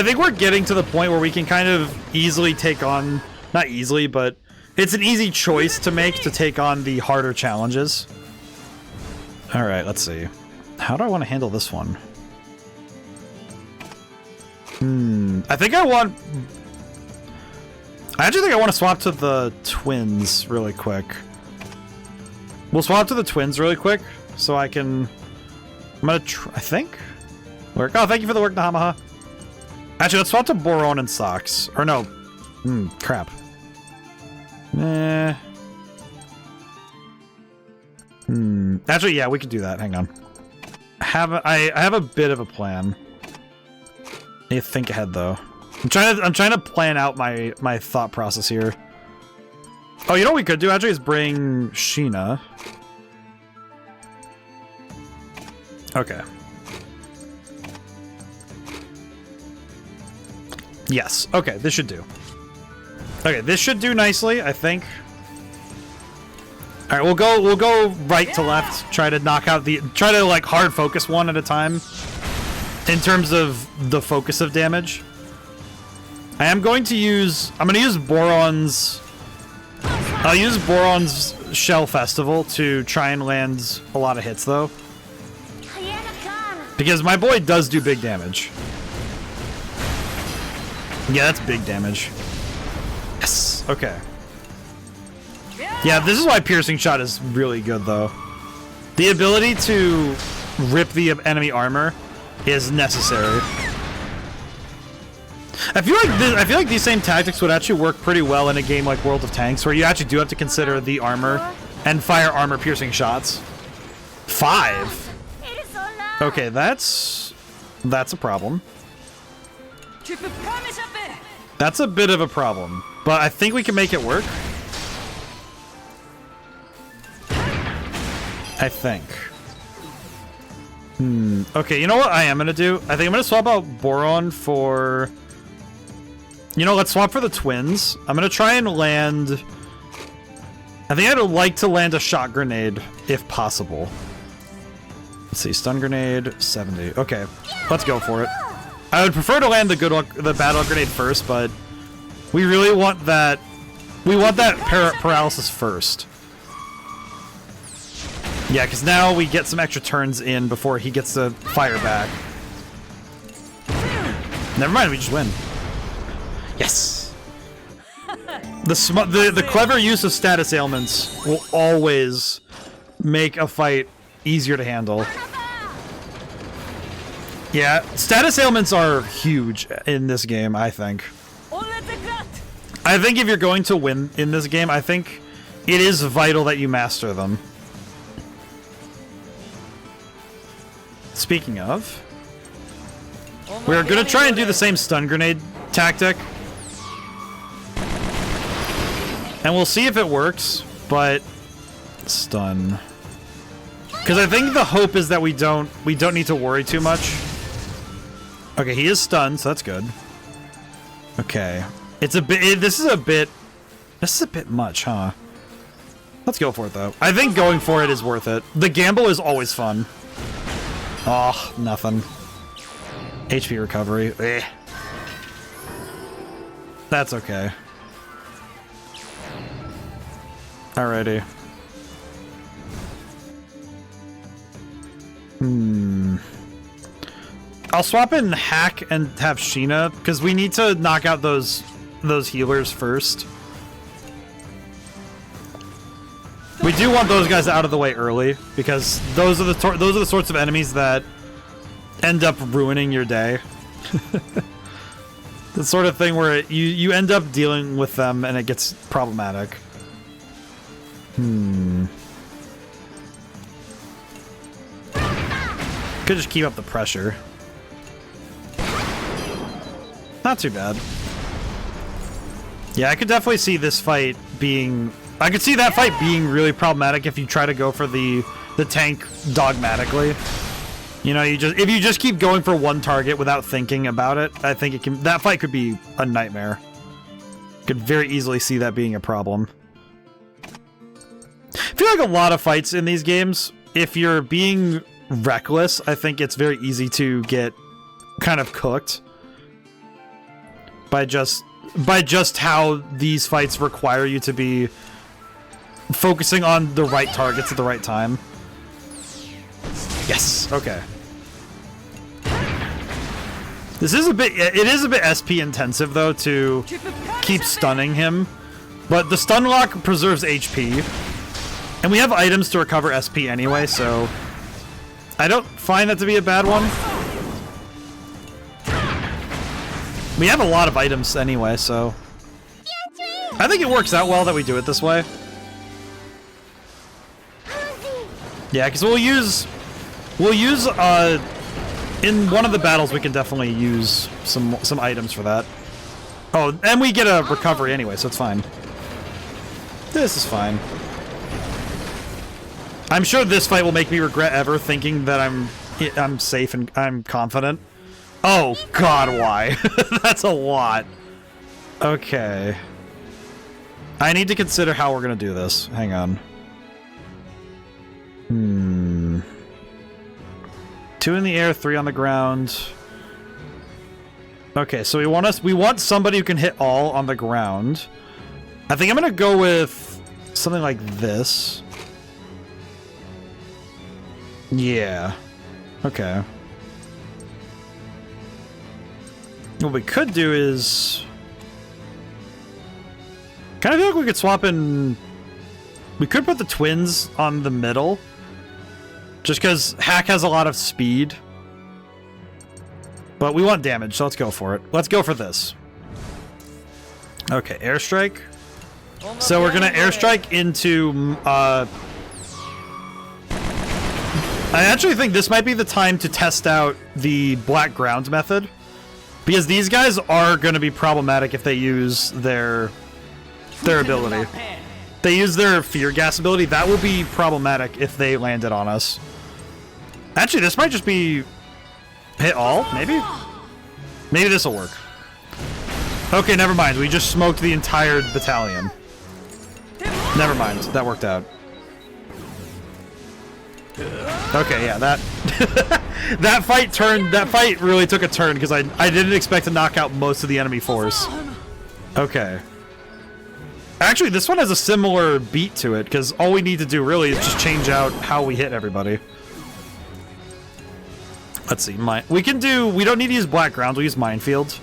think we're getting to the point where we can kind of easily take on, not easily, but it's an easy choice to make to take on the harder challenges. Alright, let's see. How do I want to handle this one? I think I actually think I want to swap to the twins really quick. We'll swap to the twins really quick, so I can... I think? Work. Oh, thank you for the work, Nahamaha. Actually, let's swap to Boron and Socks. Or no. Crap. Actually, yeah, we could do that. Hang on. I have a bit of a plan. I need to think ahead though. I'm trying to plan out my thought process here. Oh, you know what we could do actually is bring Sheena. Okay. Yes. Okay, this should do. Okay, this should do nicely, I think. All right, we'll go right to left. Try to knock out try to like hard focus one at a time. In terms of the focus of damage, I'm going to use Boron's. I'll use Boron's Shell Festival to try and land a lot of hits though, because my boy does do big damage. Yeah, that's big damage. Yes. Okay. Yeah, this is why Piercing Shot is really good, though. The ability to rip the enemy armor is necessary. I feel like these same tactics would actually work pretty well in a game like World of Tanks, where you actually do have to consider the armor and fire armor-piercing shots. 5. Okay, that's a problem. That's a bit of a problem, but I think we can make it work. I think. Okay, you know what I am gonna do? I think I'm gonna swap out Boron for... You know, let's swap for the twins. I'm gonna try and land... I think I'd like to land a shot grenade, if possible. Let's see, stun grenade, 70. Okay, let's go for it. I would prefer to land the bad luck grenade first, but we really want that... We want that paralysis first. Yeah, because now we get some extra turns in before he gets to fire back. Never mind, we just win. Yes! The clever use of status ailments will always make a fight easier to handle. Yeah, status ailments are huge in this game, I think. I think if you're going to win in this game, I think it is vital that you master them. Speaking of, we're gonna try and do the same stun grenade tactic. And we'll see if it works, but stun. Because I think the hope is that we don't need to worry too much. Okay, he is stunned, so that's good. Okay. It's a bit this is a bit much, huh? Let's go for it though. I think going for it is worth it. The gamble is always fun. Oh, nothing. HP recovery. Eh. That's okay. Alrighty. I'll swap in Hack and have Sheena, because we need to knock out those healers first. We do want those guys out of the way early, because those are the sorts of enemies that end up ruining your day. The sort of thing where you end up dealing with them and it gets problematic. Could just keep up the pressure. Not too bad. Yeah, I could definitely see this fight being... I could see that fight being really problematic if you try to go for the tank dogmatically. You know, if you just keep going for one target without thinking about it, I think that fight could be a nightmare. Could very easily see that being a problem. I feel like a lot of fights in these games, if you're being reckless, I think it's very easy to get kind of cooked by just how these fights require you to be focusing on the right targets at the right time. Yes, okay. It is a bit SP intensive though to keep stunning him, but the stun lock preserves HP, and we have items to recover SP anyway, so I don't find that to be a bad one. We have a lot of items anyway, so I think it works out well that we do it this way. Yeah, because we'll use in one of the battles we can definitely use some items for that. Oh, and we get a recovery anyway, so it's fine. This is fine. I'm sure this fight will make me regret ever thinking that I'm safe and I'm confident. Oh god, why? That's a lot. Okay. I need to consider how we're gonna do this. Hang on. 2 in the air, 3 on the ground. Okay, so we want somebody who can hit all on the ground. I think I'm gonna go with something like this. Yeah. Okay. What we could do is... kind of feel like we could swap in... we could put the twins on the middle. Just because Hack has a lot of speed. But we want damage, so let's go for it. Let's go for this. Okay, airstrike. So we're gonna airstrike into... I actually think this might be the time to test out the black ground method. Because these guys are going to be problematic if they use their ability. They use their fear gas ability. That will be problematic if they landed on us. Actually, this might just be hit all, maybe? Maybe this will work. Okay, never mind. We just smoked the entire battalion. Never mind. That worked out. Okay, yeah, that that fight really took a turn because I didn't expect to knock out most of the enemy force. Okay. Actually, this one has a similar beat to it because all we need to do really is just change out how we hit everybody. Let's see, we don't need to use black ground, we'll use minefield.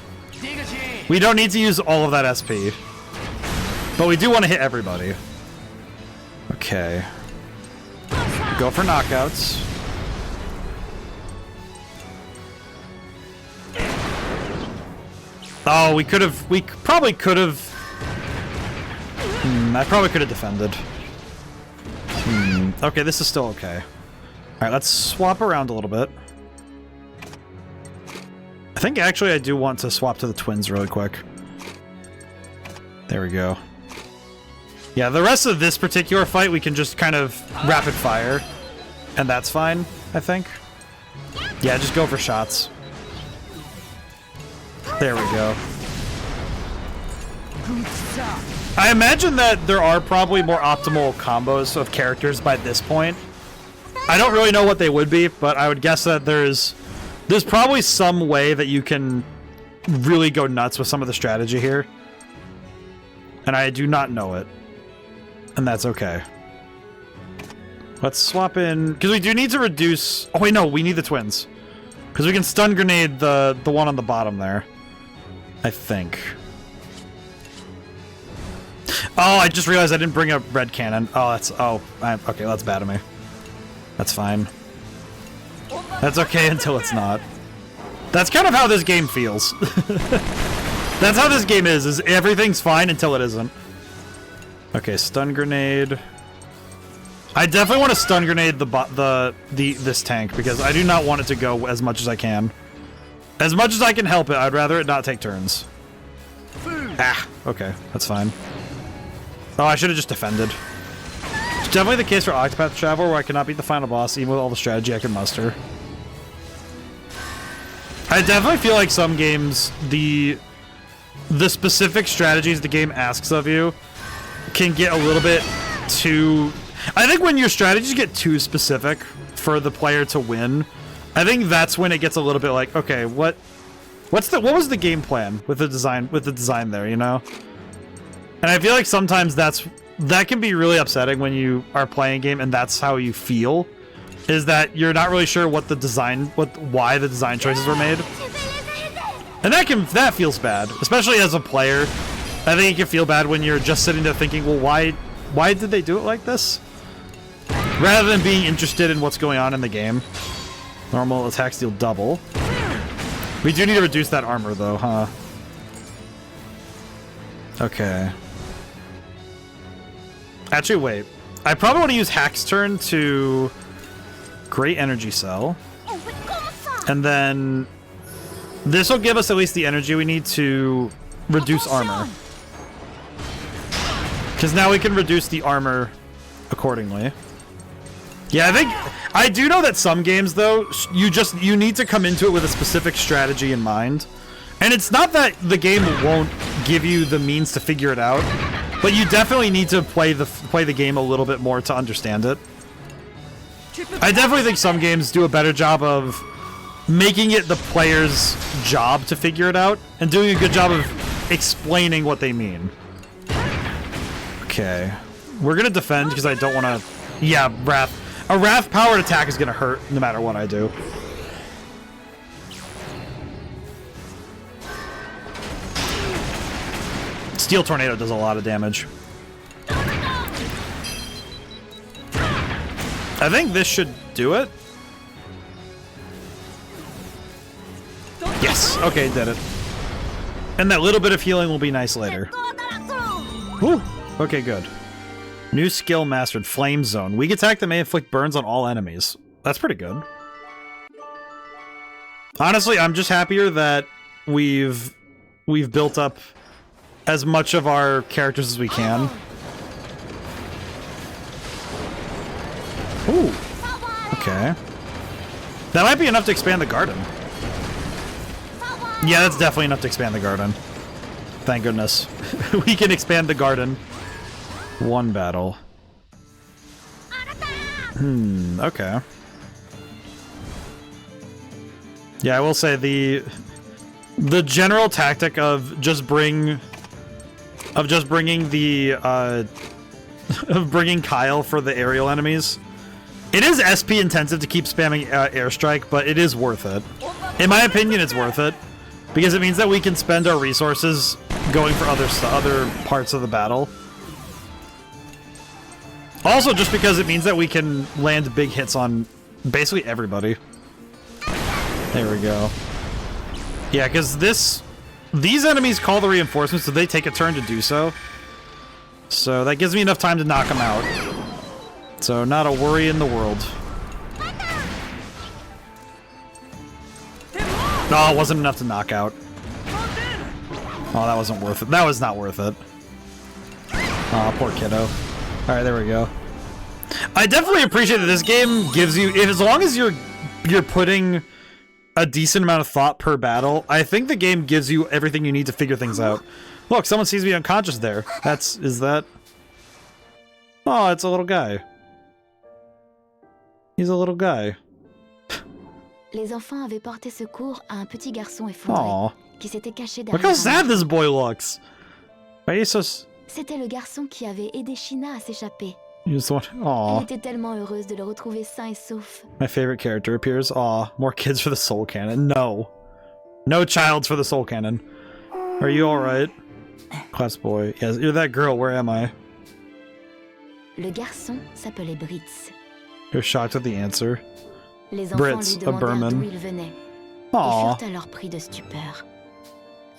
We don't need to use all of that SP. But we do want to hit everybody. Okay. Go for knockouts. Oh, we probably could have... I probably could have defended. Okay, this is still okay. Alright, let's swap around a little bit. I think actually I do want to swap to the twins really quick. There we go. Yeah, the rest of this particular fight we can just kind of rapid fire. And that's fine, I think. Yeah, just go for shots. There we go. I imagine that there are probably more optimal combos of characters by this point. I don't really know what they would be, but I would guess that there's probably some way that you can really go nuts with some of the strategy here. And I do not know it. And that's okay. Let's swap in... because we do need to reduce... oh wait, no, we need the twins. Because we can stun grenade the one on the bottom there. I think. Oh, I just realized I didn't bring up red cannon. Oh, that's... oh, okay, that's bad of me. That's fine. That's okay until it's not. That's kind of how this game feels. That's how this game is everything's fine until it isn't. Okay, stun grenade. I definitely want to stun grenade this tank because I do not want it to go as much as I can. As much as I can help it, I'd rather it not take turns. Ah, okay, that's fine. Oh, I should have just defended. It's definitely the case for Octopath Traveler where I cannot beat the final boss even with all the strategy I can muster. I definitely feel like some games, the specific strategies the game asks of you can get a little bit too... I think when your strategies get too specific for the player to win, I think that's when it gets a little bit like, okay, what was the game plan with the design there, you know? And I feel like sometimes that can be really upsetting when you are playing a game and that's how you feel, is that you're not really sure why the design choices were made. And that feels bad, especially as a player. I think it can feel bad when you're just sitting there thinking, well, why did they do it like this? Rather than being interested in what's going on in the game. Normal attacks deal double. We do need to reduce that armor though, huh? Okay. Actually, wait. I probably want to use Hack's turn to Great Energy Cell. And then this will give us at least the energy we need to reduce armor. Because now we can reduce the armor accordingly. Yeah, I do know that some games, though, you need to come into it with a specific strategy in mind. And it's not that the game won't give you the means to figure it out, but you definitely need to play the game a little bit more to understand it. I definitely think some games do a better job of making it the player's job to figure it out, and doing a good job of explaining what they mean. Okay. We're gonna defend because I don't want to... Yeah, Wrath. A Wrath-powered attack is gonna hurt no matter what I do. Steel Tornado does a lot of damage. I think this should do it. Yes! Okay, did it. And that little bit of healing will be nice later. Whew. Okay, good. New skill mastered. Flame Zone. Weak attack that may inflict burns on all enemies. That's pretty good. Honestly, I'm just happier that we've built up as much of our characters as we can. Ooh. Okay. That might be enough to expand the garden. Yeah, that's definitely enough to expand the garden. Thank goodness. We can expand the garden. One battle. Okay. Yeah, I will say the general tactic of just bringing the of bringing Kyle for the aerial enemies. It is SP intensive to keep spamming airstrike, but it is worth it. In my opinion, it's worth it because it means that we can spend our resources going for other parts of the battle. Also, just because it means that we can land big hits on basically everybody. There we go. Yeah, because these enemies call the reinforcements, so they take a turn to do so. So that gives me enough time to knock them out. So not a worry in the world. No, it wasn't enough to knock out. Oh, that wasn't worth it. That was not worth it. Aw, poor kiddo. Alright, there we go. I definitely appreciate that this game gives you, as long as you're putting a decent amount of thought per battle, I think the game gives you everything you need to figure things out. Look, someone sees me unconscious there. Is that? Oh, it's a little guy. He's a little guy. Les enfants avaient porté secours à un petit garçon effondré qui s'était caché derrière. Look how sad this boy looks. Why are you so... C'était le garçon qui avait aidé Sheena à s'échapper. You just want... Aww. Elle était tellement heureuse de le retrouver sain et sauf. My favorite character appears. Aw, more kids for the soul cannon. No. No childs for the soul cannon. Are you alright? Class boy. Yes, you're that girl. Where am I? Le garçon s'appelait Britz. You're shocked at the answer. Les enfants lui demandèrent d'où il venait. Ils furent alors pris de stupeur.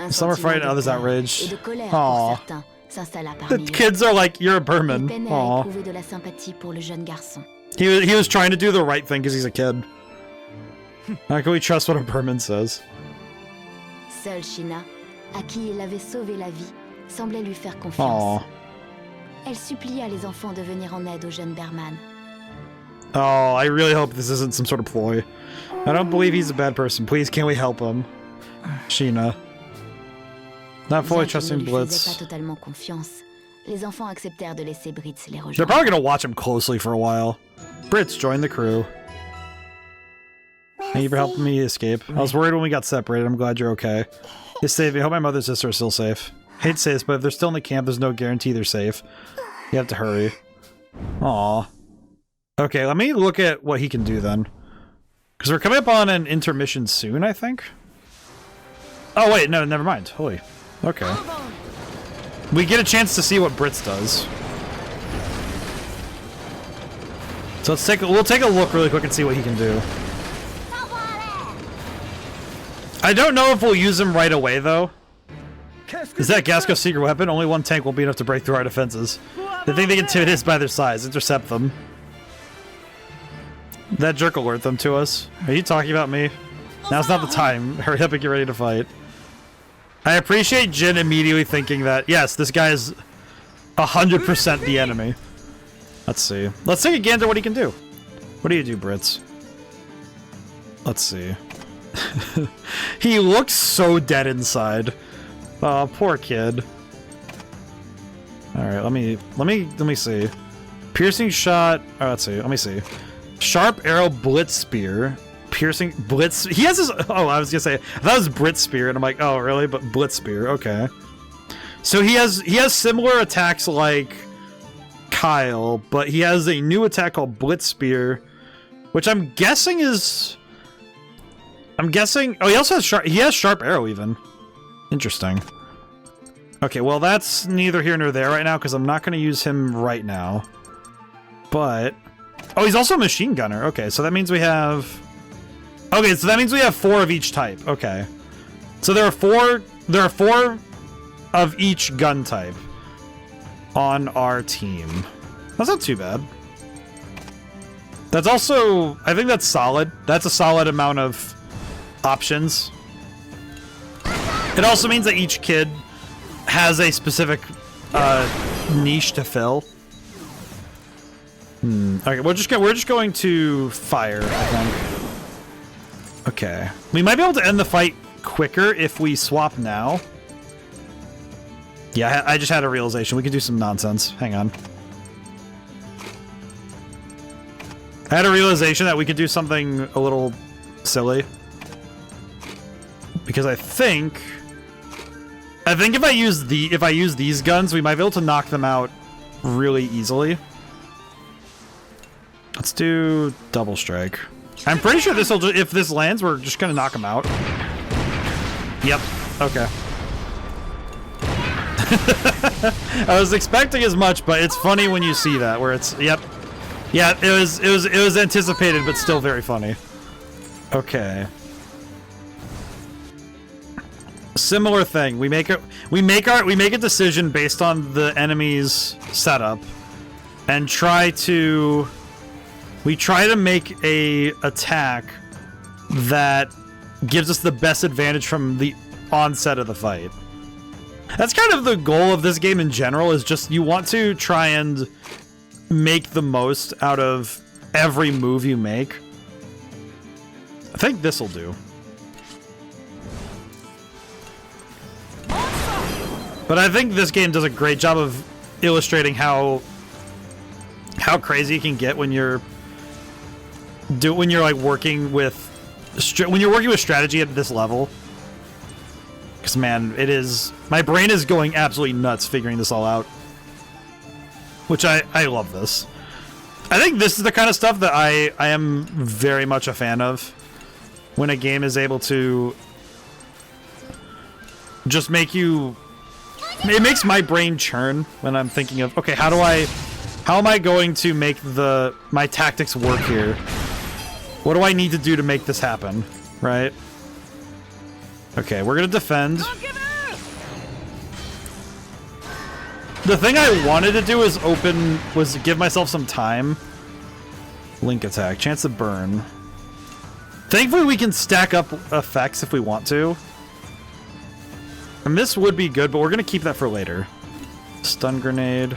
Some are frightened, others outraged. Et de colère pour certains s'installa parmi The kids are like, you're a Berman. Il peinait à éprouver de la sympathie pour le jeune garçon. He was trying to do the right thing because he's a kid. How can we trust what a Berman says? Seule Sheena, à qui il avait sauvé la vie, semblait lui faire confiance. Elle supplia les enfants de venir en aide au jeune Berman. Oh, I really hope this isn't some sort of ploy. I don't believe he's a bad person. Please, can we help him? Sheena. Not fully trusting Blitz. Pas totalement confiance. Les enfants acceptèrent de laisser Britz les rejoindre. They're probably gonna watch him closely for a while. Britz, join the crew. Thank you for helping me escape. I was worried when we got separated. I'm glad you're okay. You saved me. I hope my mother and sister are still safe. Hate to say this, but if they're still in the camp, there's no guarantee they're safe. You have to hurry. Aww. Okay, let me look at what he can do then. Because we're coming up on an intermission soon, I think. Oh, wait, no, never mind. Holy. Okay. We get a chance to see what Britz does. So we'll take a look really quick and see what he can do. I don't know if we'll use him right away, though. Is that Gasco's secret weapon? Only one tank won't be enough to break through our defenses. They think they can intimidate us by their size. Intercept them. That jerk alert them to us. Are you talking about me? Now's not the time. Hurry up and get ready to fight. I appreciate Jin immediately thinking that, yes, this guy is 100% the enemy. Let's see. Let's take a gander what he can do. What do you do, Brits? Let's see. He looks so dead inside. Oh, poor kid. All right, let me see. Piercing shot. Oh, let's see. Let me see. Sharp arrow, blitz spear, piercing blitz. He has his. Oh, I was gonna say that was Brit spear, and I'm like, oh, really? But blitz spear. Okay. So he has similar attacks like Kyle, but he has a new attack called blitz spear, which I'm guessing is. I'm guessing. Oh, he also has sharp. He has sharp arrow even. Interesting. Okay, well that's neither here nor there right now because I'm not going to use him right now. But oh, he's also a machine gunner. Okay, so that means we have. Okay, so that means we have 4 of each type. Okay, so there are four of each gun type on our team. That's not too bad. That's also, I think that's solid. That's a solid amount of options. It also means that each kid has a specific niche to fill. Okay, we're just going to fire, I think. Okay, we might be able to end the fight quicker if we swap now. Yeah, I just had a realization. We can do some nonsense. Hang on. I had a realization that we could do something a little silly. Because I think if I use these guns, we might be able to knock them out really easily. Let's do double strike. I'm pretty sure this will if this lands, we're just gonna knock him out. Yep. Okay. I was expecting as much, but it's funny when you see that where it's yep. Yeah, it was anticipated, but still very funny. Okay. Similar thing. We make a decision based on the enemy's setup, and try to make a attack that gives us the best advantage from the onset of the fight. That's kind of the goal of this game in general. Is just you want to try and make the most out of every move you make. I think this will do. But I think this game does a great job of illustrating how crazy it can get when you're like working with strategy at this level. Because man, my brain is going absolutely nuts figuring this all out. Which I love this. I think this is the kind of stuff that I am very much a fan of. When a game is able to just make you. It makes my brain churn when I'm thinking of, okay, how am I going to make my tactics work here? What do I need to do to make this happen, right? Okay, we're gonna defend. The thing I wanted to do was give myself some time. Link attack, chance to burn. Thankfully we can stack up effects if we want to. And this would be good, but we're going to keep that for later. Stun grenade.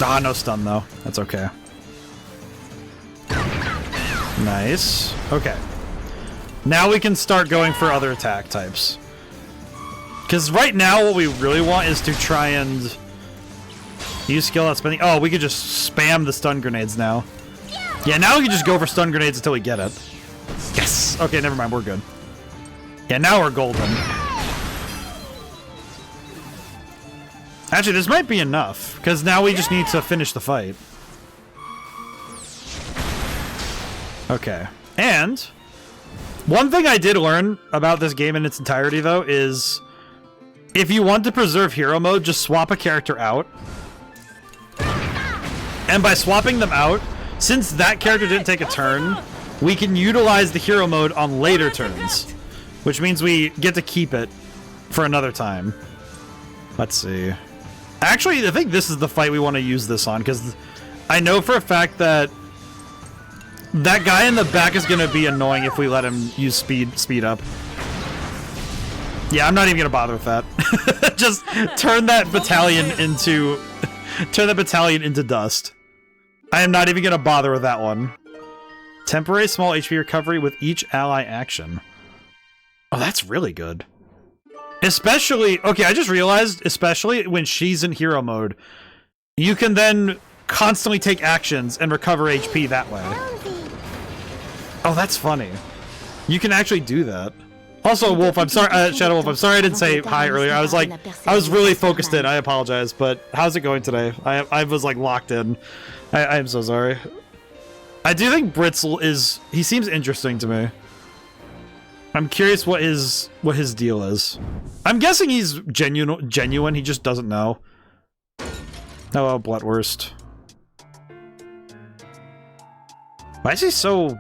Ah, no stun, though. That's okay. Nice. Okay. Now we can start going for other attack types. Because right now, what we really want is to try and use skill out spending. Oh, we could just spam the stun grenades now. Yeah, now we can just go for stun grenades until we get it. Yes! Okay, never mind. We're good. Yeah, now we're golden. Actually, this might be enough, because now we just need to finish the fight. Okay. And one thing I did learn about this game in its entirety, though, is if you want to preserve hero mode, just swap a character out. And by swapping them out, since that character didn't take a turn, we can utilize the hero mode on later turns. which means we get to keep it for another time. Let's see. Actually, I think this is the fight we want to use this on, because I know for a fact that that guy in the back is going to be annoying if we let him use speed up. Yeah, I'm not even going to bother with that. Just turn that battalion into dust. I am not even going to bother with that one. Temporary small HP recovery with each ally action. Oh, that's really good. Especially, okay, I just realized, especially when she's in hero mode, you can then constantly take actions and recover HP that way. Oh, that's funny. You can actually do that. Also, Wolf, I'm sorry, Shadow Wolf, I'm sorry I didn't say hi earlier. I was really focused in. I apologize, but how's it going today? I was like locked in. I'm so sorry. I do think Britzel he seems interesting to me. I'm curious what his deal is. I'm guessing he's genuine. He just doesn't know. Oh, Bloodwurst. Why is he so,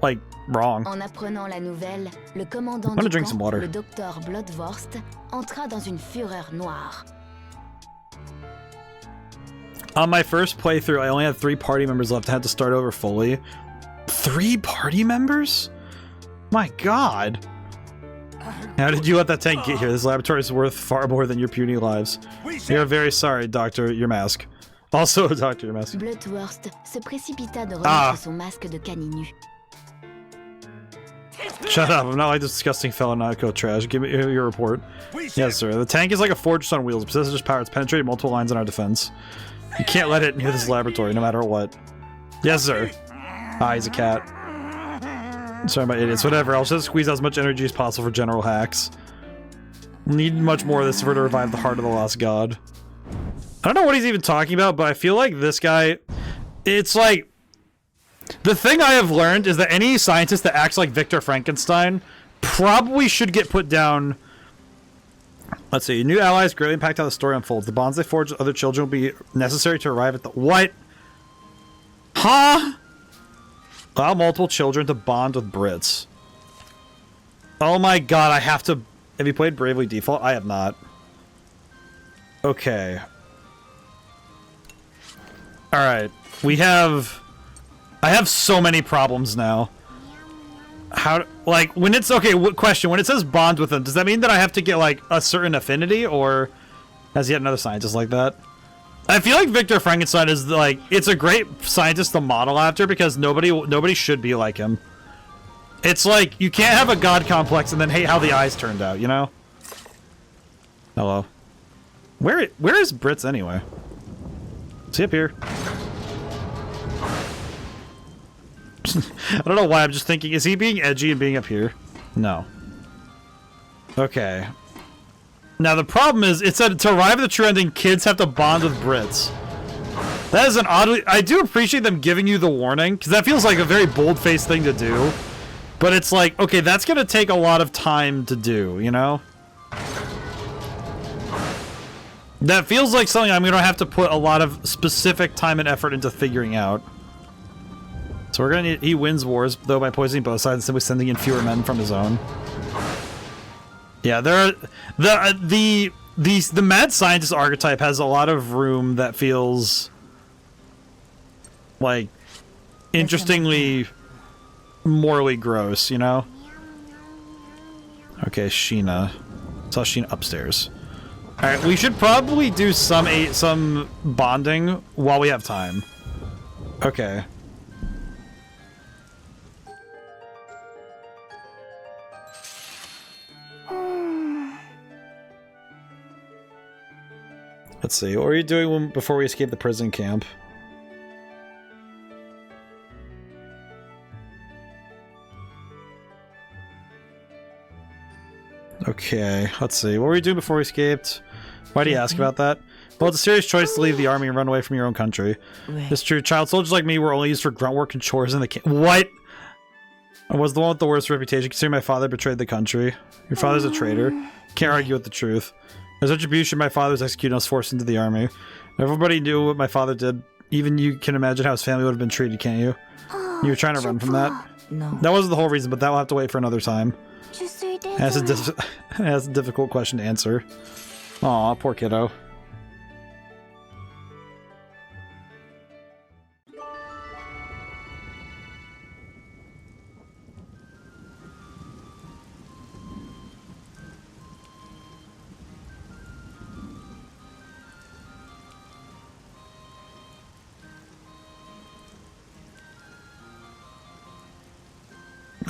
like, wrong? En apprenant la nouvelle, le commandant I'm gonna du drink camp, some water. le docteur Bloodwurst, entra dans une fureur noire. On my first playthrough, I only had 3 party members left. I had to start over fully. 3 party members? My god. How did you let that tank get here? This laboratory is worth far more than your puny lives. We are very sorry, Doctor, your mask. Also, Doctor, your mask. Bloodwurst se précipita de remettre son masque de caninu. Shut up, I'm not like this disgusting fellow narco trash. Give me your report. Yes, sir. The tank is like a fortress on wheels. It possesses its power. It's penetrated multiple lines in our defense. You can't let it near this laboratory, no matter what. Yes, sir. Ah, he's a cat. Sorry about idiots. Whatever, I'll just squeeze out as much energy as possible for general hacks. Need much more of this for to revive the heart of the lost god. I don't know what he's even talking about, but I feel like this guy... It's like... The thing I have learned is that any scientist that acts like Victor Frankenstein probably should get put down... Let's see. New allies greatly impact how the story unfolds. The bonds they forge with other children will be necessary to arrive at the... What? Huh? Allow multiple children to bond with Brits. Oh my god, I have to... Have you played Bravely Default? I have not. Okay. Alright. We have... I have so many problems now. How... Like, when it's... Okay, question. When it says bond with them, does that mean that I have to get, like, a certain affinity? Or has yet another scientist like that? I feel like Victor Frankenstein is, like... It's a great scientist to model after because nobody should be like him. It's like, you can't have a god complex and then hate how the eyes turned out, you know? Hello. Where is Brits anyway? Is he up here? I don't know why, I'm just thinking, is he being edgy and being up here? No. Okay. Now the problem is, it said to arrive at the true ending, kids have to bond with Brits. That is an oddly... I do appreciate them giving you the warning, because that feels like a very bold-faced thing to do. But it's like, okay, that's gonna take a lot of time to do, you know? That feels like something I'm gonna have to put a lot of specific time and effort into figuring out. So we're gonna need... He wins wars, though, by poisoning both sides and simply sending in fewer men from his own. Yeah, there are... The mad scientist archetype has a lot of room that feels... like... interestingly... morally gross, you know? Okay, Sheena. Saw Sheena upstairs. Alright, we should probably do some bonding while we have time. Okay. Let's see, what were you doing before we escaped the prison camp? Okay, let's see. What were you doing before we escaped? Why do you ask about that? Well, it's a serious choice to leave the army and run away from your own country. It's true. Child soldiers like me were only used for grunt work and chores in the camp. What? I was the one with the worst reputation, considering my father betrayed the country. Your father's a traitor. Can't argue with the truth. As retribution, my father was executed and was forced into the army. Everybody knew what my father did. Even you can imagine how his family would have been treated, can't you? You were trying to run from that? No. That wasn't the whole reason, but that will have to wait for another time. That's a difficult question to answer. Aw, poor kiddo.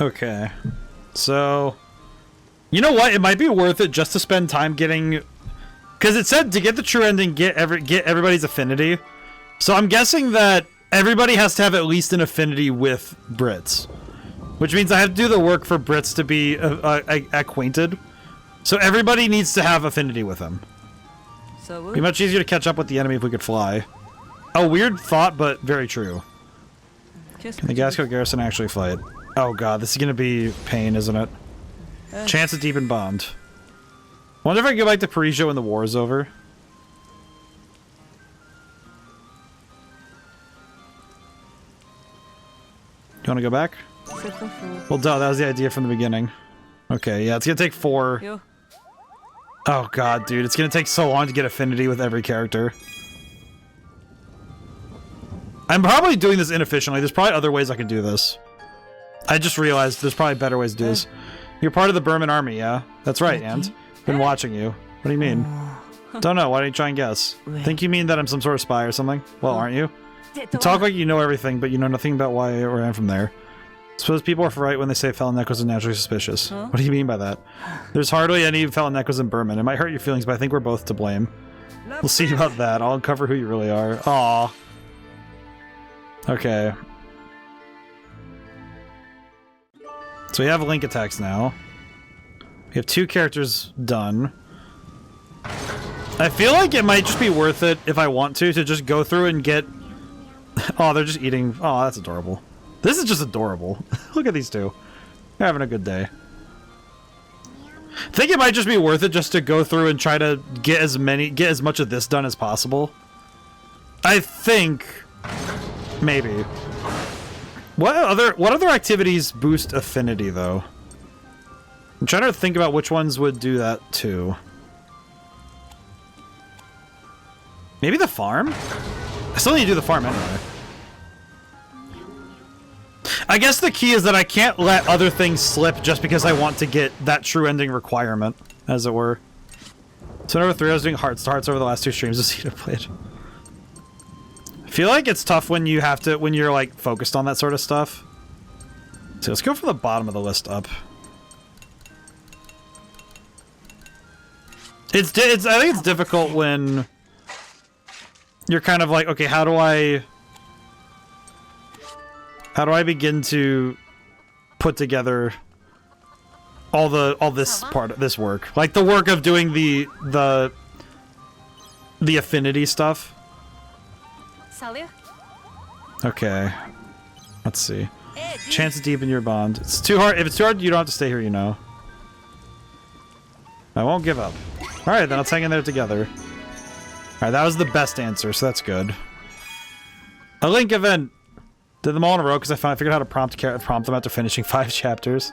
Okay, so you know what? It might be worth it just to spend time getting, because it said to get the true ending, get everybody's affinity. So I'm guessing that everybody has to have at least an affinity with Brits, which means I have to do the work for Brits to be acquainted. So everybody needs to have affinity with him. It'd be much easier to catch up with the enemy if we could fly. A weird thought, but very true. Can the Gasco garrison actually fight? Oh god, this is gonna be pain, isn't it? Chance to deepen bond. Wonder if I can go back to Parisia when the war is over. You wanna go back? Well, duh, that was the idea from the beginning. Okay, yeah, it's gonna take 4. Oh god, dude, it's gonna take so long to get affinity with every character. I'm probably doing this inefficiently. There's probably other ways I can do this. I just realized there's probably better ways to do this. You're part of the Burman army, yeah? That's right, and been watching you. What do you mean? Don't know, why don't you try and guess? Think you mean that I'm some sort of spy or something? Well, aren't you? You talk like you know everything, but you know nothing about why or I'm from there. Suppose people are right when they say Felonekos are naturally suspicious. What do you mean by that? There's hardly any Felonekos in Burman. It might hurt your feelings, but I think we're both to blame. We'll see about that. I'll uncover who you really are. Aww. Okay. So we have link attacks now. We have 2 characters done. I feel like it might just be worth it if I want to just go through and get... Oh, they're just eating... Oh, that's adorable. This is just adorable. Look at these two. They're having a good day. I think it might just be worth it just to go through and try to get as much of this done as possible. I think... Maybe. What other activities boost affinity, though? I'm trying to think about which ones would do that, too. Maybe the farm? I still need to do the farm anyway. I guess the key is that I can't let other things slip just because I want to get that true ending requirement, as it were. So number 3, I was doing hearts to hearts over the last 2 streams of Cedar played. I feel like it's tough when you have to, when you're like focused on that sort of stuff. So let's go from the bottom of the list up. I think it's difficult when you're kind of like, okay, how do I begin to put together all this this work, like the work of doing the affinity stuff. Okay, let's see. Chance to deepen your bond. It's too hard. If it's too hard, you don't have to stay here, you know. I won't give up. Alright, then let's hang in there together. Alright, that was the best answer, so that's good. A link event! Did them all in a row because I figured out how to prompt them after finishing 5 chapters.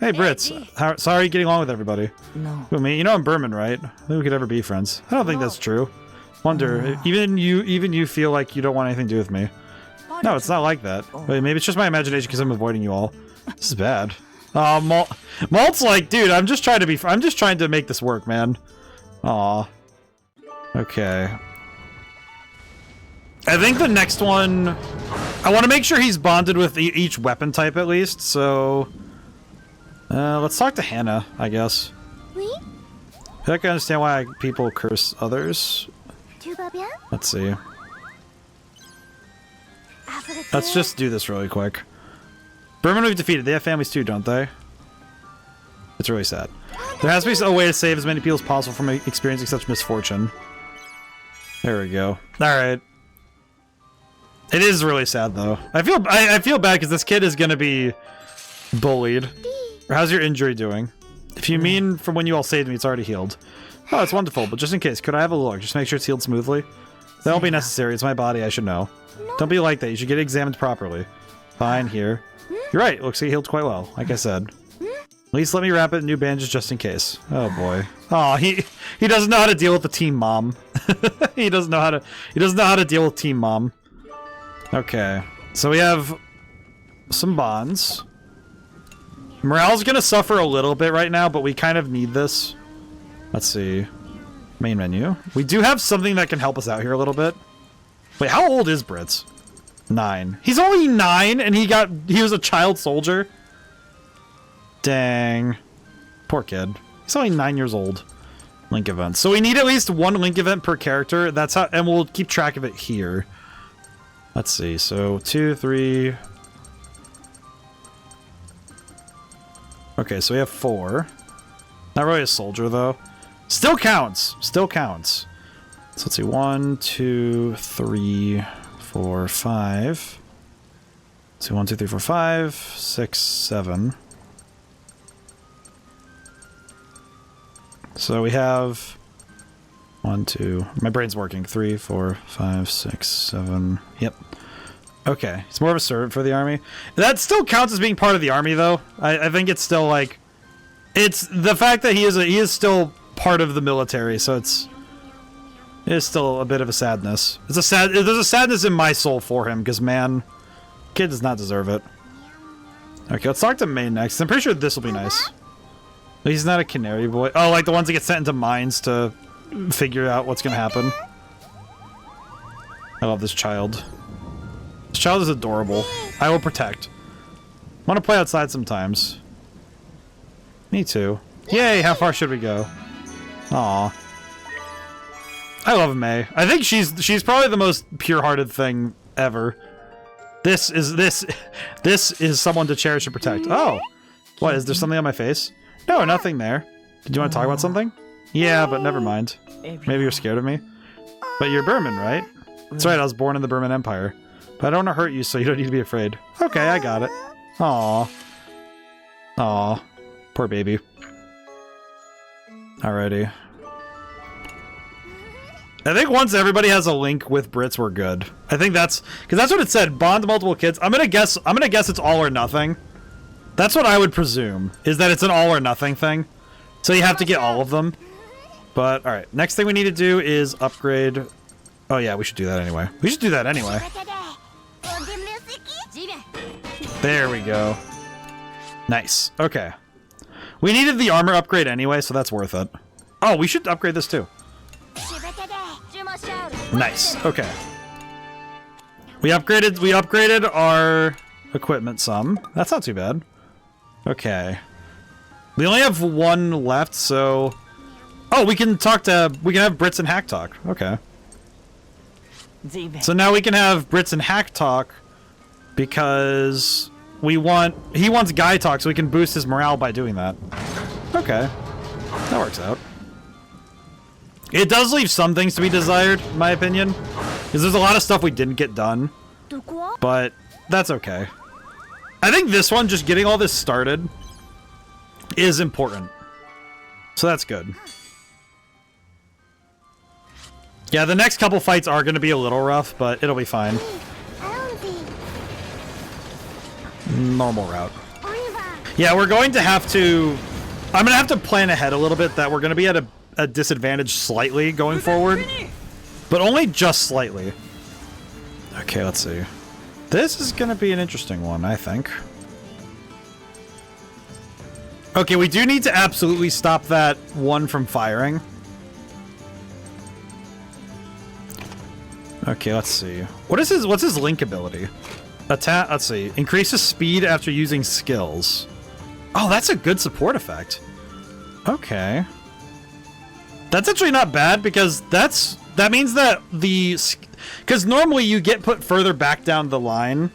Hey Brits, sorry getting along with everybody. No. With me, you know I'm Burman, right? I think we could ever be friends. I don't think that's true. Wonder, even you feel like you don't want anything to do with me. No, it's not like that. Wait, maybe it's just my imagination because I'm avoiding you all. This is bad. Malt's like, dude, I'm just trying to make this work, man. Aw. Okay. I think the next one, I want to make sure he's bonded with each weapon type at least, so... let's talk to Hannah, I guess. I can understand why people curse others. Let's see. Let's just do this really quick. Burman we've defeated. They have families too, don't they? It's really sad. There has to be a way to save as many people as possible from experiencing such misfortune. There we go. Alright. It is really sad, though. I feel bad because this kid is going to be bullied. How's your injury doing? If you mean from when you all saved me, it's already healed. Oh, it's wonderful, but just in case, could I have a look? Just make sure it's healed smoothly. That won't be necessary. It's my body. I should know. Don't be like that. You should get examined properly. Fine, here. You're right. It looks like he healed quite well, like I said. At least let me wrap it in new bandages just in case. Oh boy. Oh, he doesn't know how to deal with the team mom. he doesn't know how to deal with team mom. Okay. So we have some bonds. Morale's gonna suffer a little bit right now, but we kind of need this. Let's see. Main menu. We do have something that can help us out here a little bit. Wait, how old is Brits? 9. He's only 9 and he was a child soldier. Dang. Poor kid. He's only 9 years old. Link events. So we need at least 1 link event per character. That's how, and we'll keep track of it here. Let's see. So 2, 3. Okay, so we have 4. Not really a soldier though. Still counts. Still counts. So let's see. 1, 2, 3, 4, 5. So 1, 2, 3, 4, 5, 6, 7. So we have 1, 2. My brain's working. 3, 4, 5, 6, 7. Yep. Okay. It's more of a servant for the army. That still counts as being part of the army, though. I think it's still like, it's the fact that he is still part of the military. So it is still a bit of a sadness. There's a sadness in my soul for him because man, kid does not deserve it. Okay, let's talk to May next. I'm pretty sure this will be nice. He's not a canary boy. Oh, like the ones that get sent into mines to figure out what's gonna happen. I love this child. This child is adorable. I will protect. I want to play outside sometimes. Me too. Yay, how far should we go? Aw. I love May. I think she's probably the most pure-hearted thing ever. This is someone to cherish and protect. Oh. What, is there something on my face? No, nothing there. Did you want to talk about something? Yeah, but never mind. Maybe you're scared of me? But you're Burman, right? That's right, I was born in the Burman Empire. But I don't want to hurt you, so you don't need to be afraid. Okay, I got it. Aww. Aww. Poor baby. Alrighty. I think once everybody has a link with Brits, we're good. I think that's... because that's what it said. Bond multiple kids. I'm gonna guess it's all or nothing. That's what I would presume, is that it's an all or nothing thing. So you have to get all of them. But, alright. Next thing we need to do is upgrade... oh yeah, we should do that anyway. We should do that anyway. There we go. Nice. Okay. We needed the armor upgrade anyway, so that's worth it. Oh, we should upgrade this too. Nice. Okay. We upgraded our equipment some. That's not too bad. Okay. We only have 1 left, so... oh, we can have Brits and Hack talk. Okay. So now we can have Brits and Hack talk because he wants Guy talk, so we can boost his morale by doing that. Okay. That works out. It does leave some things to be desired, in my opinion. Because there's a lot of stuff we didn't get done. But that's okay. I think this one, just getting all this started, is important. So that's good. Yeah, the next couple fights are going to be a little rough, but it'll be fine. Normal route. Yeah, we're going to have to... I'm going to have to plan ahead a little bit that we're going to be at a disadvantage slightly going forward. But only just slightly. Okay, let's see. This is going to be an interesting one, I think. Okay, we do need to absolutely stop that one from firing. Okay, let's see. What's his link ability? Attack, let's see. Increases speed after using skills. Oh, that's a good support effect. Okay. That's actually not bad because that means that because normally you get put further back down the line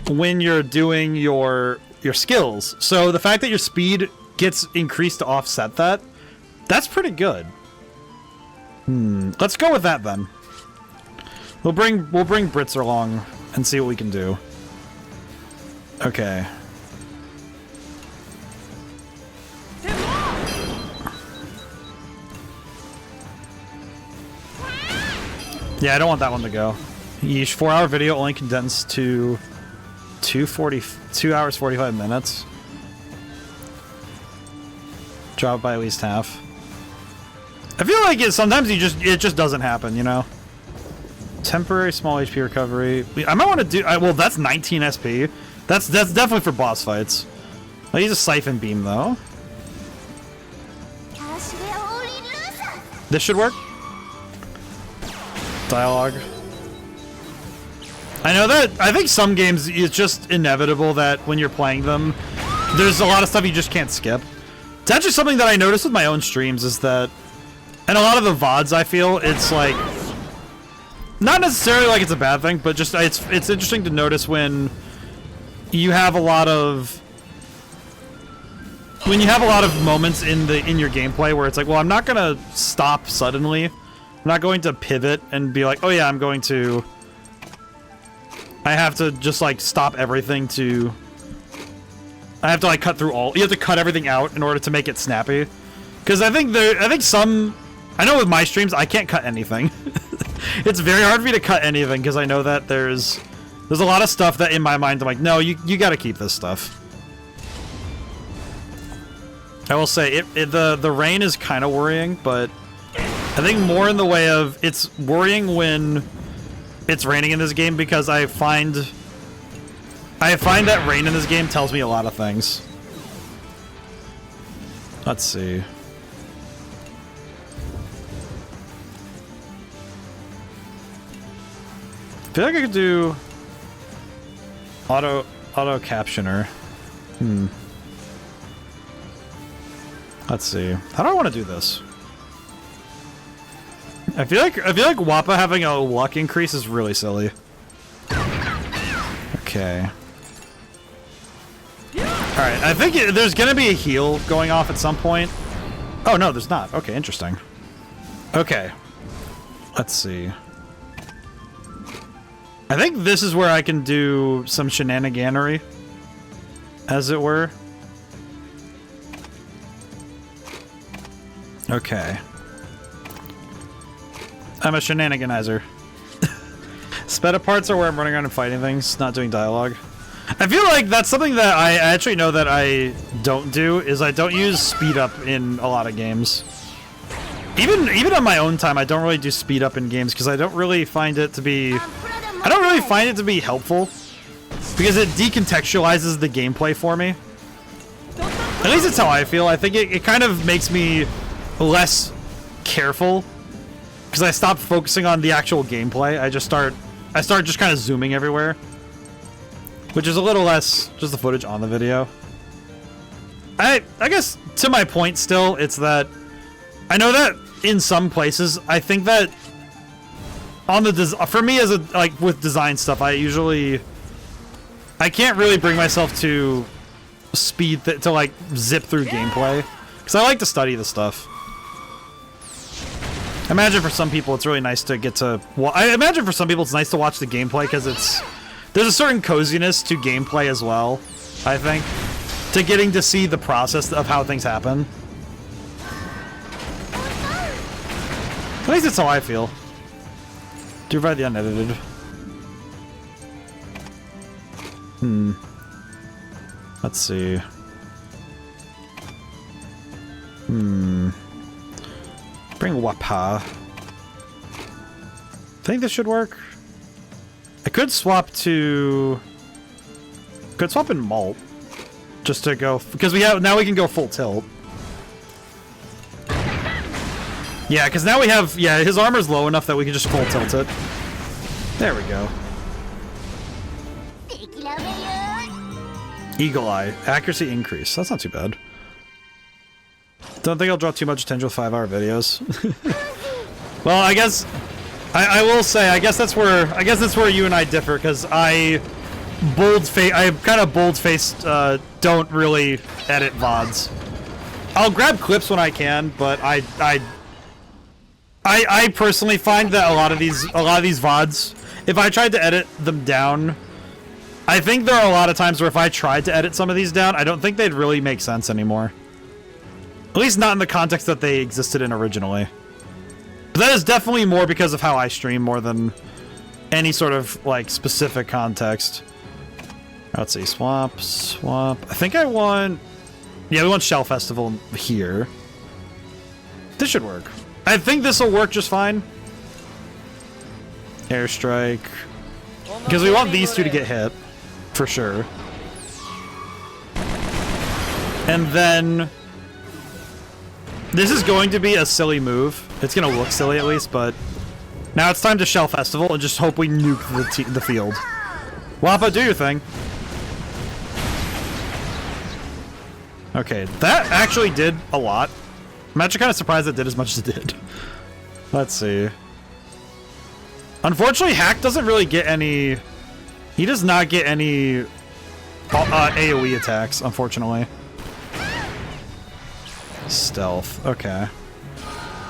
when you're doing your skills. So the fact that your speed gets increased to offset that's pretty good. Let's go with that then. We'll bring Brits along and see what we can do. Okay. Yeah, I don't want that one to go. Yeesh, 4-hour video only condensed to 2 hours 45 minutes. Drop by at least half. I feel like sometimes it just doesn't happen, you know. Temporary small HP recovery. I might want to do. Well, that's 19 SP. That's definitely for boss fights. I'll use a siphon beam though. This should work. Dialogue. I know that. I think some games it's just inevitable that when you're playing them, there's a lot of stuff you just can't skip. It's actually something that I noticed with my own streams is that, and a lot of the VODs I feel it's like, not necessarily like it's a bad thing, but just it's interesting to notice when you have a lot of moments in your gameplay where it's like, well, I'm not gonna stop suddenly. I'm not going to pivot and be like, oh yeah, I have to just like stop everything to. I have to like cut through all. You have to cut everything out in order to make it snappy. Because I know with my streams I can't cut anything. It's very hard for me to cut anything because I know that there's a lot of stuff that in my mind I'm like, no, you got to keep this stuff. I will say the rain is kind of worrying, but I think more in the way of it's worrying when it's raining in this game because I find that rain in this game tells me a lot of things. Let's see. I feel like I could do auto captioner. Let's see. How do I want to do this? I feel like Wappa having a luck increase is really silly. Okay. Alright, I think there's gonna be a heal going off at some point. Oh, no, there's not. Okay, interesting. Okay. Let's see. I think this is where I can do some shenaniganery, as it were. Okay. I'm a shenaniganizer. Sped up parts are where I'm running around and fighting things, not doing dialogue. I feel like that's something that I actually know that I don't do, is I don't use speed up in a lot of games. Even on my own time, I don't really do speed up in games because I don't really find it to be helpful because it decontextualizes the gameplay for me. At least it's how I feel. I think it kind of makes me less careful because I stop focusing on the actual gameplay. I start just kind of zooming everywhere, which is a little less just the footage on the video. I guess to my point still, it's that I know that in some places, I think that on the for me as with design stuff, I can't really bring myself to speed to like zip through gameplay because I like to study the stuff. I imagine for some people it's really nice to get to. Well, I imagine for some people it's nice to watch the gameplay because there's a certain coziness to gameplay as well. I think to getting to see the process of how things happen. At least that's how I feel. Do revive the unedited. Let's see. Bring Wappa. I think this should work. I could swap to. Could swap in Malt, just to go because now we can go full tilt. Yeah, because now we have his armor's low enough that we can just full tilt it. There we go. Eagle Eye accuracy increase. That's not too bad. Don't think I'll draw too much attention with 5-hour videos. Well, I guess I will say I guess that's where you and I differ because I kind of bold-faced don't really edit VODs. I'll grab clips when I can, but I personally find that a lot of these VODs, if I tried to edit them down, I think there are a lot of times where if I tried to edit some of these down, I don't think they'd really make sense anymore. At least not in the context that they existed in originally. But that is definitely more because of how I stream more than any sort of, like, specific context. Let's see, swap. I think I want... Yeah, we want Shell Festival here. This should work. I think this will work just fine. Airstrike. Because we want these two to get hit. For sure. And then... This is going to be a silly move. It's going to look silly at least, but... Now it's time to Shell Festival and just hope we nuke the field. Wappa, do your thing. Okay, that actually did a lot. I'm actually kind of surprised it did as much as it did. Let's see. Unfortunately, Hack doesn't really get any... He does not get any AoE attacks, unfortunately. Stealth, okay.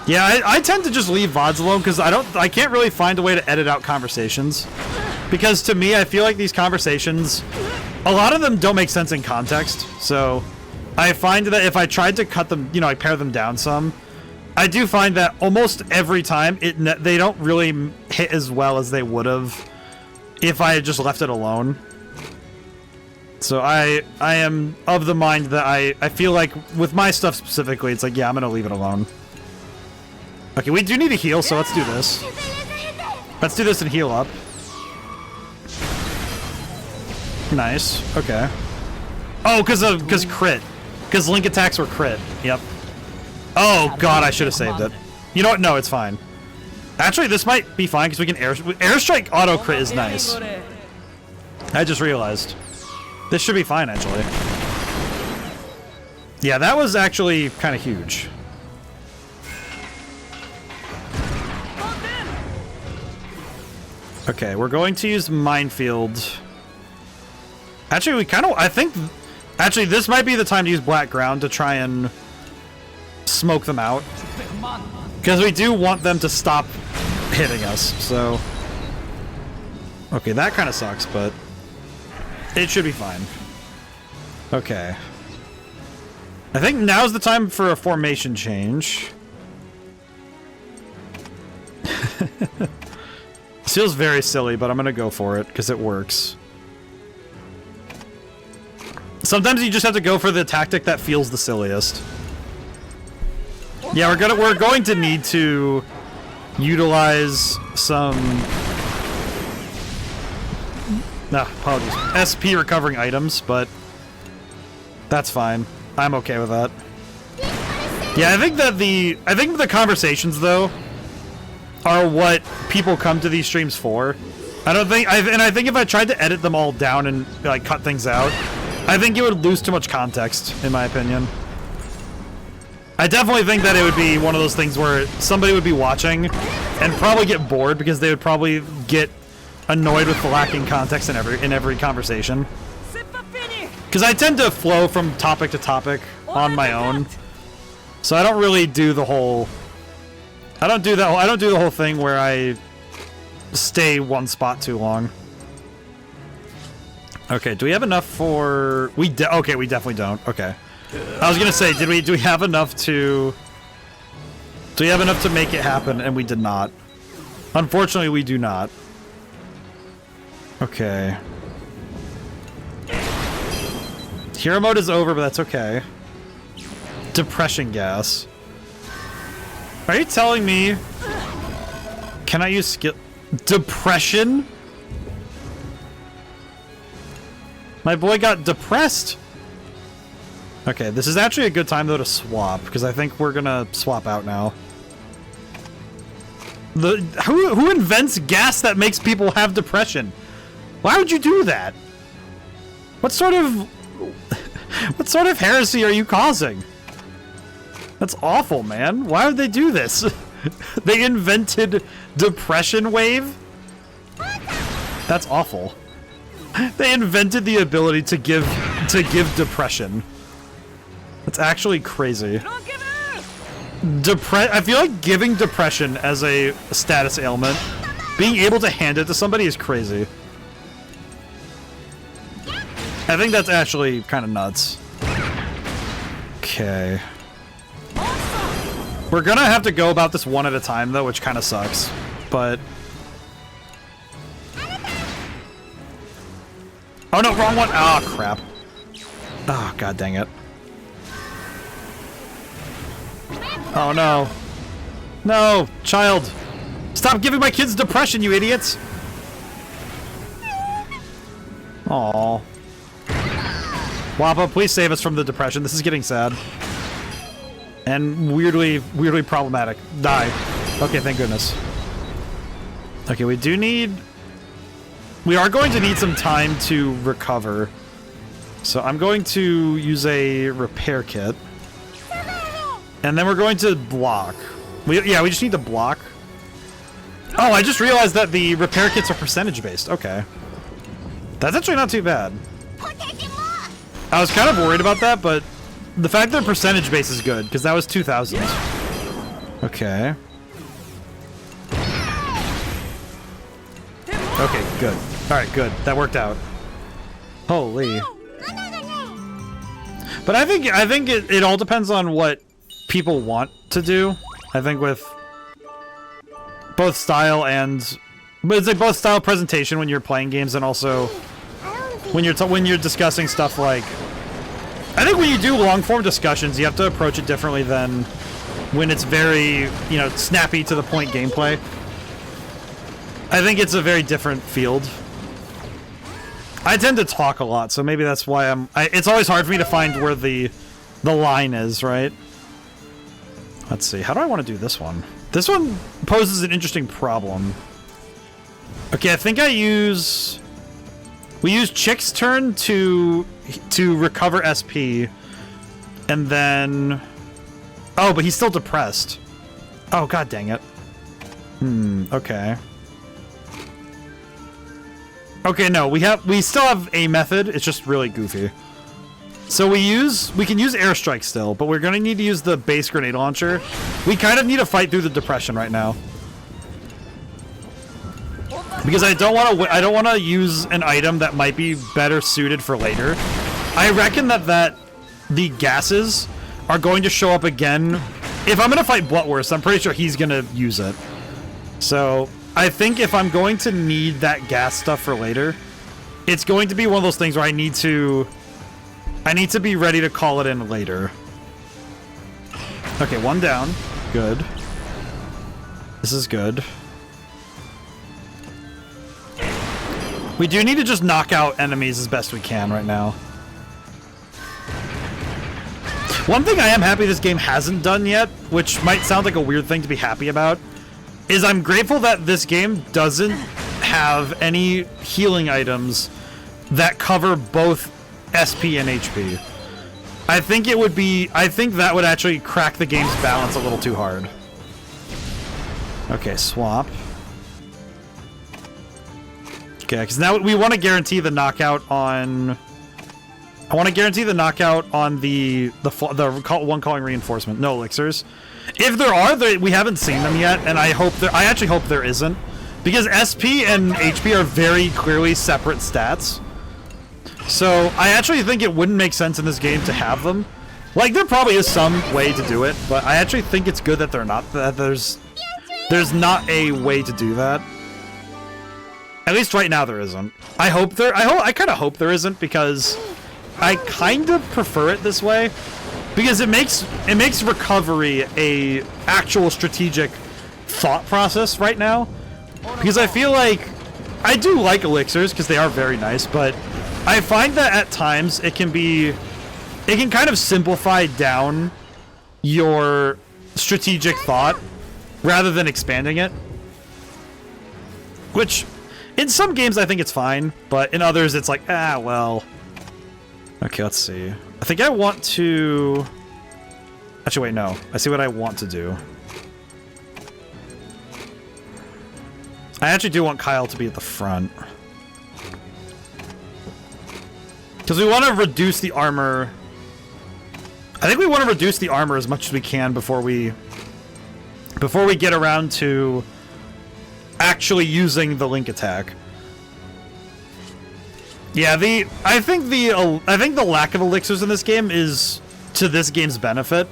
Yeah, I tend to just leave VODs alone because I can't really find a way to edit out conversations. Because to me, I feel like these conversations, a lot of them don't make sense in context. So I find that if I tried to cut them, you know, I pare them down some, I do find that almost every time they don't really hit as well as they would have if I had just left it alone. So I am of the mind that I feel like with my stuff specifically, it's like, yeah, I'm gonna leave it alone. Okay, we do need to heal, so let's do this. Let's do this and heal up. Nice. Okay. Oh, because crit. Because link attacks were crit. Yep. Oh god, I should have saved it. You know what? No, it's fine. Actually, this might be fine because we can airstrike auto crit is nice. I just realized. This should be fine, actually. Yeah, that was actually kind of huge. Okay, we're going to use Minefield. Actually, I think... Actually, this might be the time to use Black Ground to try and smoke them out. Because we do want them to stop hitting us, so... Okay, that kind of sucks, but... It should be fine. Okay. I think now's the time for a formation change. This feels very silly, but I'm gonna go for it, because it works. Sometimes you just have to go for the tactic that feels the silliest. Yeah, we're going to need to utilize some... apologies. SP recovering items, but that's fine. I'm okay with that. Yeah, I think the conversations though are what people come to these streams for. I think if I tried to edit them all down and like cut things out, I think it would lose too much context, in my opinion. I definitely think that it would be one of those things where somebody would be watching and probably get bored because they would probably get annoyed with the lacking context in every conversation. Because I tend to flow from topic to topic on my own, so I don't really do the whole. I don't do the whole thing where I stay one spot too long. Okay, do we have enough for? Okay, we definitely don't. Okay, I was gonna say, do we have enough to? Do we have enough to make it happen? And we did not. Unfortunately, we do not. Okay. Hero mode is over, but that's okay. Depression gas. Are you telling me? Can I use skill? Depression? My boy got depressed. Okay, this is actually a good time though to swap, because I think we're gonna swap out now. Who invents gas that makes people have depression? Why would you do that? What sort of heresy are you causing? That's awful, man. Why would they do this? They invented depression wave? That's awful. They invented the ability to give depression. That's actually crazy. I feel like giving depression as a status ailment, being able to hand it to somebody is crazy. I think that's actually kind of nuts. Okay. We're gonna have to go about this one at a time, though, which kind of sucks. But... Oh no, wrong one. Oh crap. Oh god dang it. Oh no. No, child. Stop giving my kids depression, you idiots. Aww. Wappa, please save us from the depression. This is getting sad. And weirdly problematic. Die. Okay, thank goodness. Okay, we are going to need some time to recover. So I'm going to use a repair kit. And then we're going to block. We just need to block. Oh, I just realized that the repair kits are percentage based. Okay. That's actually not too bad. I was kind of worried about that, but the fact they're percentage based is good, because that was 2000s. Okay. Okay, good. Alright, good. That worked out. Holy. But I think it all depends on what people want to do. I think with both style and... But it's like both style presentation when you're playing games and also when you're discussing stuff like... I think when you do long-form discussions, you have to approach it differently than when it's very, you know, snappy to the point gameplay. I think it's a very different field. I tend to talk a lot, so maybe that's why it's always hard for me to find where the line is, right? Let's see. How do I want to do this one? This one poses an interesting problem. Okay, I think we use Chick's turn to recover SP, and then... Oh, but he's still depressed. Oh, god dang it. Okay. Okay, no, we still have a method, it's just really goofy. So we can use airstrike still, but we're gonna need to use the base grenade launcher. We kind of need to fight through the depression right now. Because I don't want to use an item that might be better suited for later. I reckon that the gases are going to show up again. If I'm going to fight Bloodworth, I'm pretty sure he's going to use it. So I think if I'm going to need that gas stuff for later, it's going to be one of those things where I need to be ready to call it in later. Okay, one down. Good. This is good. We do need to just knock out enemies as best we can right now. One thing I am happy this game hasn't done yet, which might sound like a weird thing to be happy about, is I'm grateful that this game doesn't have any healing items that cover both SP and HP. I think that would actually crack the game's balance a little too hard. Okay, swap. Okay, because now we want to guarantee the knockout on... I want to guarantee the knockout on the one calling reinforcement. No elixirs. If there are, we haven't seen them yet, and I actually hope there isn't. Because SP and HP are very clearly separate stats. So I actually think it wouldn't make sense in this game to have them. Like, there probably is some way to do it, but I actually think it's good that they're not, that there's not a way to do that. At least right now there isn't. I kind of hope there isn't, because I kind of prefer it this way, because it makes recovery a actual strategic thought process right now. Because I feel like I do like elixirs because they are very nice, but I find that at times it can kind of simplify down your strategic thought rather than expanding it. Which, in some games I think it's fine, but in others it's like, well. Okay, let's see. I think I want to... Actually, wait, no. I see what I want to do. I actually do want Kyle to be at the front. Because we want to reduce the armor... I think we want to reduce the armor as much as we can before we get around to actually using the link attack. Yeah, I think the lack of elixirs in this game is to this game's benefit.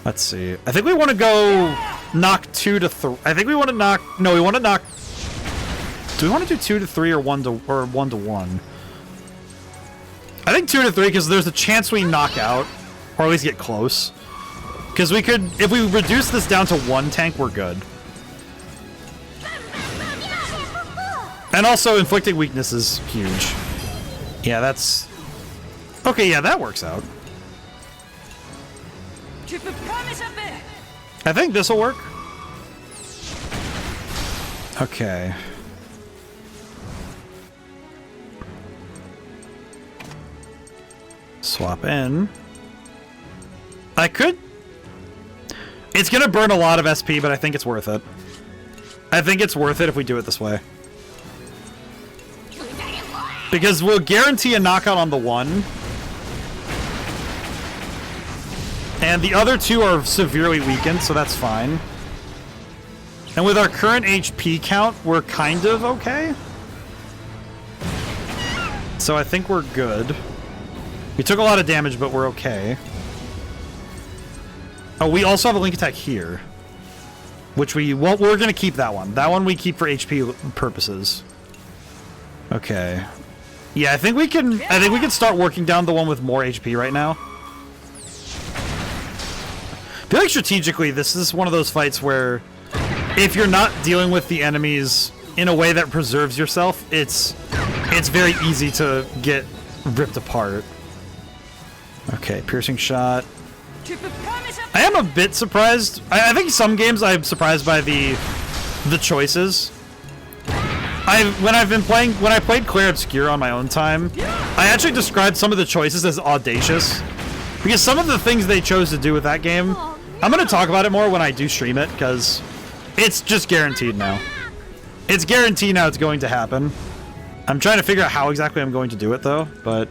Let's see. I think we want to go knock 2 to 3. I think we want to knock... No, we want to knock... Do we want to do 2 to 3 or 1 to 1? I think 2 to 3 because there's a chance we knock out, or at least get close. Because we could, if we reduce this down to 1 tank, we're good. And also, inflicting weakness is huge. Yeah, that's... Okay, yeah, that works out. I think this'll work. Okay. Swap in. I could... It's gonna burn a lot of SP, but I think it's worth it. I think it's worth it if we do it this way. Because we'll guarantee a knockout on the 1. And the other 2 are severely weakened, so that's fine. And with our current HP count, we're kind of okay. So I think we're good. We took a lot of damage, but we're okay. Oh, we also have a link attack here. Which we won't, we're gonna keep that one. That one we keep for HP purposes. Okay. Yeah, I think we can start working down the one with more HP right now. I feel like strategically, this is one of those fights where if you're not dealing with the enemies in a way that preserves yourself, it's very easy to get ripped apart. Okay, piercing shot. I am a bit surprised. I think some games I'm surprised by the choices. When I played Clair Obscur on my own time, I actually described some of the choices as audacious. Because some of the things they chose to do with that game, I'm going to talk about it more when I do stream it, because it's just guaranteed now. It's guaranteed now it's going to happen. I'm trying to figure out how exactly I'm going to do it, though, but...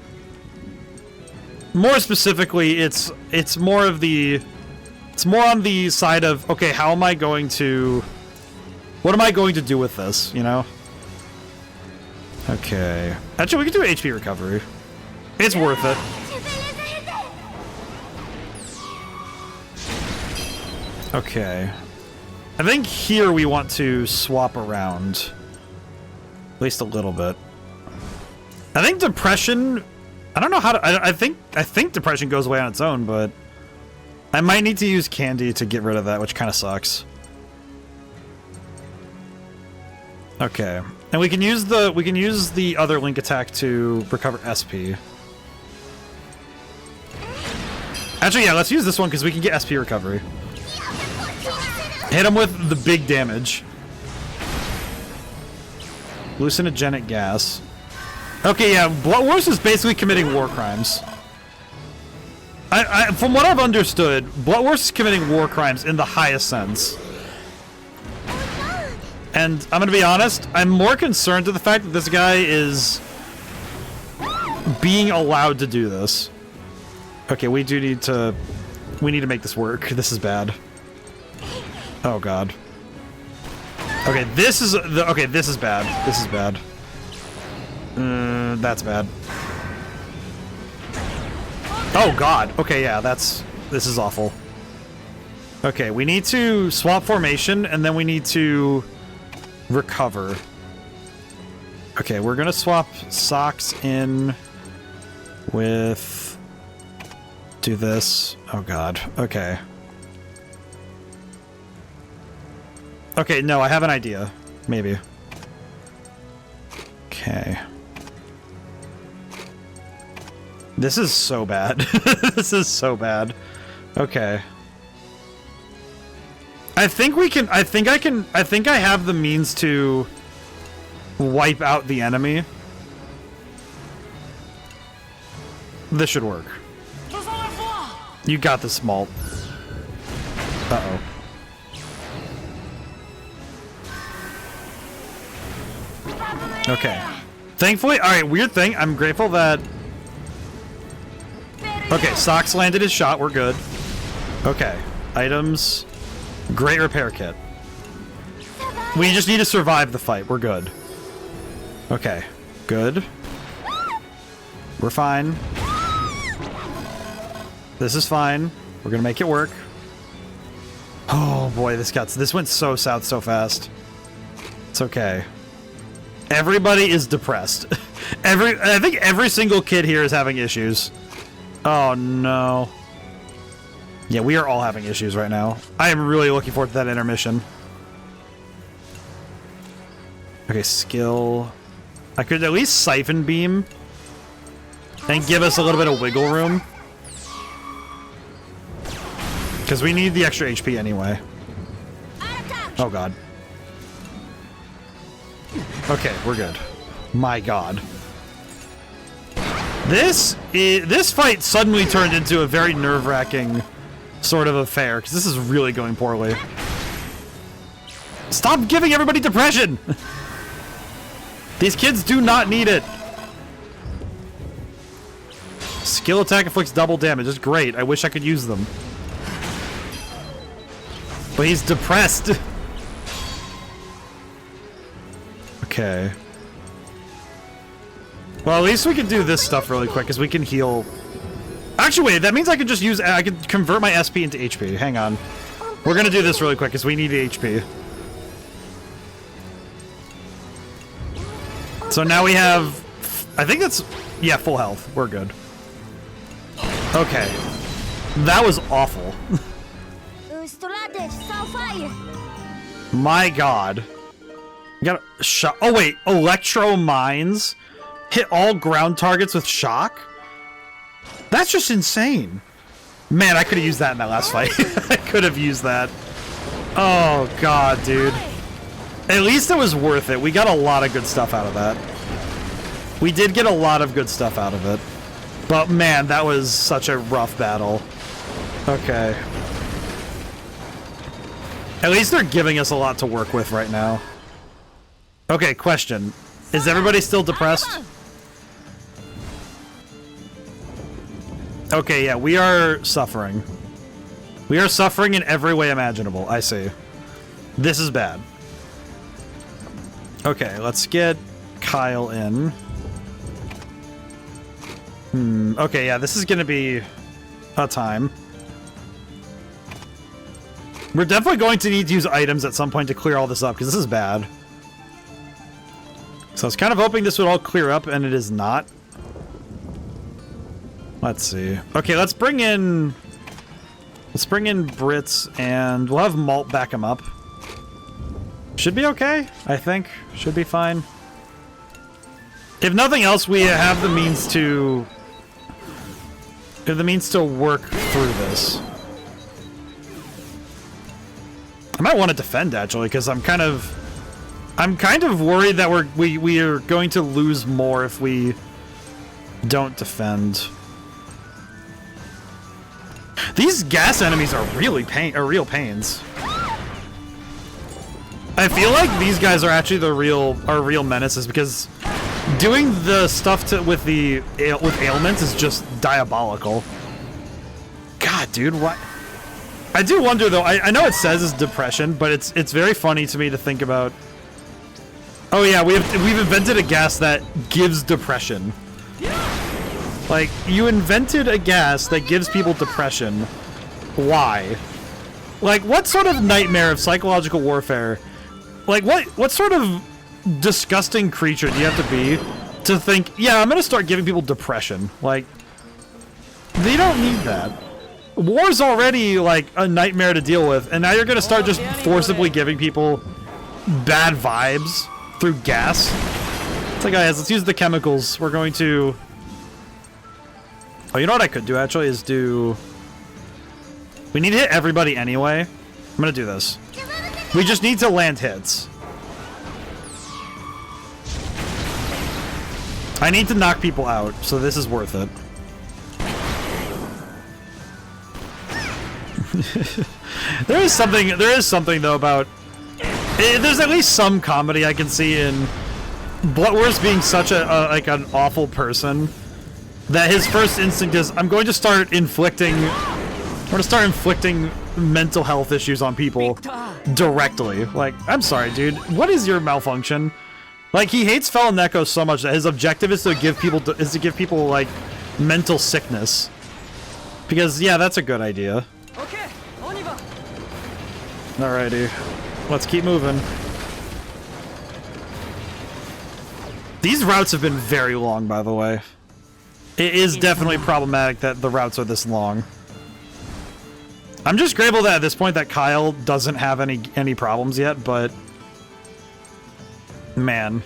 More specifically, it's more of the... It's more on the side of, okay, how am I going to... What am I going to do with this, you know? Okay. Actually, we can do HP recovery. It's worth it. Okay. I think here we want to swap around. At least a little bit. I think depression... I don't know how to... I think depression goes away on its own, but... I might need to use candy to get rid of that, which kind of sucks. Okay. And we can use the other link attack to recover SP. Actually, yeah, let's use this one because we can get SP recovery. Hit him with the big damage. Hallucinogenic gas. Okay, yeah, Bloodworth is basically committing war crimes. From what I've understood, Bloodworth is committing war crimes in the highest sense. And I'm gonna be honest, I'm more concerned to the fact that this guy is being allowed to do this. Okay, we need to make this work. This is bad. Oh god. Okay, this is bad. This is bad. That's bad. Oh god. Okay, yeah, this is awful. Okay, we need to swap formation and then we need to recover. Okay, we're gonna swap socks in with... Do this. Oh god. Okay. Okay, no, I have an idea. Maybe. Okay. This is so bad. This is so bad. Okay. I think I have the means to wipe out the enemy. This should work. You got this, Malt. Uh-oh. Okay. Thankfully, alright, weird thing. I'm grateful that... Okay, Socks landed his shot. We're good. Okay. Items. Great repair kit. We just need to survive the fight. We're good. Okay. Good. We're fine. This is fine. We're gonna make it work. Oh boy, this went so south so fast. It's okay. Everybody is depressed. I think every single kid here is having issues. Oh no. Yeah, we are all having issues right now. I am really looking forward to that intermission. Okay, skill. I could at least siphon beam and give us a little bit of wiggle room. Because we need the extra HP anyway. Oh god. Okay, we're good. My god. This fight suddenly turned into a very nerve-wracking sort of affair, because this is really going poorly. Stop giving everybody depression! These kids do not need it. Skill attack inflicts double damage. It's great. I wish I could use them. But he's depressed. Okay. Well, at least we can do this stuff really quick, because we can heal. Actually, wait, that means I can just use... I can convert my SP into HP. Hang on. We're going to do this really quick, because we need the HP. So now we have... I think that's... Yeah, full health. We're good. Okay. That was awful. My god. You got a shot. Oh wait, electro mines hit all ground targets with shock? That's just insane. Man, I could have used that in that last fight. I could have used that. Oh god, dude. At least it was worth it. We got a lot of good stuff out of that. We did get a lot of good stuff out of it. But man, that was such a rough battle. Okay. At least they're giving us a lot to work with right now. Okay, question. Is everybody still depressed? Okay, yeah, we are suffering. We are suffering in every way imaginable. I see. This is bad. Okay, let's get Kyle in. Okay, yeah, this is gonna be a time. We're definitely going to need to use items at some point to clear all this up, because this is bad. So I was kind of hoping this would all clear up, and it is not. Let's see. Okay, let's bring in Brits, and we'll have Malt back him up. Should be okay, I think. Should be fine. If nothing else, we have the means to... work through this. I might want to defend, actually, because I'm kind of worried that we are going to lose more if we don't defend. These gas enemies are really real pains. I feel like these guys are actually the real menaces, because doing the stuff with ailments is just diabolical. God, dude, what? I do wonder though. I know it says it's depression, but it's very funny to me to think about. Oh yeah, we've invented a gas that gives depression. Like, you invented a gas that gives people depression. Why? Like, what sort of nightmare of psychological warfare? Like, what sort of disgusting creature do you have to be to think, yeah, I'm gonna start giving people depression? Like, they don't need that. War's already, like, a nightmare to deal with, and now you're gonna start just forcibly giving people bad vibes through gas. It's like, guys, let's use the chemicals. We're going to... Oh, you know what I could do, actually, is do... We need to hit everybody anyway. I'm gonna do this. We just need to land hits. I need to knock people out, so this is worth it. There is something though about... There's at least some comedy I can see in Bloodworth being such like an awful person that his first instinct is, I'm going to start inflicting mental health issues on people directly. Like, I'm sorry, dude. What is your malfunction? Like, he hates Feloneko so much that his objective is to give people like mental sickness. Because yeah, that's a good idea. Alrighty, let's keep moving. These routes have been very long, by the way. It is definitely problematic that the routes are this long. I'm just grateful that at this point that Kyle doesn't have any problems yet, but... Man.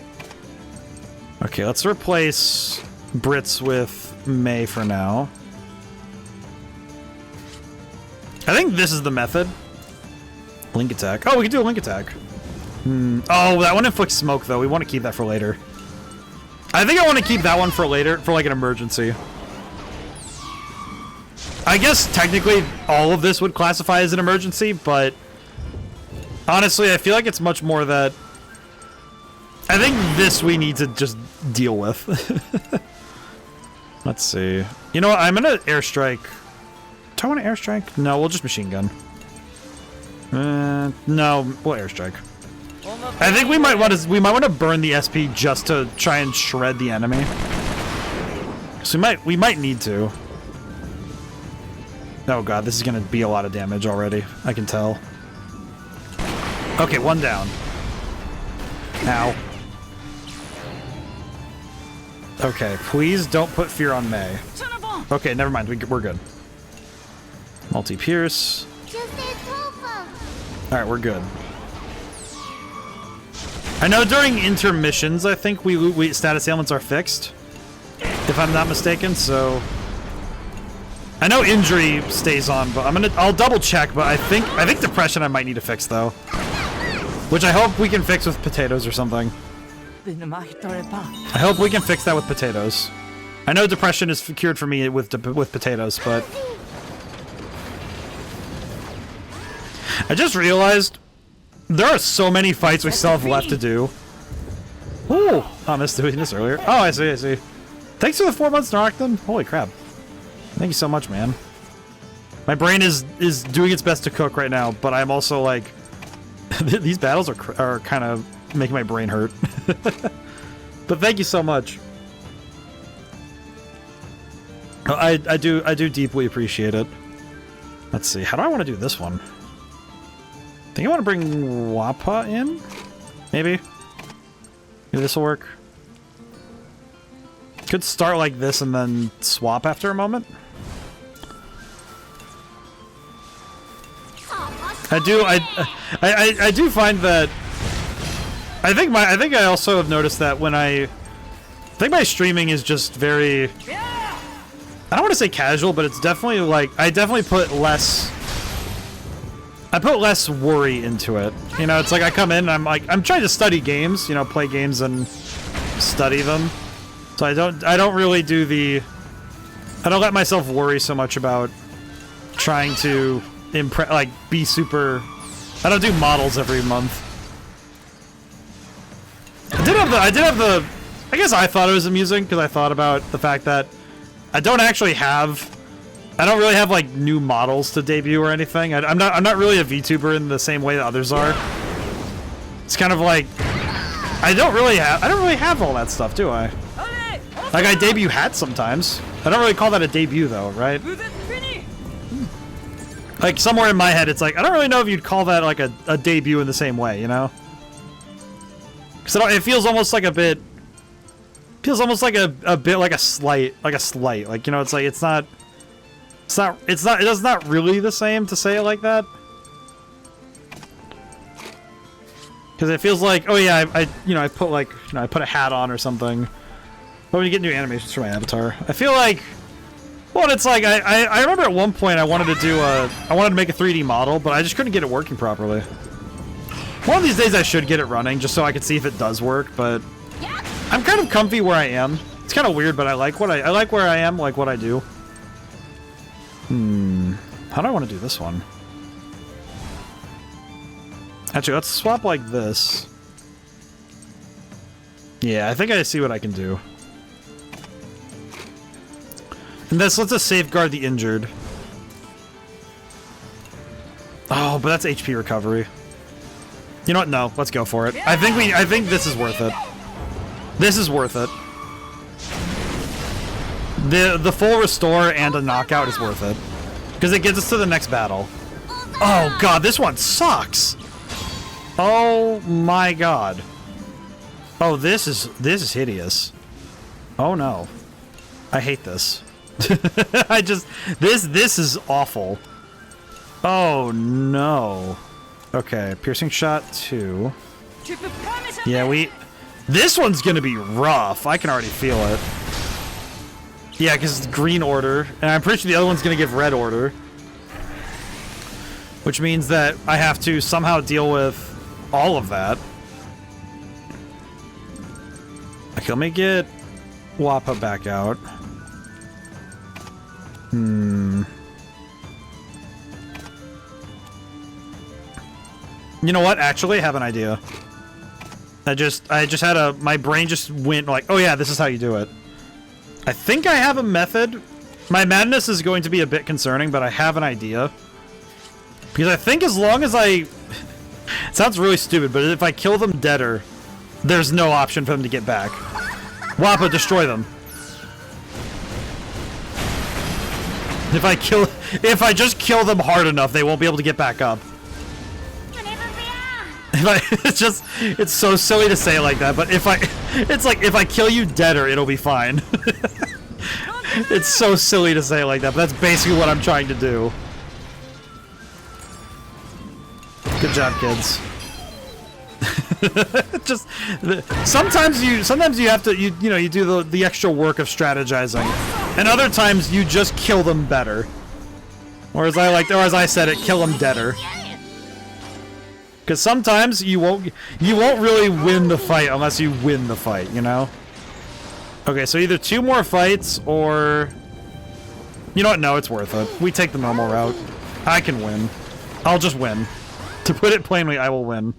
Okay, let's replace Brits with May for now. I think this is the method. Link attack. Oh, we can do a link attack. Oh, that one inflicts smoke, though. We want to keep that for later. I think I want to keep that one for later, for like an emergency. I guess technically all of this would classify as an emergency, but honestly, I feel like it's much more that I think this we need to just deal with. Let's see. You know what? I'm gonna airstrike. Do I want to airstrike? No, we'll just machine gun. No, we'll airstrike. I think we might want to burn the SP just to try and shred the enemy. So we might need to. Oh god, this is gonna be a lot of damage already. I can tell. Okay, one down. Ow. Okay, please don't put fear on May. Okay, never mind. We're good. Multi-pierce. Alright, we're good. I know during intermissions, I think we status ailments are fixed. If I'm not mistaken, so... I know injury stays on, but I'll double check, but I think depression I might need to fix though. Which I hope we can fix with potatoes or something. I hope we can fix that with potatoes. I know depression is cured for me with potatoes, but... I just realized there are so many fights we still have left to do. Ooh! I missed doing this earlier. Oh, I see. Thanks for the 4 months, Naracton. Holy crap. Thank you so much, man. My brain is doing its best to cook right now, but I'm also like... these battles are kind of making my brain hurt. But thank you so much. I do deeply appreciate it. Let's see. How do I want to do this one? I think I want to bring Wappa in? Maybe? Maybe this will work. Could start like this and then swap after a moment. I do find that I think I also have noticed that when I think my streaming is just very, I don't want to say casual, but it's definitely like I definitely put less worry into it. You know, it's like I come in and I'm trying to study games, you know, play games and study them. So I don't really do I don't let myself worry so much about trying to be super. I don't do models every month. I did have the I guess I thought it was amusing because I thought about the fact that I don't really have like new models to debut or anything. I'm not really a VTuber in the same way that others are. It's kind of like I don't really have all that stuff, do I? Like I debut hats sometimes. I don't really call that a debut though, right? Like somewhere in my head it's like I don't really know if you'd call that like a debut in the same way, you know? Cuz it feels almost like a bit like a slight, like, you know, it's like it's not really the same to say it like that. Because it feels like, oh yeah, I put a hat on or something. But when you get new animations for my avatar, I feel like, well, it's like I remember at one point I wanted to make a 3D model, but I just couldn't get it working properly. One of these days I should get it running just so I can see if it does work, but I'm kind of comfy where I am. It's kind of weird, but I like where I am, like what I do. How do I want to do this one? Actually, let's swap like this. Yeah, I think I see what I can do. And let's just safeguard the injured. Oh, but that's HP recovery. You know what? No, let's go for it. I think this is worth it. This is worth it. The full restore and a knockout is worth it. Because it gets us to the next battle. Oh god, this one sucks! Oh my god. Oh, this is hideous. Oh no. I hate this. This is awful. Oh no. Okay, piercing shot 2. Yeah, this one's gonna be rough. I can already feel it. Yeah, because it's green order, and I'm pretty sure the other one's gonna give red order. Which means that I have to somehow deal with all of that. Okay, let me get Wappa back out. You know what? Actually, I have an idea. I just had my brain just went like, oh yeah, this is how you do it. I think I have a method. My madness is going to be a bit concerning, but I have an idea. Because I think as long as it sounds really stupid, but if I kill them deader, there's no option for them to get back. Wappa, destroy them. If I just kill them hard enough, they won't be able to get back up. It's so silly to say it like that, but it's like if I kill you deader, it'll be fine. It's so silly to say it like that, but that's basically what I'm trying to do. Good job, kids. Just sometimes you have to you do the extra work of strategizing, and other times you just kill them better. Or as I said it, kill them deader. Because sometimes you won't really win the fight unless you win the fight, you know? Okay, so either 2 more fights or... You know what? No, it's worth it. We take the normal route. I can win. I'll just win. To put it plainly, I will win.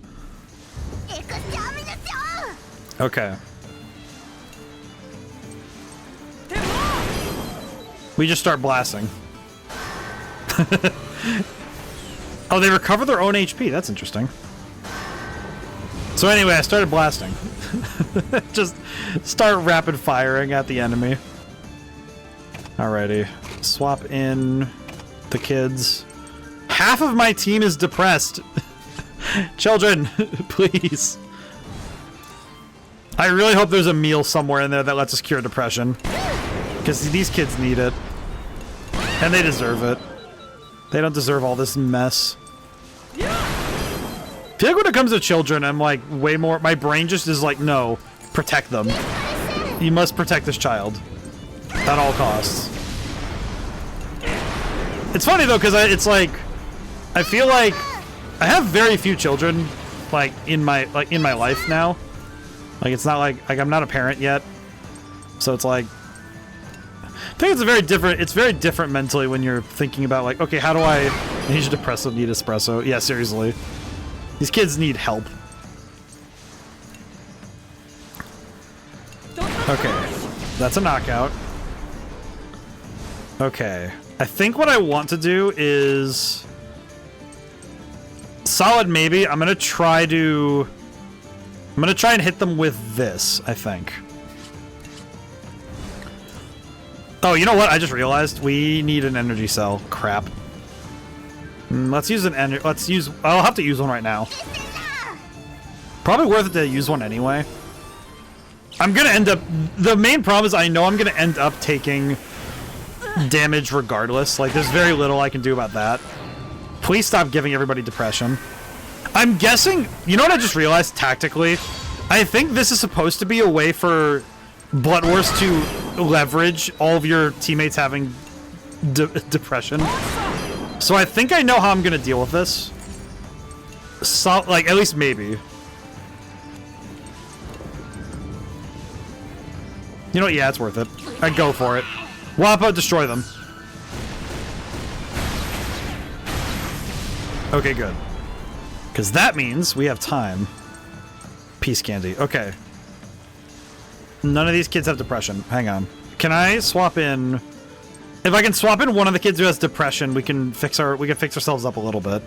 Okay. We just start blasting. Oh, they recover their own HP. That's interesting. So anyway, I started blasting. Just start rapid firing at the enemy. Alrighty. Swap in the kids. Half of my team is depressed. Children, please. I really hope there's a meal somewhere in there that lets us cure depression. Because these kids need it. And they deserve it. They don't deserve all this mess. I feel like when it comes to children, I'm like way more... My brain just is like, no, protect them. You must protect this child. At all costs. It's funny though, because it's like... I feel like I have very few children, like in my life now. Like it's not like I'm not a parent yet. So it's like... I think it's very different mentally when you're thinking about like, okay, how do I need depressive, need espresso? Yeah, seriously. These kids need help. Okay, that's a knockout. Okay, I think what I want to do is solid maybe. I'm gonna try and hit them with this, I think. Oh, you know what? I just realized we need an energy cell. Crap. Let's use an I'll have to use one right now. Probably worth it to use one anyway. I'm gonna end up... The main problem is I know I'm gonna end up taking damage regardless. Like, there's very little I can do about that. Please stop giving everybody depression. I'm guessing... You know what I just realized tactically? I think this is supposed to be a way for Blood Wars to leverage all of your teammates having depression. So I think I know how I'm gonna deal with this. So, like, at least maybe. You know what? Yeah, it's worth it. I'd go for it. Wappa, destroy them. Okay, good. Because that means we have time. Peace candy. Okay. None of these kids have depression. Hang on. Can I swap in... If I can swap in one of the kids who has depression, we can fix ourselves up a little bit.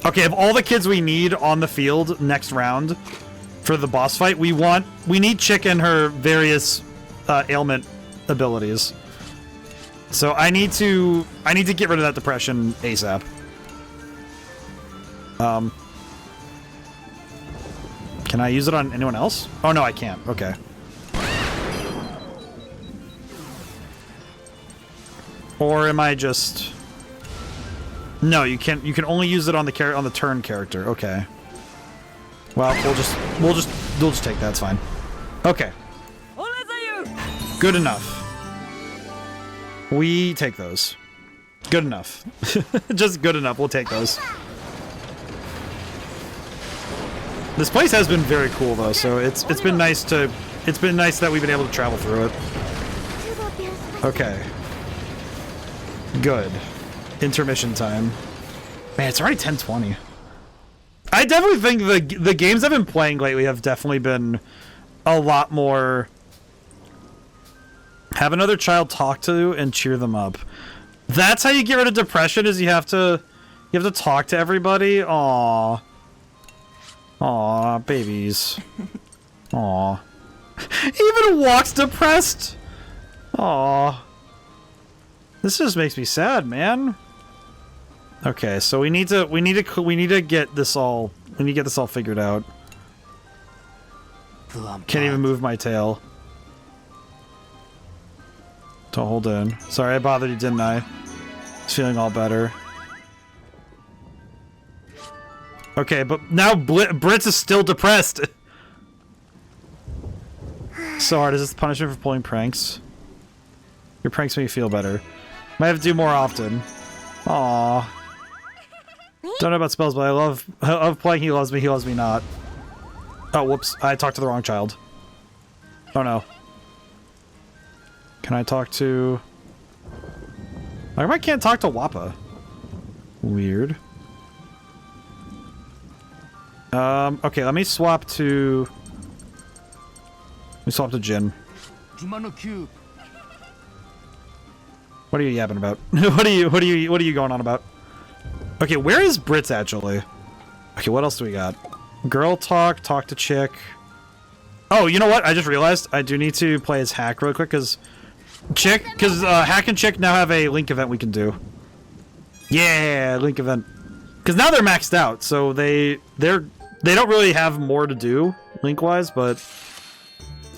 Okay, of all the kids we need on the field next round for the boss fight, we need Chick and her various ailment abilities. So I need to get rid of that depression ASAP. Can I use it on anyone else? Oh, no, I can't. Okay. Or am I just... No, you can't. You can only use it on the turn character. Okay. Well, we'll just take that. It's fine. Okay. Good enough. We take those. Good enough. Just good enough. We'll take those. This place has been very cool though, so it's been nice that we've been able to travel through it. Okay. Good. Intermission time. Man, it's already 10:20. I definitely think the games I've been playing lately have definitely been a lot more have another child talk to and cheer them up. That's how you get rid of depression, is you have to talk to everybody. Aww. Aww, babies. Aww. He even walks depressed. Aww. This just makes me sad, man. Okay, so we need to get this all figured out. Can't even move my tail. Don't hold in. Sorry I bothered you, didn't I? It's feeling all better. Okay, but now Brits is still depressed. So hard. Is this punishment for pulling pranks? Your pranks make me feel better. Might have to do more often. Aww. Don't know about spells, but I love playing He Loves Me Not. Oh, whoops. I talked to the wrong child. Oh no. Can I talk to... How come I can't talk to Wappa? Weird. Okay, let me swap to... Jin. What are you yapping about? What are you going on about? Okay, where is Brits actually? Okay, what else do we got? Girl talk to chick. Oh, you know what? I just realized I do need to play as Hack really quick because Hack and Chick now have a link event we can do. Yeah, link event. Because now they're maxed out, so they don't really have more to do link wise, but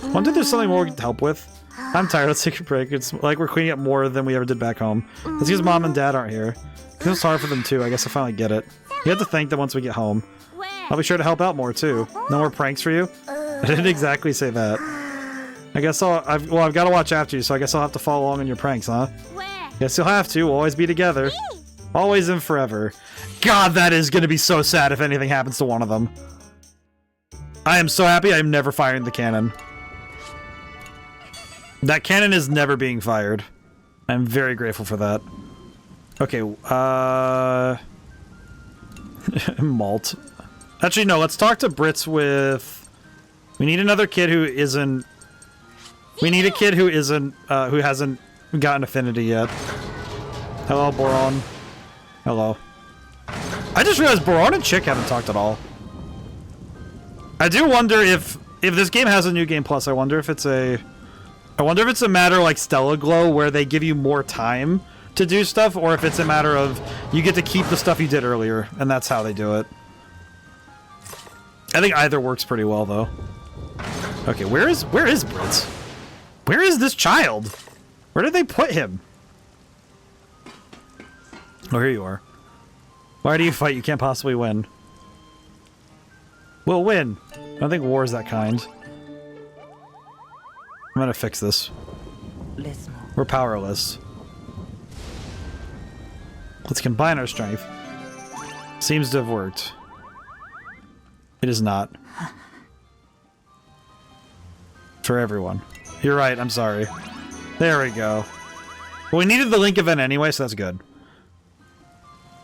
I wonder if there's something more we can help with. I'm tired. Let's take a break. It's like we're cleaning up more than we ever did back home. It's because Mom and Dad aren't here. It feels hard for them too. I guess I finally get it. You have to thank them once we get home. I'll be sure to help out more too. No more pranks for you? I didn't exactly say that. I guess I've got to watch after you, so I guess I'll have to follow along in your pranks, huh? Guess you'll have to. We'll always be together. Always and forever. God, that is going to be so sad if anything happens to one of them. I am so happy I'm never firing the cannon. That cannon is never being fired. I'm very grateful for that. Okay, Malt. Actually, no, let's talk to Brits with... We need another kid who isn't... We need a kid who hasn't gotten affinity yet. Hello, Boron. Hello. I just realized Boron and Chick haven't talked at all. I do wonder if this game has a new game plus, I wonder if it's a matter like Stella Glow where they give you more time to do stuff, or if it's a matter of you get to keep the stuff you did earlier, and that's how they do it. I think either works pretty well, though. Okay, where is Brits? Where is this child? Where did they put him? Oh, here you are. Why do you fight? You can't possibly win. We'll win. I don't think war is that kind. I'm gonna fix this. We're powerless. Let's combine our strength. Seems to have worked. It is not. For everyone. You're right, I'm sorry. There we go. Well, we needed the link event anyway, so that's good.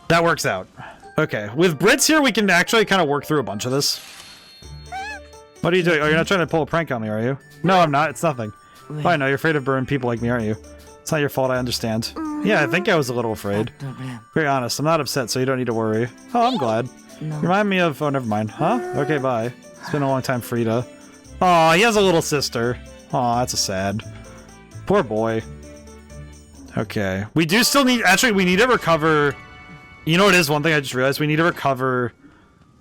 That works out. Okay, with Brits here, we can actually kind of work through a bunch of this. What are you doing? Oh, you're not trying to pull a prank on me, are you? No, I'm not. It's nothing. Oh, I know. You're afraid of burning people like me, aren't you? It's not your fault, I understand. Yeah, I think I was a little afraid. Very honest, I'm not upset, so you don't need to worry. Oh, I'm glad. You remind me of... Oh, never mind. Huh? Okay, bye. It's been a long time, Frida. Aw, he has a little sister. Aw, that's a sad. Poor boy. Okay. We do still need... Actually, we need to recover... You know what it is? One thing I just realized. We need to recover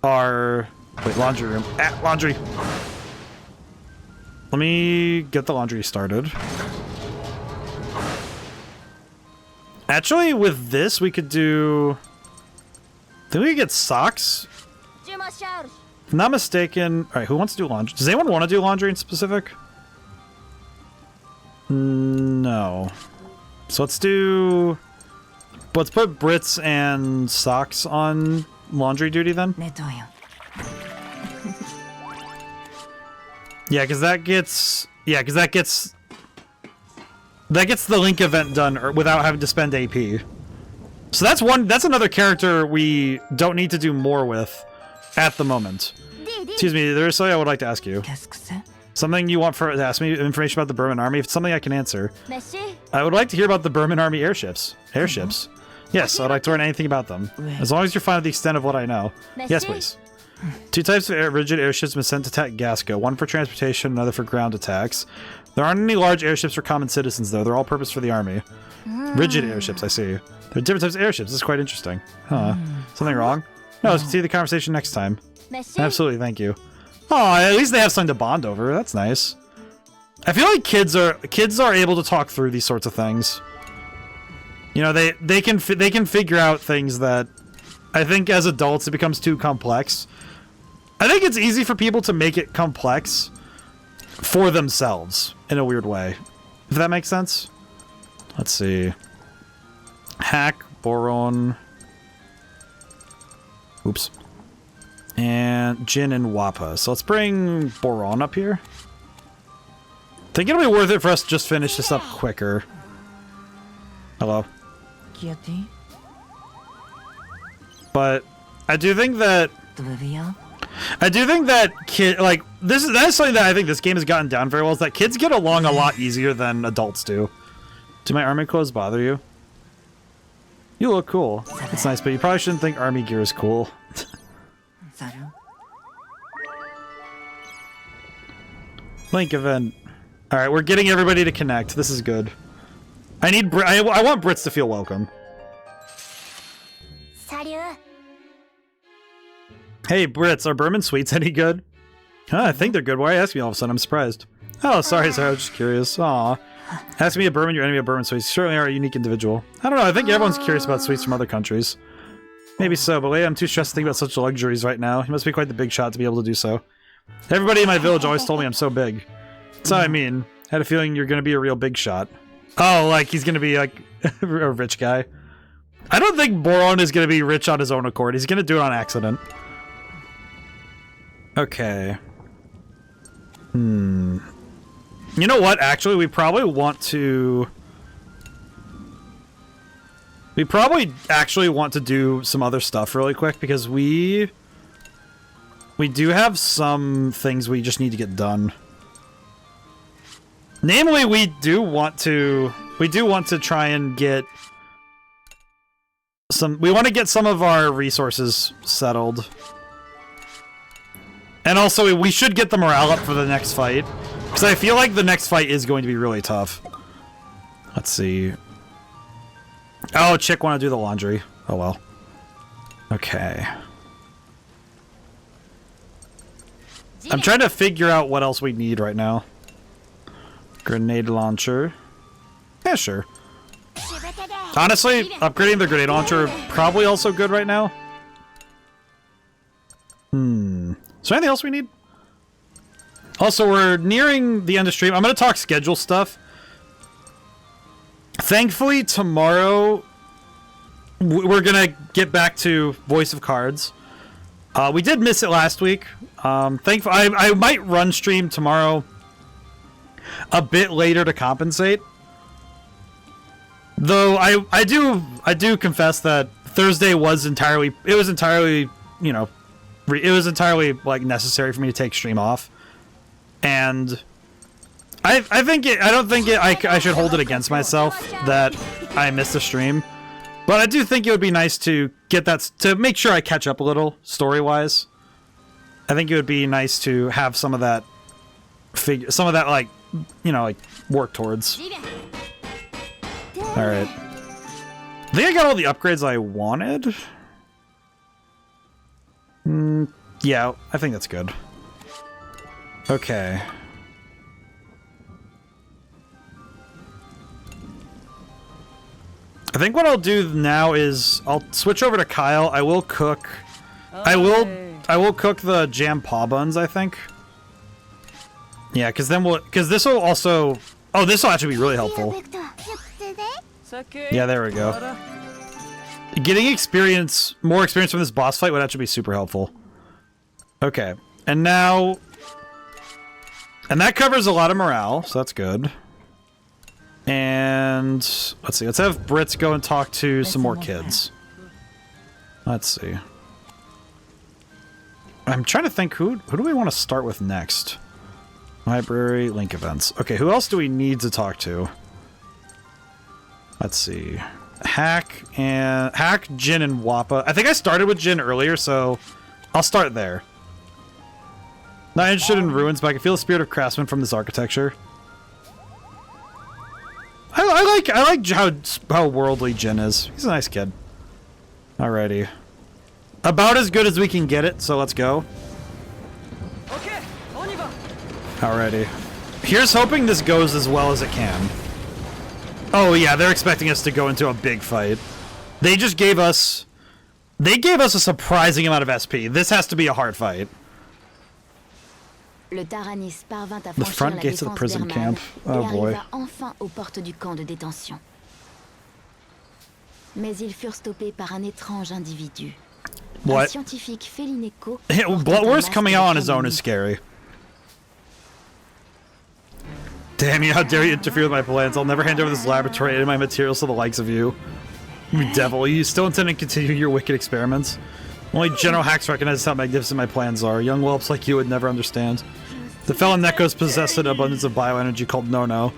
our Wait, laundry room. Laundry. Let me get the laundry started. Actually, with this, we could do... Then we could get socks. If I'm not mistaken... Alright, who wants to do laundry? Does anyone want to do laundry in specific? No. So let's do... Let's put Brits and socks on laundry duty then. Yeah, because that gets... Yeah, because that gets... That gets the Link event done without having to spend AP. So that's one... That's another character we don't need to do more with at the moment. Excuse me, there is something I would like to ask you. Something you want to ask me information about the Burman army? If it's something I can answer. I would like to hear about the Burman army airships. Airships? Yes, I'd like to learn anything about them. As long as you're fine with the extent of what I know. Yes, please. 2 types of rigid airships have been sent to attack Gasco. One for transportation, another for ground attacks. There aren't any large airships for common citizens, though. They're all purpose for the army. Rigid airships, I see. There are different types of airships. This is quite interesting. Huh. Something wrong? No, let's continue the conversation next time. Absolutely, thank you. Oh, at least they have something to bond over. That's nice. I feel like kids are able to talk through these sorts of things. You know, they can figure out things that I think as adults it becomes too complex. I think it's easy for people to make it complex for themselves in a weird way. If that makes sense. Let's see. Hack, Boron. Oops. And Jin and Wappa. So let's bring Boron up here. I think it'll be worth it for us to just finish this up quicker. Hello. But I do think that that's something that I think this game has gotten down very well, is that kids get along a lot easier than adults do. Do my army clothes bother you? You look cool. It's nice, but you probably shouldn't think army gear is cool. Link event. Alright, we're getting everybody to connect. This is good. I want Brits to feel welcome. Hey, Brits, are Burman sweets any good? Huh, I think they're good. Why are you asking me all of a sudden? I'm surprised. Oh, sorry, I was just curious. Aw. Ask me a Burman, your enemy of Burman sweets. You certainly are a unique individual. I don't know, I think everyone's curious about sweets from other countries. Maybe so, but wait, I'm too stressed to think about such luxuries right now. You must be quite the big shot to be able to do so. Everybody in my village always told me I'm so big. That's what I mean. I had a feeling you're gonna be a real big shot. Oh, like he's gonna be like a rich guy. I don't think Boron is gonna be rich on his own accord. He's gonna do it on accident. Okay. You know what? Actually, we probably actually want to do some other stuff really quick, because we do have some things we just need to get done. Namely, we do want to try and get we want to get some of our resources settled. And also, we should get the morale up for the next fight, because I feel like the next fight is going to be really tough. Let's see. Oh, chick want to do the laundry. Oh well. Okay. I'm trying to figure out what else we need right now. Grenade launcher. Yeah, sure. Honestly, upgrading the grenade launcher probably also good right now. Is there anything else we need? Also, we're nearing the end of stream. I'm going to talk schedule stuff. Thankfully, tomorrow we're going to get back to Voice of Cards. We did miss it last week. Thankfully, I might run stream tomorrow a bit later to compensate. Though I do confess that Thursday was entirely, you know, it was entirely like necessary for me to take stream off, and I don't think I should hold it against myself that I missed the stream, but I do think it would be nice to get that, to make sure I catch up a little story wise. I think it would be nice to have some of that like, you know, like work towards. All right, I think I got all the upgrades I wanted. Yeah, I think that's good. Okay. I think what I'll do now is I'll switch over to Kyle. I will cook. I will cook the jam paw buns, I think. Yeah, because this will also... Oh, this will actually be really helpful. Yeah, there we go. Getting more experience from this boss fight would actually be super helpful. Okay, and now... And that covers a lot of morale, so that's good. And... Let's see, let's have Brits go and talk to some more kids. Let's see. I'm trying to think, who do we want to start with next? Library, link events. Okay, who else do we need to talk to? Let's see. Hack, Jin, and Wappa. I think I started with Jin earlier, so I'll start there. Not interested in ruins, but I can feel the spirit of craftsman from this architecture. I like how worldly Jin is. He's a nice kid. Alrighty. About as good as we can get it, so let's go. Alrighty. Here's hoping this goes as well as it can. Oh yeah, they're expecting us to go into a big fight. They just gave us... They gave us a surprising amount of SP. This has to be a hard fight. Le Taranis parvint à The front gates of the prison camp. Oh boy. Enfin aux portes du camp de détention. Mais ils furent stoppés par un étrange individu. What? Un scientifique Félinéco. Bloodworth coming out on his own is scary. Damn you, how dare you interfere with my plans. I'll never hand over this laboratory and my materials to the likes of you. You devil, you still intend to continue your wicked experiments? Only General Hacks recognizes how magnificent my plans are. Young whelps like you would never understand. The fellow Nekos possess an abundance of bioenergy called No-No.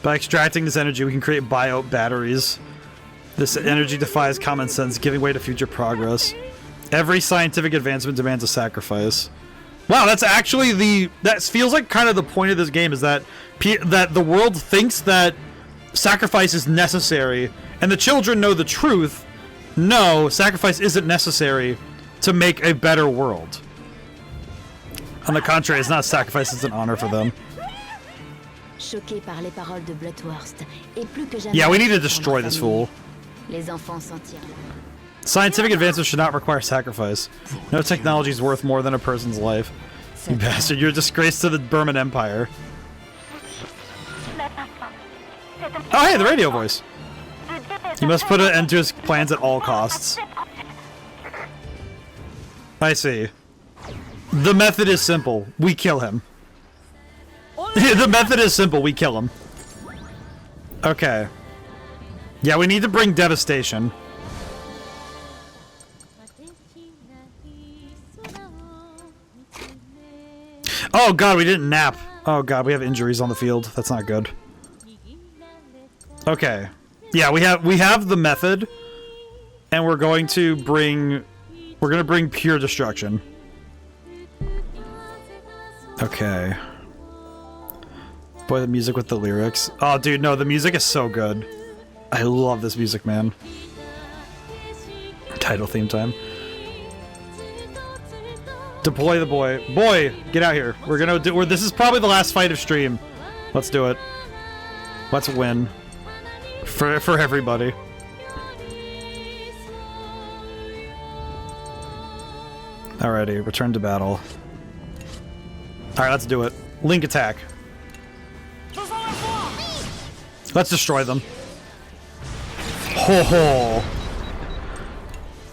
By extracting this energy, we can create bio batteries. This energy defies common sense, giving way to future progress. Every scientific advancement demands a sacrifice. Wow, that's actually that feels like kind of the point of this game, is that the world thinks that sacrifice is necessary, and the children know the truth. No, sacrifice isn't necessary to make a better world. On the contrary, it's not sacrifice, it's an honor for them. Yeah, we need to destroy this fool. Scientific advancement should not require sacrifice. No technology is worth more than a person's life. You bastard, you're a disgrace to the Burman Empire. Oh hey, the radio voice. You must put an end to his plans at all costs. I see. The method is simple. We kill him. The method is simple. We kill him. Okay. Yeah, we need to bring devastation. Oh god, we didn't nap. Oh god, we have injuries on the field. That's not good. Okay. Yeah, we have the method, and we're going to bring pure destruction. Okay. Boy, the music with the lyrics. Oh, dude, no, the music is so good. I love this music, man. Title theme time. Deploy the boy. Boy, get out here. We're gonna do. This is probably the last fight of stream. Let's do it. Let's win. For everybody. Alrighty, return to battle. Alright, let's do it. Link attack. Let's destroy them. Ho ho.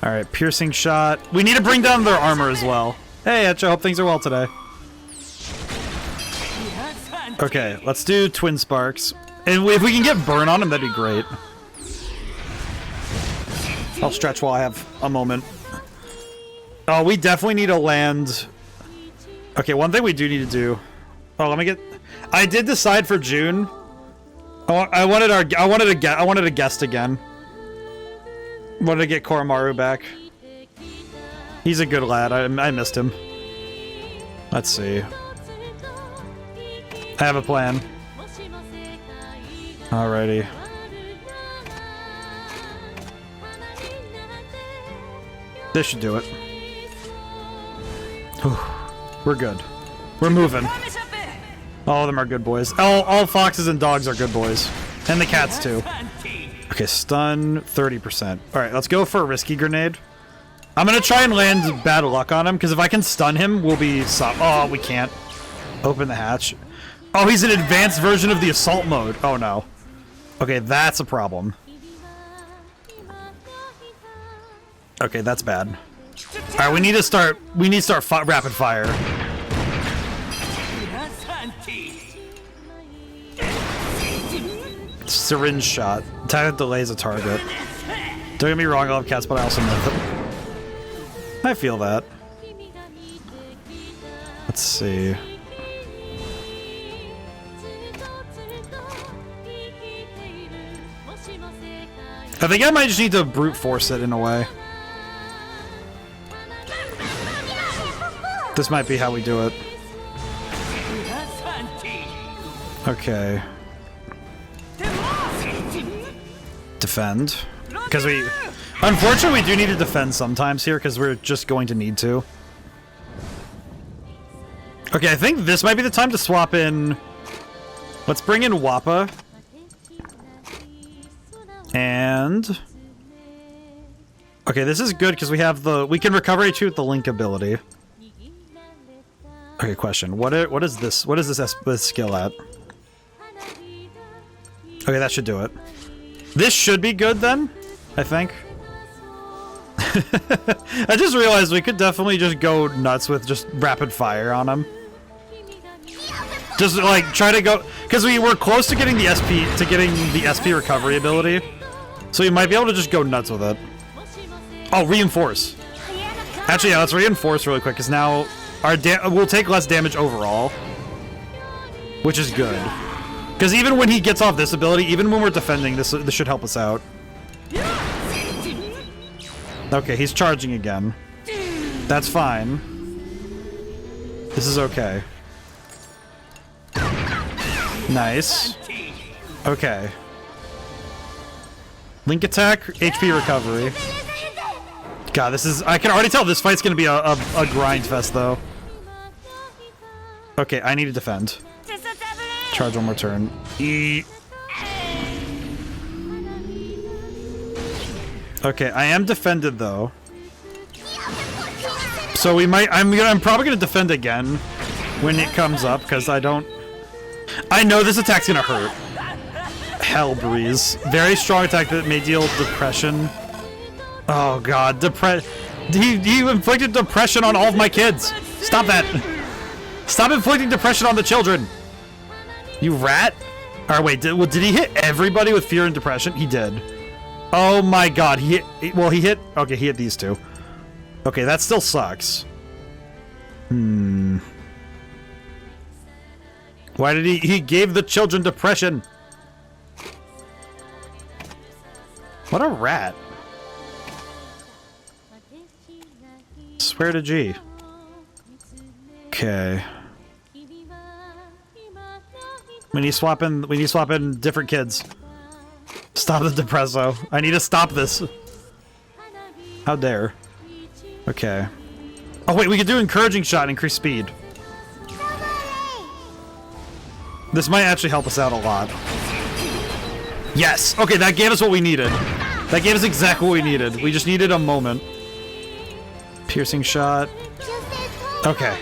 Alright, piercing shot. We need to bring down their armor as well. Hey, Etcha, hope things are well today. Okay, let's do twin sparks. And if we can get burn on him, that'd be great. I'll stretch while I have a moment. Oh, we definitely need to land. Okay, one thing we do need to do. Oh, let me get. I did decide for June. I wanted a guest again. Wanted to get Koromaru back. He's a good lad. I missed him. Let's see. I have a plan. Alrighty. This should do it. We're good. We're moving. All of them are good boys. All foxes and dogs are good boys. And the cats, too. Okay, stun 30%. Alright, let's go for a risky grenade. I'm gonna try and land bad luck on him, because if I can stun him, we'll be... Oh, we can't. Open the hatch. Oh, he's an advanced version of the assault mode. Oh, no. Okay, that's a problem. Okay, that's bad. Alright, we need to start rapid fire. Syringe shot. Attack delays a target. Don't get me wrong, I love cats, but I also know them. I feel that. Let's see. I think I might just need to brute force it in a way. This might be how we do it. Okay. Defend. Because we... Unfortunately, we do need to defend sometimes here, because we're just going to need to. Okay, I think this might be the time to swap in... Let's bring in Wappa. And... Okay, this is good, because we have the... We can recover HP with the Link ability. Okay, question. What is this? What is this skill at? Okay, that should do it. This should be good then, I think. I just realized we could definitely just go nuts with just rapid fire on him. Just like try to go, because we were close to getting the SP recovery ability, so we might be able to just go nuts with it. Oh, reinforce. Actually, yeah, let's reinforce really quick, because now we'll take less damage overall, which is good. Because even when he gets off this ability, even when we're defending, this should help us out. Okay, he's charging again. That's fine. This is okay. Nice. Okay. Link attack, HP recovery. God, this is... I can already tell this fight's gonna be a grind fest, though. Okay, I need to defend. Charge one more turn. Okay, I am defended though. So we might. I'm probably gonna defend again when it comes up because I don't. I know this attack's gonna hurt. Hell breeze. Very strong attack that may deal depression. Oh god, He inflicted depression on all of my kids. Stop that. Stop inflicting depression on the children. You rat? Alright, wait, did he hit everybody with fear and depression? He did. Oh my god, he hit... Well, he hit... Okay, he hit these two. Okay, that still sucks. Why did he... He gave the children depression. What a rat. Swear to G. Okay. We need to swap in different kids. Stop the depresso. I need to stop this. How dare. Okay. Oh wait, we could do encouraging shot and increase speed. This might actually help us out a lot. Yes! Okay, that gave us what we needed. That gave us exactly what we needed. We just needed a moment. Piercing shot. Okay.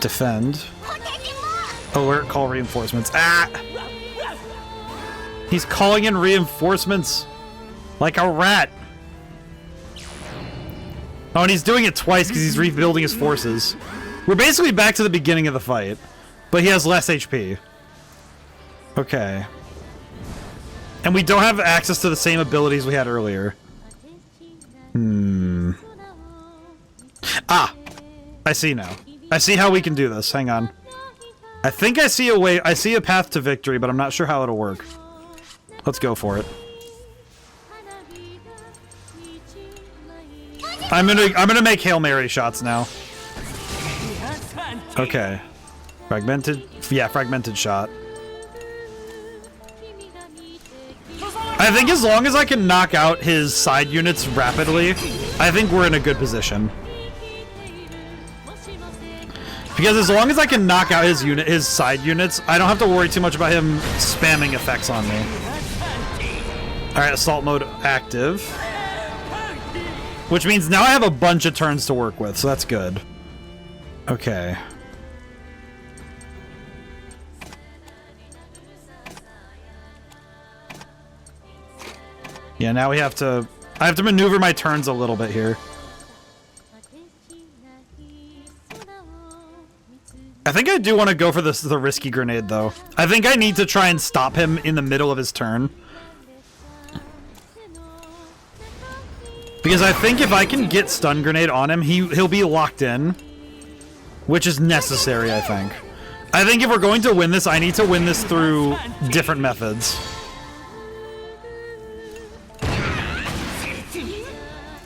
Defend. Oh, we're call reinforcements. Ah! He's calling in reinforcements like a rat. Oh, and he's doing it twice because he's rebuilding his forces. We're basically back to the beginning of the fight, but he has less HP. Okay. And we don't have access to the same abilities we had earlier. Ah! I see now. I see how we can do this. Hang on. I think I see a way. I see a path to victory, but I'm not sure how it'll work. Let's go for it. I'm gonna make Hail Mary shots now. Okay. Fragmented. Yeah, fragmented shot. I think as long as I can knock out his side units rapidly, I think we're in a good position. Because as long as I can knock out his side units, I don't have to worry too much about him spamming effects on me. Alright, assault mode active. Which means now I have a bunch of turns to work with, so that's good. Okay. Yeah, now we have to... I have to maneuver my turns a little bit here. I think I do want to go for the risky grenade, though. I think I need to try and stop him in the middle of his turn. Because I think if I can get stun grenade on him, he'll be locked in. Which is necessary, I think. I think if we're going to win this, I need to win this through different methods.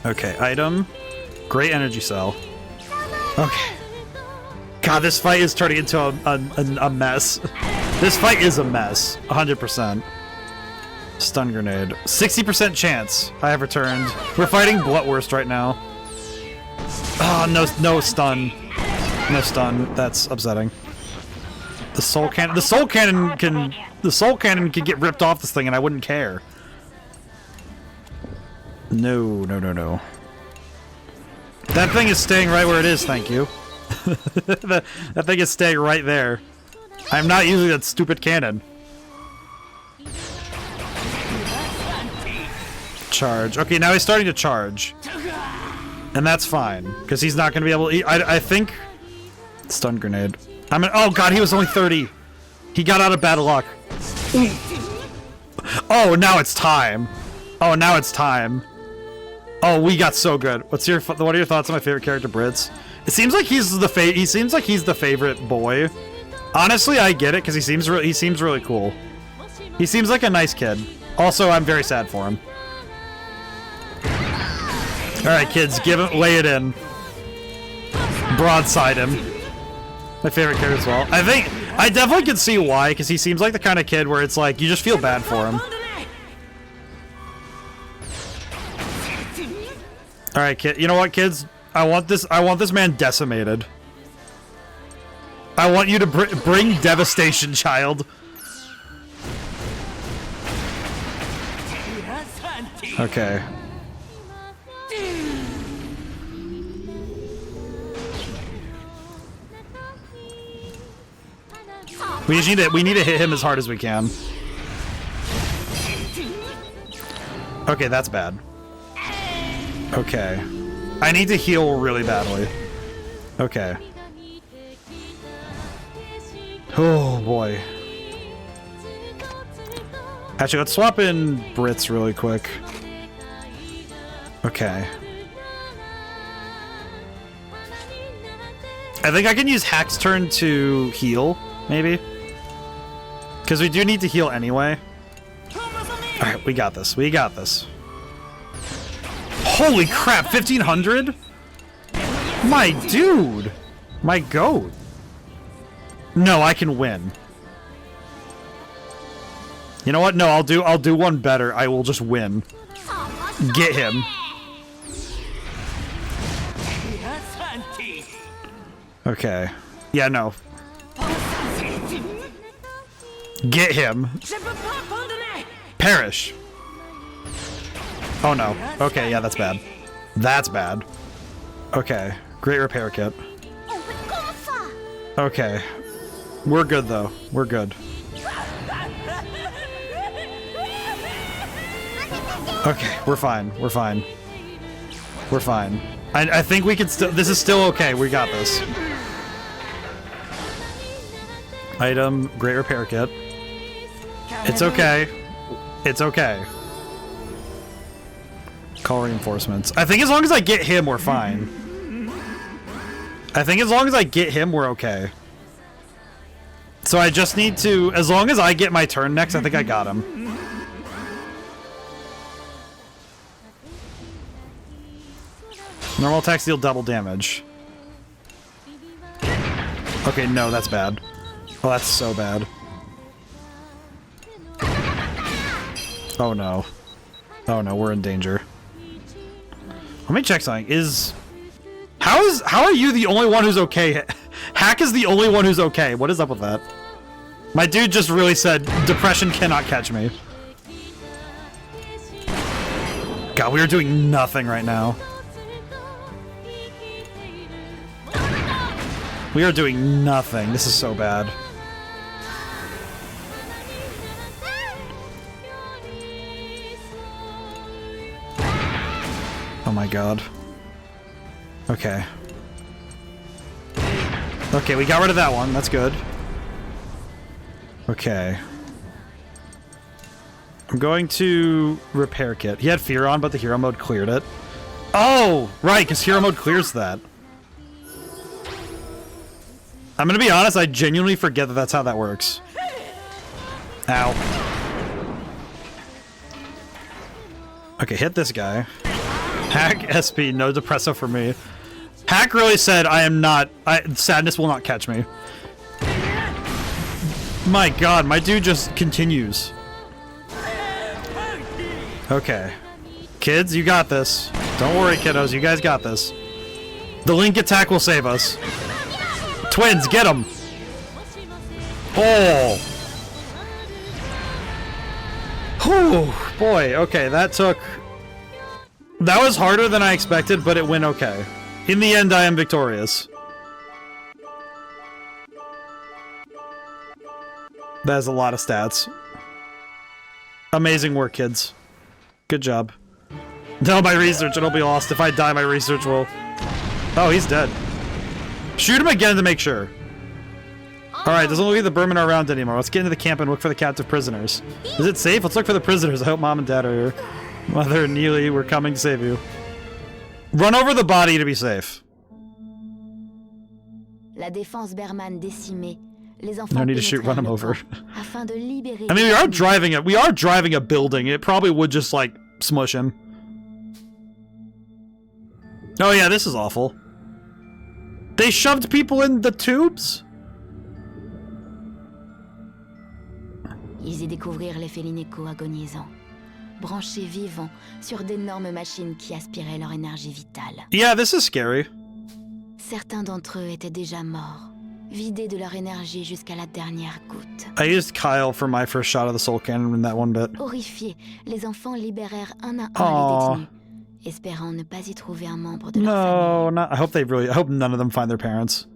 Okay, item. Great energy cell. Okay. God, this fight is turning into a mess. This fight is a mess. 100%. Stun grenade. 60% chance I have returned. We're fighting Bloodwurst right now. Oh, no stun. No stun. That's upsetting. The soul cannon. The soul cannon can. The soul cannon can get ripped off this thing, and I wouldn't care. No. That thing is staying right where it is. Thank you. that thing is staying right there. I'm not using that stupid cannon. Charge. Okay, now he's starting to charge. And that's fine, because he's not going to be able to... I think... Stun grenade. Oh god, he was only 30. He got out of bad luck. Oh, now it's time. Oh, now it's time. Oh, we got so good. What are your thoughts on my favorite character, Brits? It seems like he's the favorite boy. Honestly, I get it because he seems really cool. He seems like a nice kid. Also, I'm very sad for him. All right, kids, lay it in. Broadside him. My favorite character as well. I definitely can see why, because he seems like the kind of kid where it's like you just feel bad for him. All right, kid. You know what, kids? I want this man decimated. I want you to bring devastation, child. Okay. We need to hit him as hard as we can. Okay, that's bad. Okay. I need to heal really badly. Okay. Oh boy. Actually, let's swap in Brits really quick. Okay. I think I can use Hack's turn to heal, maybe. Because we do need to heal anyway. Alright, we got this. We got this. Holy crap, 1500? My dude! My goat. No, I can win. You know what? No, I'll do one better. I will just win. Get him. Okay. Yeah, no. Get him. Perish. Oh no. Okay, yeah, that's bad. That's bad. Okay. Great repair kit. Okay. We're good though. We're good. Okay, we're fine. We're fine. We're fine. I think we can still... This is still okay. We got this. Item, great repair kit. It's okay. It's okay. Call reinforcements. I think as long as I get him, we're fine. I think as long as I get him, we're okay. So I just need to... As long as I get my turn next, I think I got him. Normal attacks deal double damage. Okay, no, that's bad. Oh, that's so bad. Oh no. Oh no, we're in danger. Let me check something. How are you the only one who's okay? Hack is the only one who's okay. What is up with that? My dude just really said, depression cannot catch me. God, we are doing nothing right now. We are doing nothing. This is so bad. Oh my god. Okay. Okay, we got rid of that one. That's good. Okay. I'm going to repair kit. He had fear on, but the hero mode cleared it. Oh! Right, because hero mode clears that. I'm gonna be honest, I genuinely forget that that's how that works. Ow. Okay, hit this guy. Hack SP, no depresso for me. Hack really said I am not... sadness will not catch me. My god, my dude just continues. Okay. Kids, you got this. Don't worry, kiddos, you guys got this. The link attack will save us. Twins, get them! Oh! Whew, boy, okay, that was harder than I expected, but it went okay. In the end, I am victorious. That is a lot of stats. Amazing work, kids. Good job. No, my research, it'll be lost. If I die, my research will... Oh, he's dead. Shoot him again to make sure. Alright, doesn't look like the Burman are around anymore. Let's get into the camp and look for the captive prisoners. Is it safe? Let's look for the prisoners. I hope Mom and Dad are here. Mother and Neely, we're coming to save you. Run over the body to be safe. La défense Berman décimée. Les enfants No need to shoot, run him over. Afin de libérer I mean, we are driving a building. It probably would just, like, smush him. Oh yeah, this is awful. They shoved people in the tubes? Ils y découvrirent les félinécos agonisants, branchés vivants sur d'énormes machines qui aspiraient leur énergie vitale. Yeah, this is scary. Certains d'entre eux étaient déjà morts, vidés de leur énergie jusqu'à la dernière goutte. I used Kyle for my first shot of the soul cannon in that one bit. Horrifiés, les enfants libérèrent un à un Aww. les détenus, espérant ne pas y trouver un membre de leur famille. No, I hope none of them find their parents.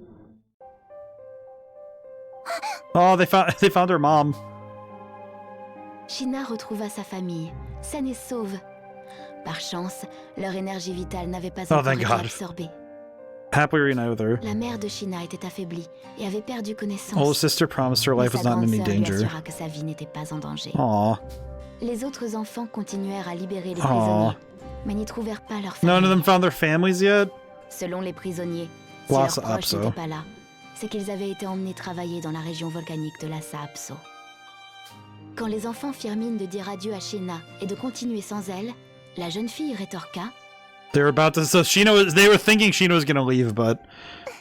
Oh, they found her mom. Sheena retrouva sa famille, saine et sauve. Par chance, leur énergie vitale n'avait pas encore été absorbée. Happily reunited with her. La mère de Sheena était affaiblie et avait perdu connaissance. Older sister promised her life was not in any danger. Lui assura que sa vie n'était pas en danger. Aww. Les autres enfants continuèrent à libérer les prisonniers, mais n'y trouvèrent pas leur famille. None of them found their families yet? Selon les prisonniers, si leurs proches n'étaient pas là, c'est qu'ils avaient été emmenés travailler dans la région volcanique de la Saapso. Quand les enfants firent mine de dire adieu à Sheena et de continuer sans elle, la jeune fille rétorqua. They were about to. So they were thinking Sheena was gonna leave, but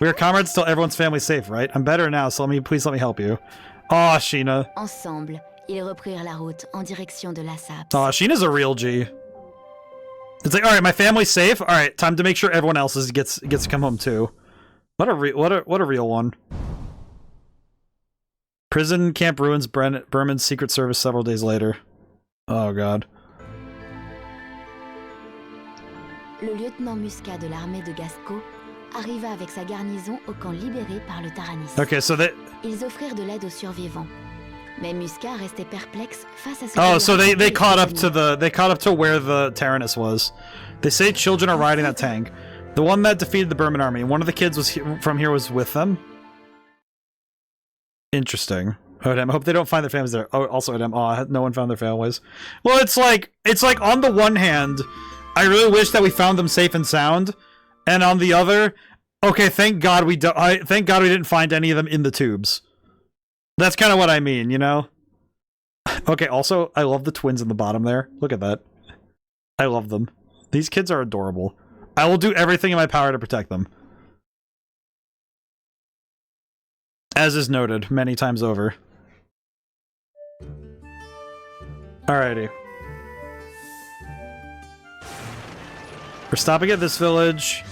we are comrades till everyone's family's safe, right? I'm better now, so please let me help you. Aw, Sheena. Ensemble, ils reprirent la route en direction de la Saapso. Aw, Sheena's a real G. It's like, all right, my family's safe. All right, time to make sure everyone else gets to come home too. What a real one. Prison camp ruins Berman's secret service several days later. Oh god. Le lieutenant Muscat de l'armée de Gasco arriva avec sa garnison au camp libéré par le Taranis. Okay, so Ils offrirent de l'aide aux survivants. Mais Muscat restait perplexe face à ce Oh, so they caught up to where the Taranis was. They say children are riding that tank. The one that defeated the Burman army. One of the kids from here was with them. Interesting. ODaM, I hope they don't find their families there. Oh, also ODaM, no one found their families. Well, it's like on the one hand, I really wish that we found them safe and sound, and on the other, okay, thank God we didn't find any of them in the tubes. That's kind of what I mean, you know? Okay, also, I love the twins in the bottom there. Look at that. I love them. These kids are adorable. I will do everything in my power to protect them. As is noted many times over. Alrighty. We're stopping at this village.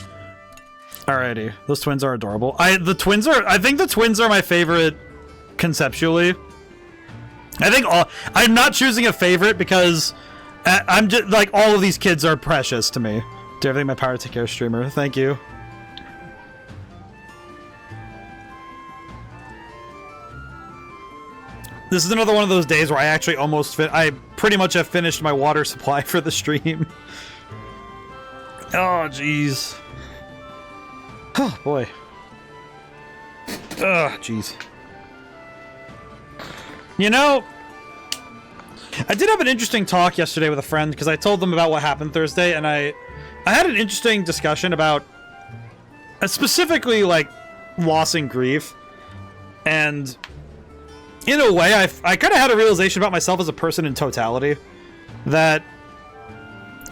Alrighty. Those twins are adorable. I think the twins are my favorite conceptually. I'm not choosing a favorite because I'm just like, all of these kids are precious to me. Do everything my power to take care of streamer. Thank you. This is another one of those days where I actually I pretty much have finished my water supply for the stream. Oh, jeez. Oh, boy. Oh, jeez. You know, I did have an interesting talk yesterday with a friend because I told them about what happened Thursday, and I had an interesting discussion about specifically, like, loss and grief. And in a way, I kind of had a realization about myself as a person in totality, that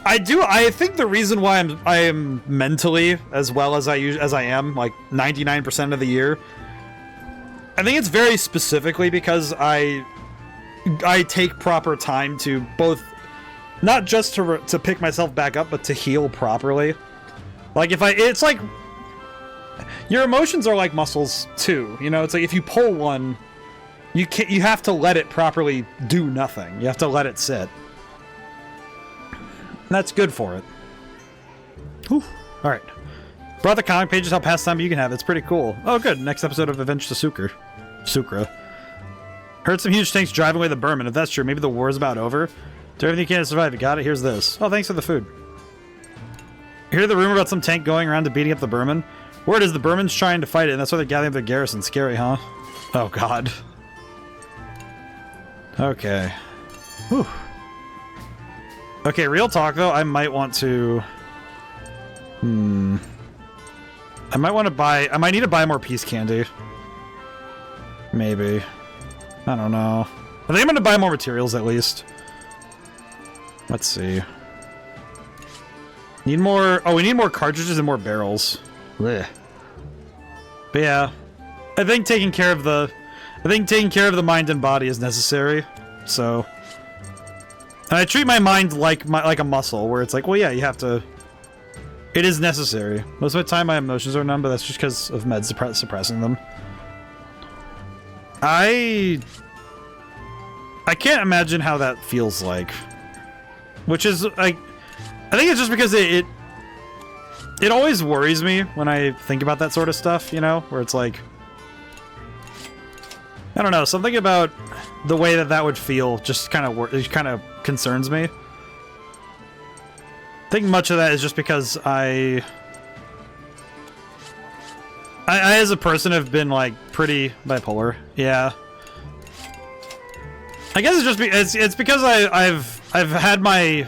I think the reason why I am mentally as well as I am, like 99% of the year, I think it's very specifically because I take proper time to both, not just to pick myself back up, but to heal properly. Like it's like your emotions are like muscles too, you know. It's like if you pull one, you have to let it properly do nothing. You have to let it sit. And that's good for it. Whew. All right. Brought the comic pages. How past time you can have. It's pretty cool. Oh, good. Next episode of Avenged to Sukra. Heard some huge tanks driving away the Burman. If that's true, maybe the war's about over. Do everything you can to survive. You got it. Here's this. Oh, thanks for the food. Hear the rumor about some tank going around to beating up the Burman? Word is the Burman's trying to fight it, and that's why they're gathering up the garrison. Scary, huh? Oh, God. Okay. Whew. Okay, real talk, though, I might want to... I might need to buy more peace candy. Maybe. I don't know. I think I'm gonna buy more materials, at least. Let's see. Need more... Oh, we need more cartridges and more barrels. Blech. But yeah. I think taking care of the mind and body is necessary, so... And I treat my mind like a muscle, where it's like, well, yeah, you have to... It is necessary. Most of the time my emotions are numb, but that's just because of meds suppressing them. I can't imagine how that feels like. Which is, like... I think it's just because it always worries me when I think about that sort of stuff, you know? Where it's like... I don't know, something about the way that would feel just kind of concerns me. I think much of that is just because I as a person have been like pretty bipolar. Yeah. I guess it's just it's because I've had my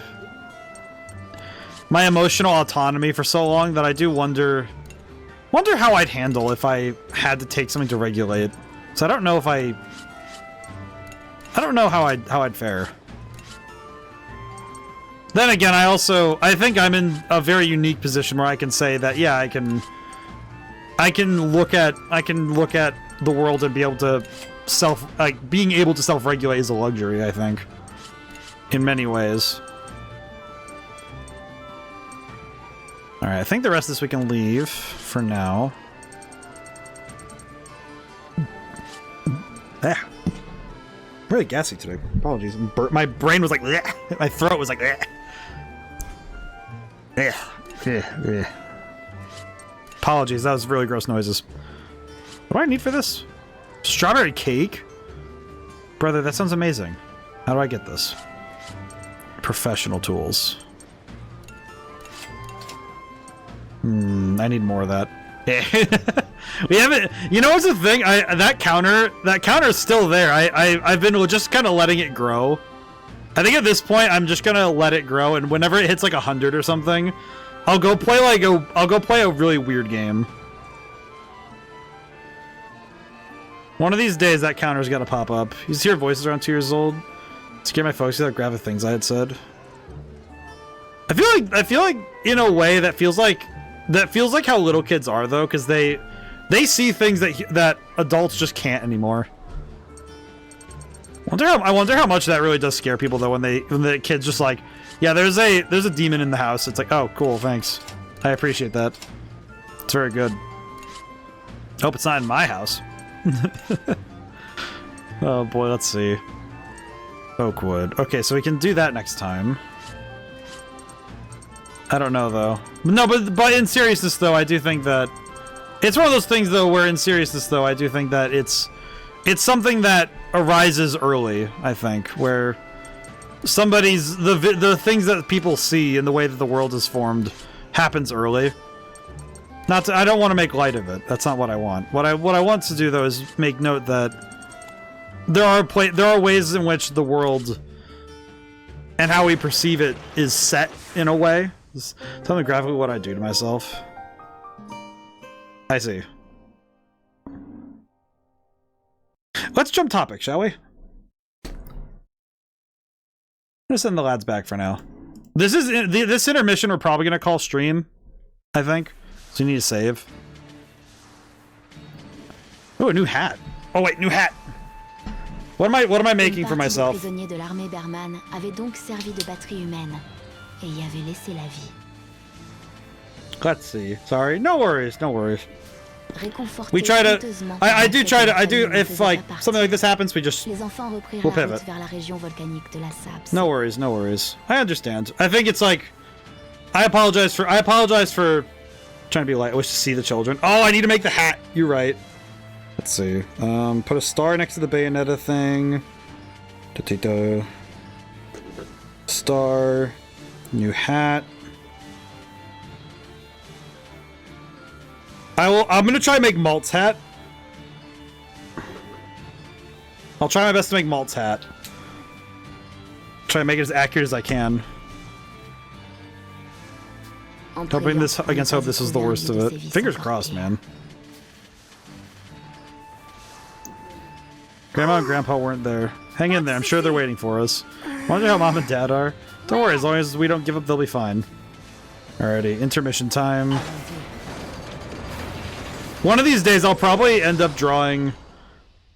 emotional autonomy for so long that I do wonder how I'd handle if I had to take something to regulate. So I don't know how I'd fare. Then again, I think I'm in a very unique position where I can say that, yeah, I can look at the world and be able to being able to self-regulate is a luxury, I think, in many ways. All right, I think the rest of this we can leave for now. Ah. I'm really gassy today. Apologies. My brain was like, bleh. My throat was like, bleh. Apologies, that was really gross noises. What do I need for this? Strawberry cake? Brother, that sounds amazing. How do I get this? Professional tools. I need more of that. We haven't. You know what's the thing? That counter is still there. I've been just kind of letting it grow. I think at this point I'm just gonna let it grow, and whenever it hits like 100 or something, I'll go play a really weird game. One of these days that counter's gotta pop up. You just hear voices around 2 years old. Scare my folks without grab the things I had said. I feel like in a way that feels like how little kids are though, because they see things that adults just can't anymore. I wonder how much that really does scare people though when the kid's just like, yeah, there's a demon in the house. It's like, oh, cool, thanks. I appreciate that. It's very good. Hope it's not in my house. Oh boy, let's see. Oakwood. Okay, so we can do that next time. I don't know though. No, but in seriousness though, I do think that it's one of those things though where in seriousness though, I do think that it's something that arises early, I think, where somebody's the things that people see in the way that the world is formed happens early. I don't want to make light of it. That's not what I want. What I want to do though is make note that there are ways in which the world and how we perceive it is set in a way. Just tell me graphically what I do to myself. I see. Let's jump topic, shall we? I'm gonna send the lads back for now. This intermission we're probably gonna call stream, I think. So you need to save. Oh, a new hat. Oh wait, new hat. What am I making for myself? Prisonnier de l'armée Berman avait donc servi de batterie humaine et y avait laissé la vie. Let's see. Sorry. No worries. No worries. We try to. I do try to. I do. If like something like this happens, we just. We'll pivot. No worries. No worries. I understand. I think it's like. I apologize for trying to be light. I wish to see the children. Oh, I need to make the hat. You're right. Let's see. Put a star next to the Bayonetta thing. Star. New hat. I'm gonna try to make Malt's hat. I'll try my best to make Malt's hat. Try to make it as accurate as I can. Hoping this against hope this is the worst of it. Fingers crossed, man. Grandma and Grandpa weren't there. Hang in there, I'm sure they're waiting for us. Wonder how Mom and Dad are. Don't worry, as long as we don't give up, they'll be fine. Alrighty, intermission time. One of these days, I'll probably end up drawing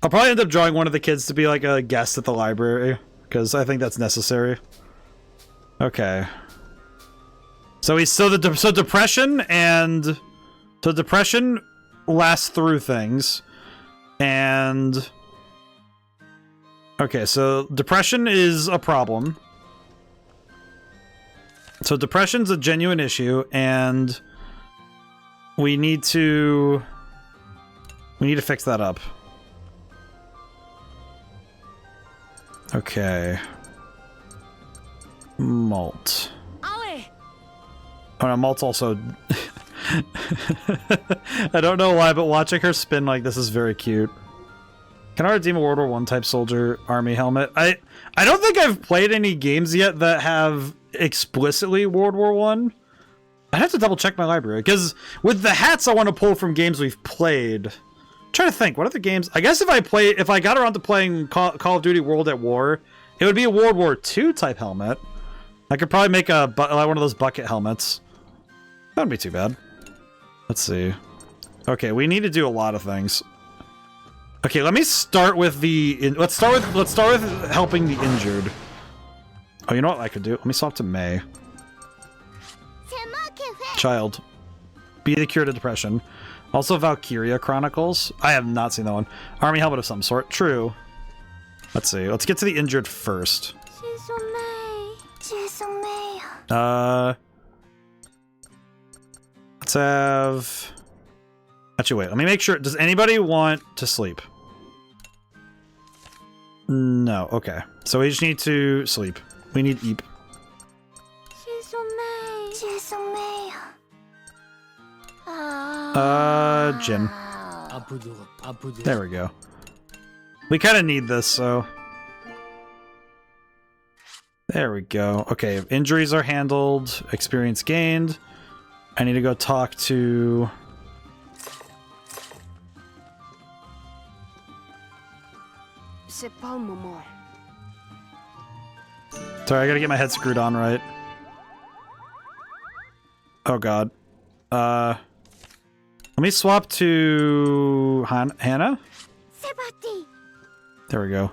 one of the kids to be like a guest at the library, because I think that's necessary. Okay. So depression lasts through things, and okay, so depression is a problem. So depression's a genuine issue, and we need to fix that up. Okay. Malt. Oh no, Malt's also... I don't know why, but watching her spin like this is very cute. Can I redeem a World War I type soldier army helmet? I don't think I've played any games yet that have explicitly World War I. I'd have to double check my library, because with the hats I want to pull from games we've played. I'm trying to think, what other games? I guess if I got around to playing Call of Duty World at War, it would be a World War II type helmet. I could probably make one of those bucket helmets. That wouldn't be too bad. Let's see. Okay, we need to do a lot of things. Okay, let me start with let's start with helping the injured. Oh, you know what I could do? Let me swap to May. Child. Be the cure to depression. Also Valkyria Chronicles. I have not seen that one. Army helmet of some sort. True. Let's see. Let's get to the injured first. Let's have... Actually, wait. Let me make sure. Does anybody want to sleep? No. Okay. So we just need to sleep. We need Eep. Jin. There we go. We kind of need this, so... There we go. Okay, injuries are handled. Experience gained. I need to go talk to... Sorry, I gotta get my head screwed on right. Oh god. Let me swap to Hannah. There we go.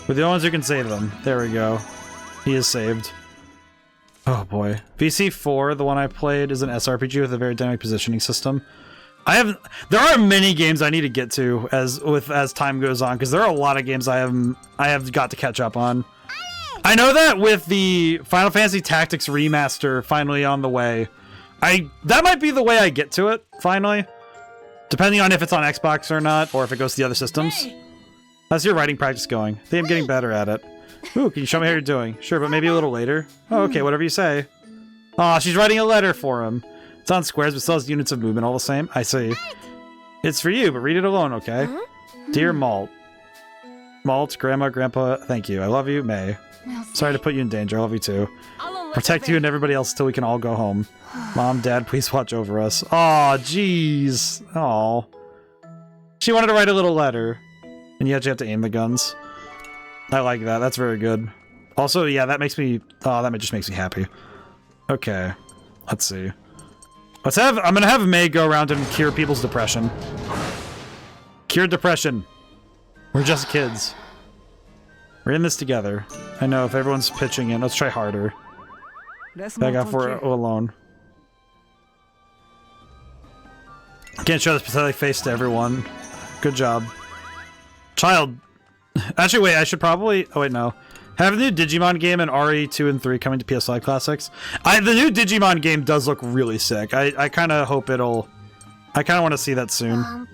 We're the only ones who can save them. There we go. He is saved. Oh boy. VC4, the one I played, is an SRPG with a very dynamic positioning system. There are many games I need to get to as time goes on, because there are a lot of games I have got to catch up on. I know that with the Final Fantasy Tactics remaster finally on the way, that might be the way I get to it, finally. Depending on if it's on Xbox or not, or if it goes to the other systems. How's your writing practice going? I think I'm getting better at it. Ooh, can you show me how you're doing? Sure, but maybe a little later. Oh, okay, whatever you say. Aw, she's writing a letter for him. It's on squares, but still has units of movement all the same. I see. It's for you, but read it alone, okay? Dear Malt. Malt, Grandma, Grandpa, thank you. I love you, May. Sorry to put you in danger. I love you too. Protect you and everybody else till we can all go home. Mom, Dad, please watch over us. Aw, jeez. Aw. She wanted to write a little letter. And you actually have to aim the guns. I like that. That's very good. Also, yeah, that makes me... Oh, that just makes me happy. Okay. Let's see. I'm gonna have May go around and cure people's depression. Cure depression. We're just kids. We're in this together. I know, if everyone's pitching in, let's try harder. Back off, we're alone. Can't show this pathetic face to everyone. Good job. Child. Actually, wait, I should probably... Oh, wait, no. Have the new Digimon game and RE2 and 3 coming to PS5 Classics. The new Digimon game does look really sick. I kind of hope it'll... I kind of want to see that soon.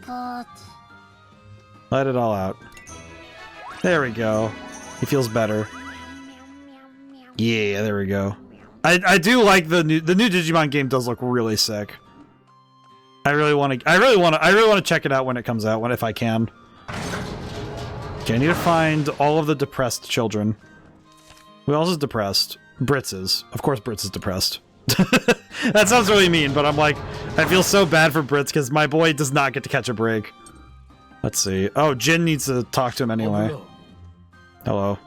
Let it all out. There we go. He feels better. Yeah, there we go. I do like the new Digimon game does look really sick. I really want to check it out when it comes out, if I can. Okay, I need to find all of the depressed children. Who else is depressed? Brits is. Of course Brits is depressed. That sounds really mean, but I'm like, I feel so bad for Brits because my boy does not get to catch a break. Let's see. Oh, Jin needs to talk to him anyway. Hello.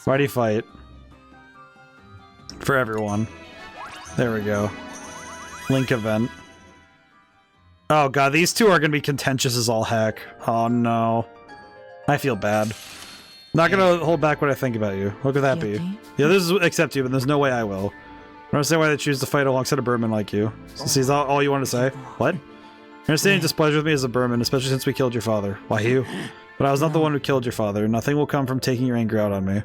Why do you fight? For everyone. There we go. Link event. Oh god, these two are gonna be contentious as all heck. Oh no. I feel bad. Not gonna hold back what I think about you. What could that be? The others accept you, but there's no way I will. I don't understand why they choose to fight alongside a Burman like you. So is that all you want to say? What? You're understanding displeasure with me as a Burman, especially since we killed your father. Why you? But I was not the one who killed your father. Nothing will come from taking your anger out on me.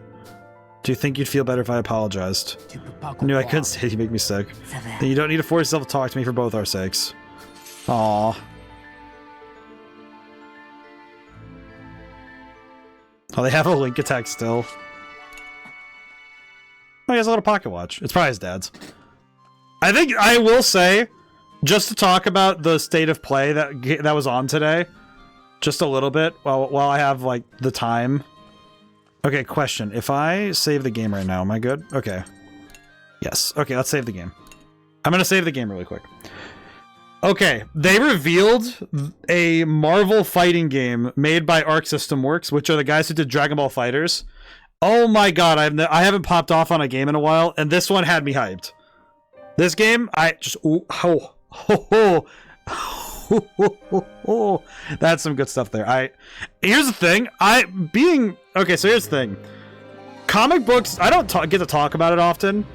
Do you think you'd feel better if I apologized? I knew I couldn't say you make me sick. Then you don't need to force yourself to talk to me for both our sakes. Aww. Oh, they have a Link attack still. Oh, he has a little pocket watch. It's probably his dad's. I think I will say, just to talk about the state of play that was on today, just a little bit, while I have, like, the time. Okay, question. If I save the game right now, am I good? Okay. Yes. Okay, let's save the game. I'm gonna save the game really quick. Okay, they revealed a Marvel fighting game made by Arc System Works, which are the guys who did Dragon Ball FighterZ. Oh my god, I haven't popped off on a game in a while, and this one had me hyped. This game, that's some good stuff there. Here's the thing, okay, so here's the thing. Comic books, I don't get to talk about it often,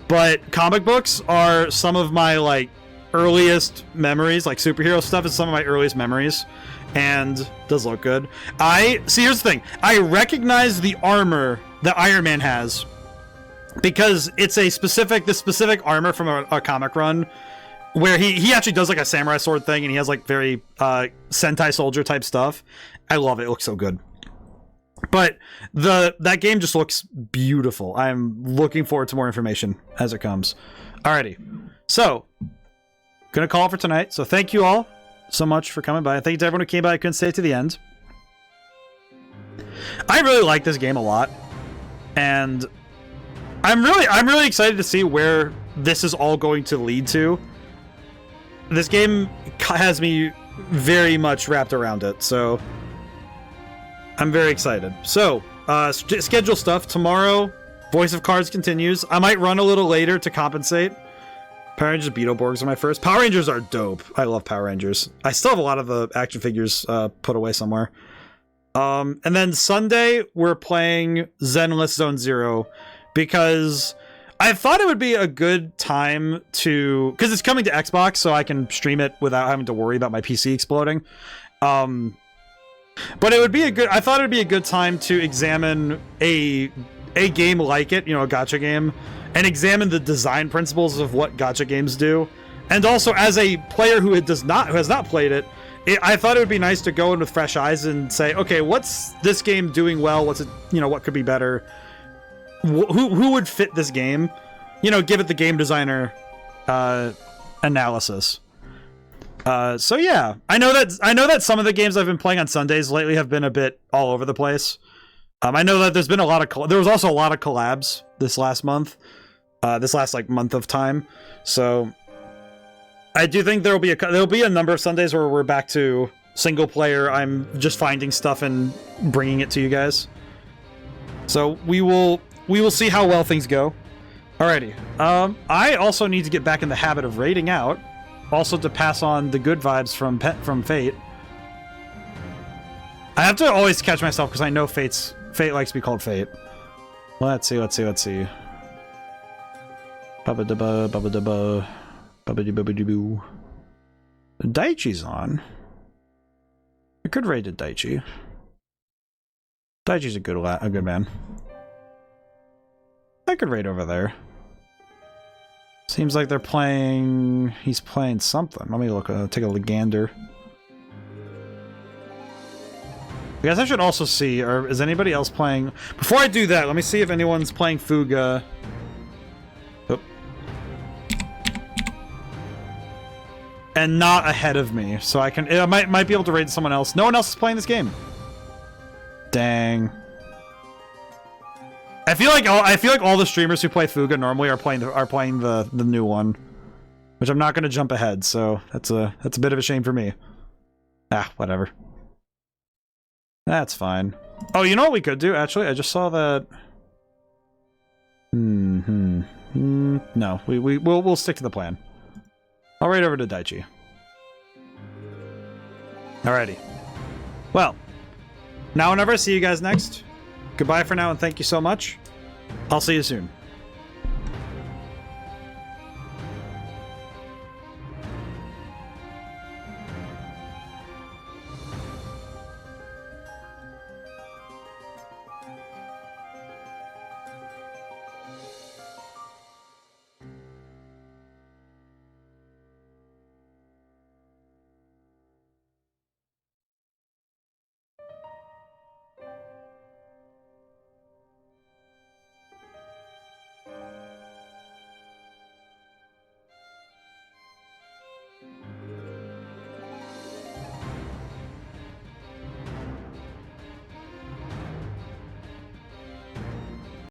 but comic books are some of my, like, earliest memories. Like, superhero stuff is some of my earliest memories, and does look good. See, here's the thing. I recognize the armor that Iron Man has, because it's the specific armor from a comic run, where he actually does, like, a samurai sword thing, and he has, like, very Sentai soldier type stuff. I love it. It looks so good. But that game just looks beautiful. I'm looking forward to more information as it comes. Alrighty. So, gonna call it for tonight. So thank you all so much for coming by. Thank you to everyone who came by. I couldn't stay to the end. I really like this game a lot. And I'm really excited to see where this is all going to lead to. This game has me very much wrapped around it, so I'm very excited. So, schedule stuff. Tomorrow, Voice of Cards continues. I might run a little later to compensate. Power Rangers Beetleborgs are my first. Power Rangers are dope. I love Power Rangers. I still have a lot of the action figures put away somewhere. And then Sunday, we're playing Zenless Zone Zero because I thought it would be a good time to... Because it's coming to Xbox, so I can stream it without having to worry about my PC exploding. But it would be I thought it would be a good time to examine a game like it, you know, a gacha game, and examine the design principles of what gacha games do. And also, as a player who has not played it, I thought it would be nice to go in with fresh eyes and say, okay, what's this game doing well? What's it, you know, what could be better? Who would fit this game? You know, give it the game designer analysis. So yeah, I know that some of the games I've been playing on Sundays lately have been a bit all over the place. I know that there's been there was also a lot of collabs this last month, this last like month of time. So I do think there'll be a number of Sundays where we're back to single player. I'm just finding stuff and bringing it to you guys. So we will see how well things go. Alrighty. I also need to get back in the habit of raiding out, also to pass on the good vibes from Fate. I have to always catch myself because I know Fate likes to be called Fate. Let's see. Bubba dubba. Bubba-doo-bubba-doo-boo. Daichi's on. I could raid at Daichi. Daichi's a good man. I could raid over there. Seems like they're playing... He's playing something. Let me look. Take a gander. I guess I should also see, or is anybody else playing... Before I do that, let me see if anyone's playing Fuga. And not ahead of me, so I might be able to raid someone else. No one else is playing this game. Dang. I feel like all the streamers who play Fuga normally are playing the new one, which I'm not going to jump ahead. So that's a bit of a shame for me. Ah, whatever. That's fine. Oh, you know what we could do? Actually, I just saw that. No, we'll stick to the plan. I'll raid over to Daichi. Alrighty. Well, now whenever I see you guys next, goodbye for now and thank you so much. I'll see you soon.